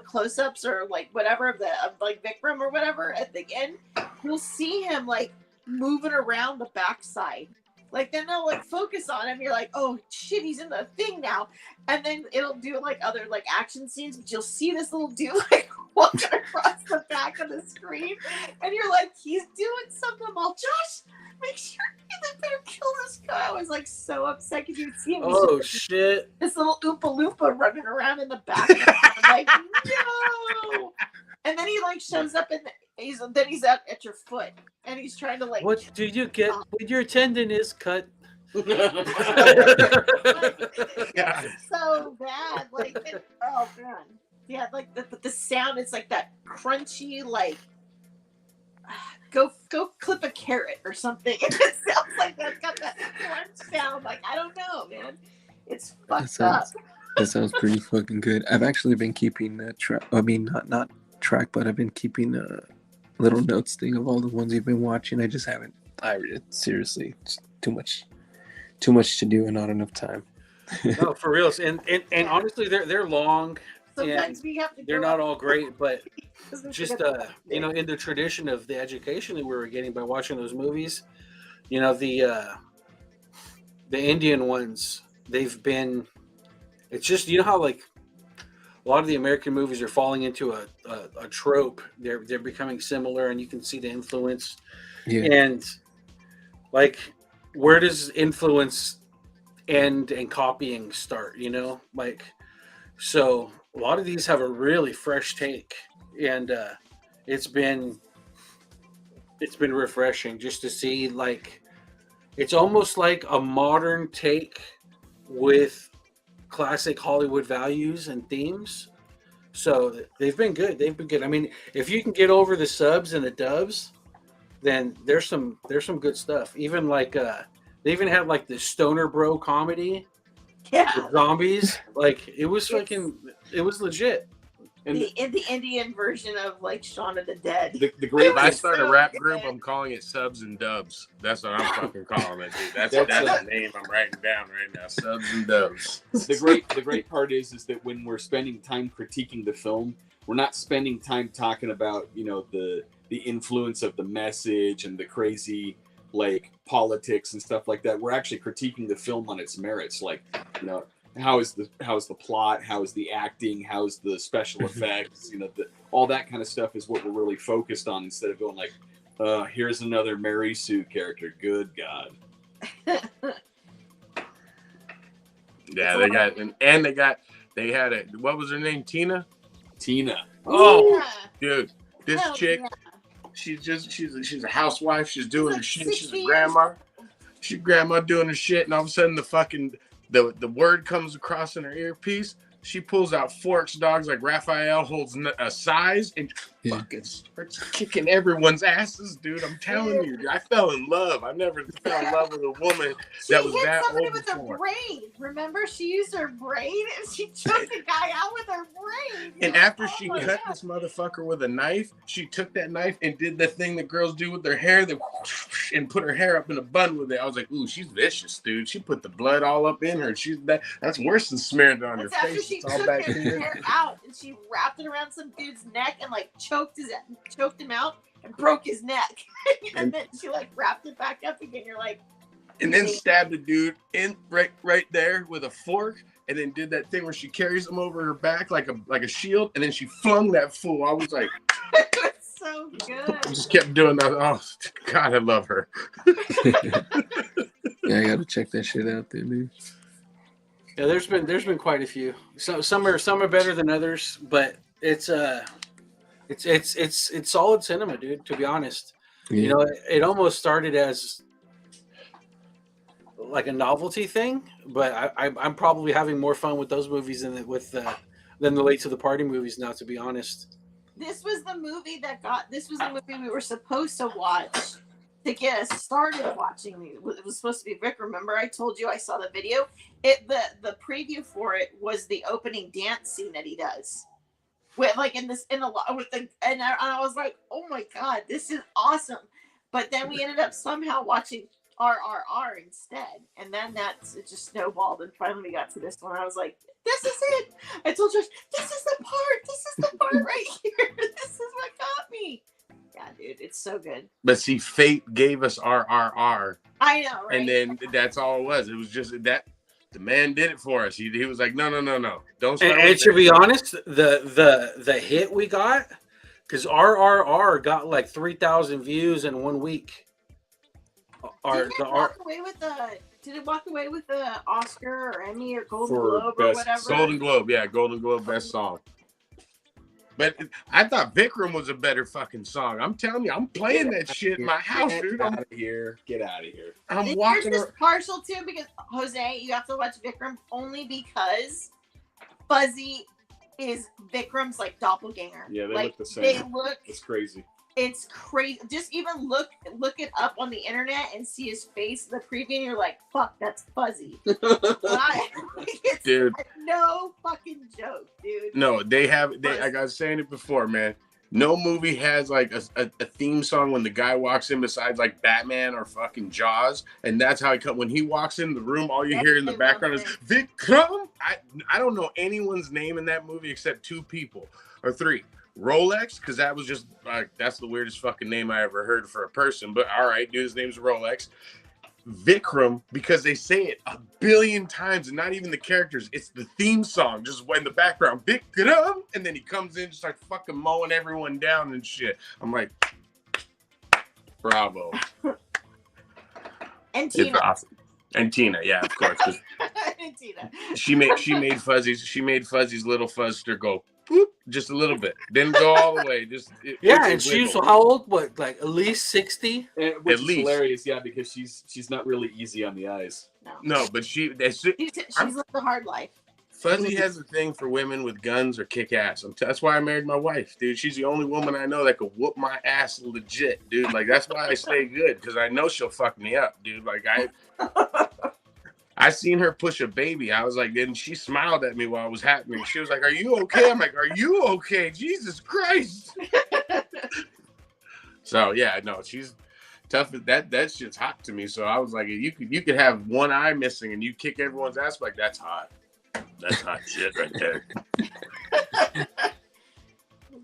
C: close-ups or like whatever of like Vikram or whatever at the end, you'll see him like moving around the backside. Like, then they'll like focus on him. You're like, oh shit, he's in the thing now. And then it'll do like other like action scenes, but you'll see this little dude like walking across the back of the screen, and you're like, he's doing something. I'm all, Josh, make sure you better kill this guy. I was like so upset because you'd see him.
A: Oh shit!
C: This little Oompa Loompa running around in the back. I'm like, no. And then he like shows up and he's out at your foot, and he's trying to like.
A: What do you get when your tendon is cut?
C: It's so bad. Like, oh man, yeah. Like the sound. It's like that crunchy, like go clip a carrot or something. It sounds like that's got that crunch sound. Like, I don't know, man. It's fucked up.
G: That sounds pretty fucking good. I've actually been keeping track. I mean, not track, but I've been keeping a little notes thing of all the ones you've been watching. I just haven't. Seriously, it's too much to do and not enough time.
A: No, for real. And honestly, they're long.
C: Sometimes we have to.
A: They're
C: grow
A: not
C: up
A: all great, but
C: because we
A: just
C: forget the
A: you know, in the tradition of the education that we were getting by watching those movies, you know, the Indian ones, they've been. It's just, you know how like a lot of the American movies are falling into a trope. They're becoming similar, and you can see the influence.
G: Yeah.
A: And like, where does influence end and copying start? You know, like, so a lot of these have a really fresh take, and it's been refreshing just to see, like, it's almost like a modern take with classic Hollywood values and themes. So they've been good. They've been good. I mean, if you can get over the subs and the dubs, then there's some good stuff. Even like they even had like the stoner bro comedy
C: Yeah.
A: with zombies. Like it was it was legit.
D: And
C: the Indian version of like Shaun of the Dead.
D: the great
B: If I
C: It's
B: start a
C: so
B: rap
C: good.
B: group, I'm calling it Subs and Dubs. That's what I'm fucking calling it, dude. That's
D: That's
B: the name I'm writing down right now. Subs and Dubs.
D: the great part is that when we're spending time critiquing the film, we're not spending time talking about, you know, the influence of the message and the crazy like politics and stuff like that. We're actually critiquing the film on its merits, like, you know, how is the plot, how is the acting, how is the special effects, you know, all that kind of stuff is what we're really focused on, instead of going like, here's another Mary Sue character. Good God.
B: Yeah, they had a, what was her name? Tina? Oh,
C: Yeah.
B: dude, this
C: Hell
B: chick,
C: yeah.
B: she's a housewife. She's doing her shit. She's
C: 60
B: a
C: years
B: grandma. She's grandma doing her shit, and all of a sudden the word comes across in her earpiece. She pulls out forks, dogs, like Raphael holds a size, and
G: Yeah.
B: fucking starts kicking everyone's asses, dude. I'm telling you, I fell in love. I never fell in love with a woman
C: She
B: that was
C: hit
B: that
C: somebody
B: old
C: with
B: before.
C: her braid. Remember, she used her braid and she choked the guy out with her braid.
B: And
C: You're
B: after
C: like,
B: she
C: oh my
B: cut
C: God.
B: this motherfucker with a knife, she took that knife and did the thing that girls do with their hair, and put her hair up in a bun with it. I was like, ooh, she's vicious, dude. She put the blood all up in her. That's worse than smearing it on your
C: That's after
B: face.
C: she
B: It's all
C: took
B: back
C: his
B: here.
C: hair out and she wrapped it around some dude's neck and like choked him out and broke his neck. and then she like wrapped it back up again. You're like,
B: And then stabbed the dude in right there with a fork, and then did that thing where she carries him over her back like a shield, and then she flung that fool. I was like,
C: it's so good.
B: just kept doing that. Oh God, I love her.
G: Yeah, I gotta check that shit out there, dude.
A: Yeah, there's been quite a few. So some are better than others, but it's solid cinema, dude. To be honest,
G: Yeah.
A: you know, it almost started as like a novelty thing, but I'm probably having more fun with those movies than the late to the party movies now. To be honest,
C: This was the movie we were supposed to watch to get us started watching. It was supposed to be Vic. Remember, I told you I saw the video. The preview for it was the opening dance scene that he does. With like and I was like, oh my God, this is awesome. But then we ended up somehow watching RRR instead, and then it just snowballed, and finally we got to this one. I was like, this is it. I told Josh, this is the part right here. This is what got me. Yeah, dude, it's so good.
B: But see, fate gave us RRR,
C: I know, right?
B: and then that's all it was. It was just that the man did it for us. He was like, no, don't. Start
A: and
B: with
A: to
B: that.
A: be honest, the hit we got, because RRR got like 3,000 views in 1 week.
C: Did it walk away with the Oscar or Emmy or Golden
D: For
C: Globe or
D: best
C: whatever?
B: Golden Globe, yeah, Golden Globe best song. But I thought Vikram was a better fucking song. I'm telling you, I'm playing that shit in my house, dude.
D: Get out of here. Get out of here.
B: I'm
C: Yours
B: walking
C: is
B: around.
C: partial too because Jose, you have to watch Vikram only because Fuzzy is Vikram's like doppelganger.
D: Yeah, they
C: like,
D: look the same.
C: They look.
D: It's crazy.
C: It's crazy. Just even look it up on the internet and see his face in the preview, and you're like, "Fuck, that's Fuzzy." It's
B: Dude.
C: no fucking joke, dude.
B: No, I was saying it before, man. No movie has like a theme song when the guy walks in besides like Batman or fucking Jaws, and that's how he come. When he walks in the room, all you hear in the background is Vikram. I don't know anyone's name in that movie except 2 people or 3. Rolex, because that was just like that's the weirdest fucking name I ever heard for a person. But all right, dude, his name's Rolex. Vikram, because they say it a billion times, and not even the characters, it's the theme song just in the background. Vikram, and then he comes in just like fucking mowing everyone down and shit. I'm like, bravo.
C: And
B: It's
C: Tina.
B: awesome. And Tina, yeah, of course. 'Cause
C: And Tina.
B: she made Fuzzy's little fuzzster go boop just a little bit. Didn't go all the way. Just
A: Yeah, and she's how old? What, like at least 60?
D: Which
B: At
D: is
B: least.
D: hilarious, yeah, because she's not really easy on the eyes.
B: No, but she's
C: lived a hard life.
B: Fuzzy has a thing for women with guns or kick ass. That's why I married my wife, dude. She's the only woman I know that could whoop my ass legit, dude. Like that's why I stay good, because I know she'll fuck me up, dude. Like I seen her push a baby. I was like, and she smiled at me while it was happening. She was like, "Are you okay?" I'm like, "Are you okay?" Jesus Christ. So yeah, no, she's tough. That shit's hot to me. So I was like, you could have one eye missing and you kick everyone's ass. Like that's hot. That's hot shit right there.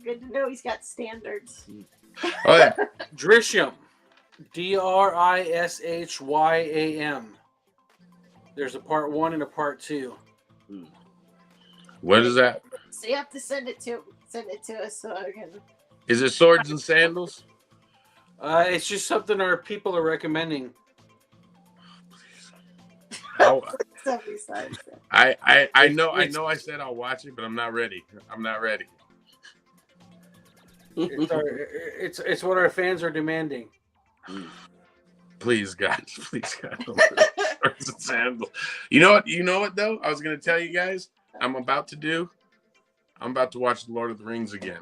C: Good to know he's got standards.
B: Oh yeah,
A: Drishyam, Drishyam. There's a part 1 and a part 2.
B: what is that?
C: So you have to send it to us so I can.
B: Is it swords and sandals?
A: It's just something our people are recommending.
B: I know I said I'll watch it, but I'm not ready.
A: It's what our fans are demanding.
B: Please God. Swords and sandals. You know what though? I was gonna tell you guys, I'm about to watch The Lord of the Rings again.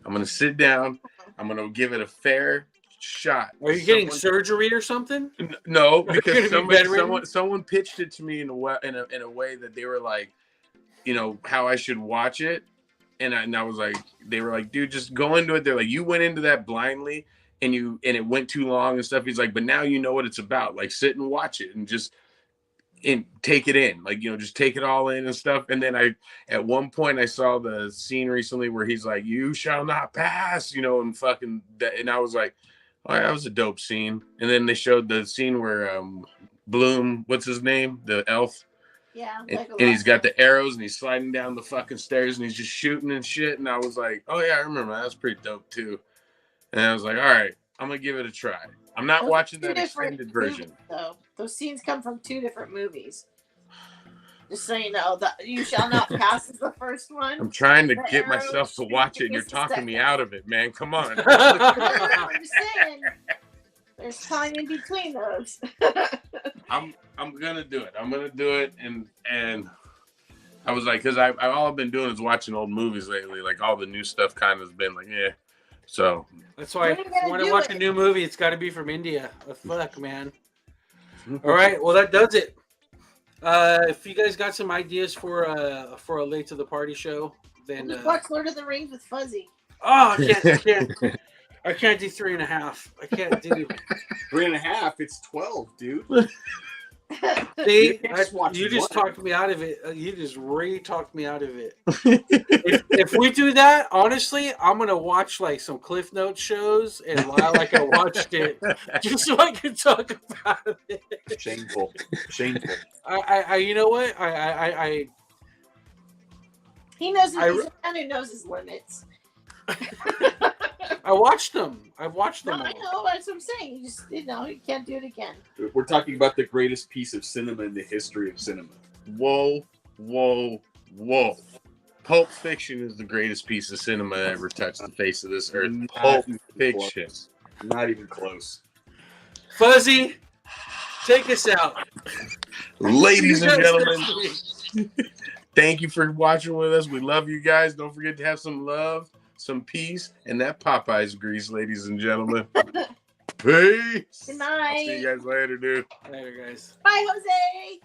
B: I'm gonna sit down, I'm gonna give it a fair shot.
A: Are you getting surgery or something?
B: No, because
A: be
B: someone pitched it to me in a way that they were like, you know, how I should watch it, and I was like, they were like, dude, just go into it. They're like, you went into that blindly, and it went too long and stuff. He's like, but now you know what it's about. Like, sit and watch it and just take it in, like, you know, just take it all in and stuff. And then at one point I saw the scene recently where he's like, you shall not pass, you know, and fucking and I was like, oh, that was a dope scene. And then they showed the scene where Bloom, what's his name, the elf, and he's got the arrows and he's sliding down the fucking stairs and he's just shooting and shit. And I was like, oh yeah, I remember that. That's pretty dope too. And I was like, all right, I'm gonna give it a try. I'm not watching that extended version.
C: Though those scenes come from 2 different movies. Just so you know, that You Shall Not Pass is the first one.
B: I'm trying to get myself to watch it, and you're talking me out of it, man. Come on.
C: I'm just saying, there's time in between those.
B: I'm gonna do it. And I was like, because all I've been doing is watching old movies lately. Like all the new stuff kind of has been like, yeah. So
A: that's why when I watch a new movie, it's got to be from India. Oh, fuck, man. All right, well that does it. If you guys got some ideas for a late to the party show, then
C: just watch Lord of the Rings with Fuzzy.
A: Oh, I can't do 3.5. I can't do
D: 3.5. It's 12, dude.
A: See, you just talked me out of it. You just re-talked me out of it. if we do that, honestly, I'm gonna watch like some Cliff Notes shows and lie like I watched it, just so I can talk about it.
D: Shameful.
A: I you know what? I
C: He knows. He's a man who knows his limits.
A: I watched them. I've watched them.
C: No, I know. That's what I'm saying. You just, you can't do it again.
D: We're talking about the greatest piece of cinema in the history of cinema.
B: Whoa. Pulp Fiction is the greatest piece of cinema that ever touched the face of this earth. Pulp Fiction.
D: Not even close.
A: Fuzzy, take us out.
B: Ladies and gentlemen, thank you for watching with us. We love you guys. Don't forget to have some love, some peace, and that Popeyes grease, ladies and gentlemen. Peace.
C: Good night.
B: I'll see you guys later, dude.
A: Later, guys.
C: Bye, Jose.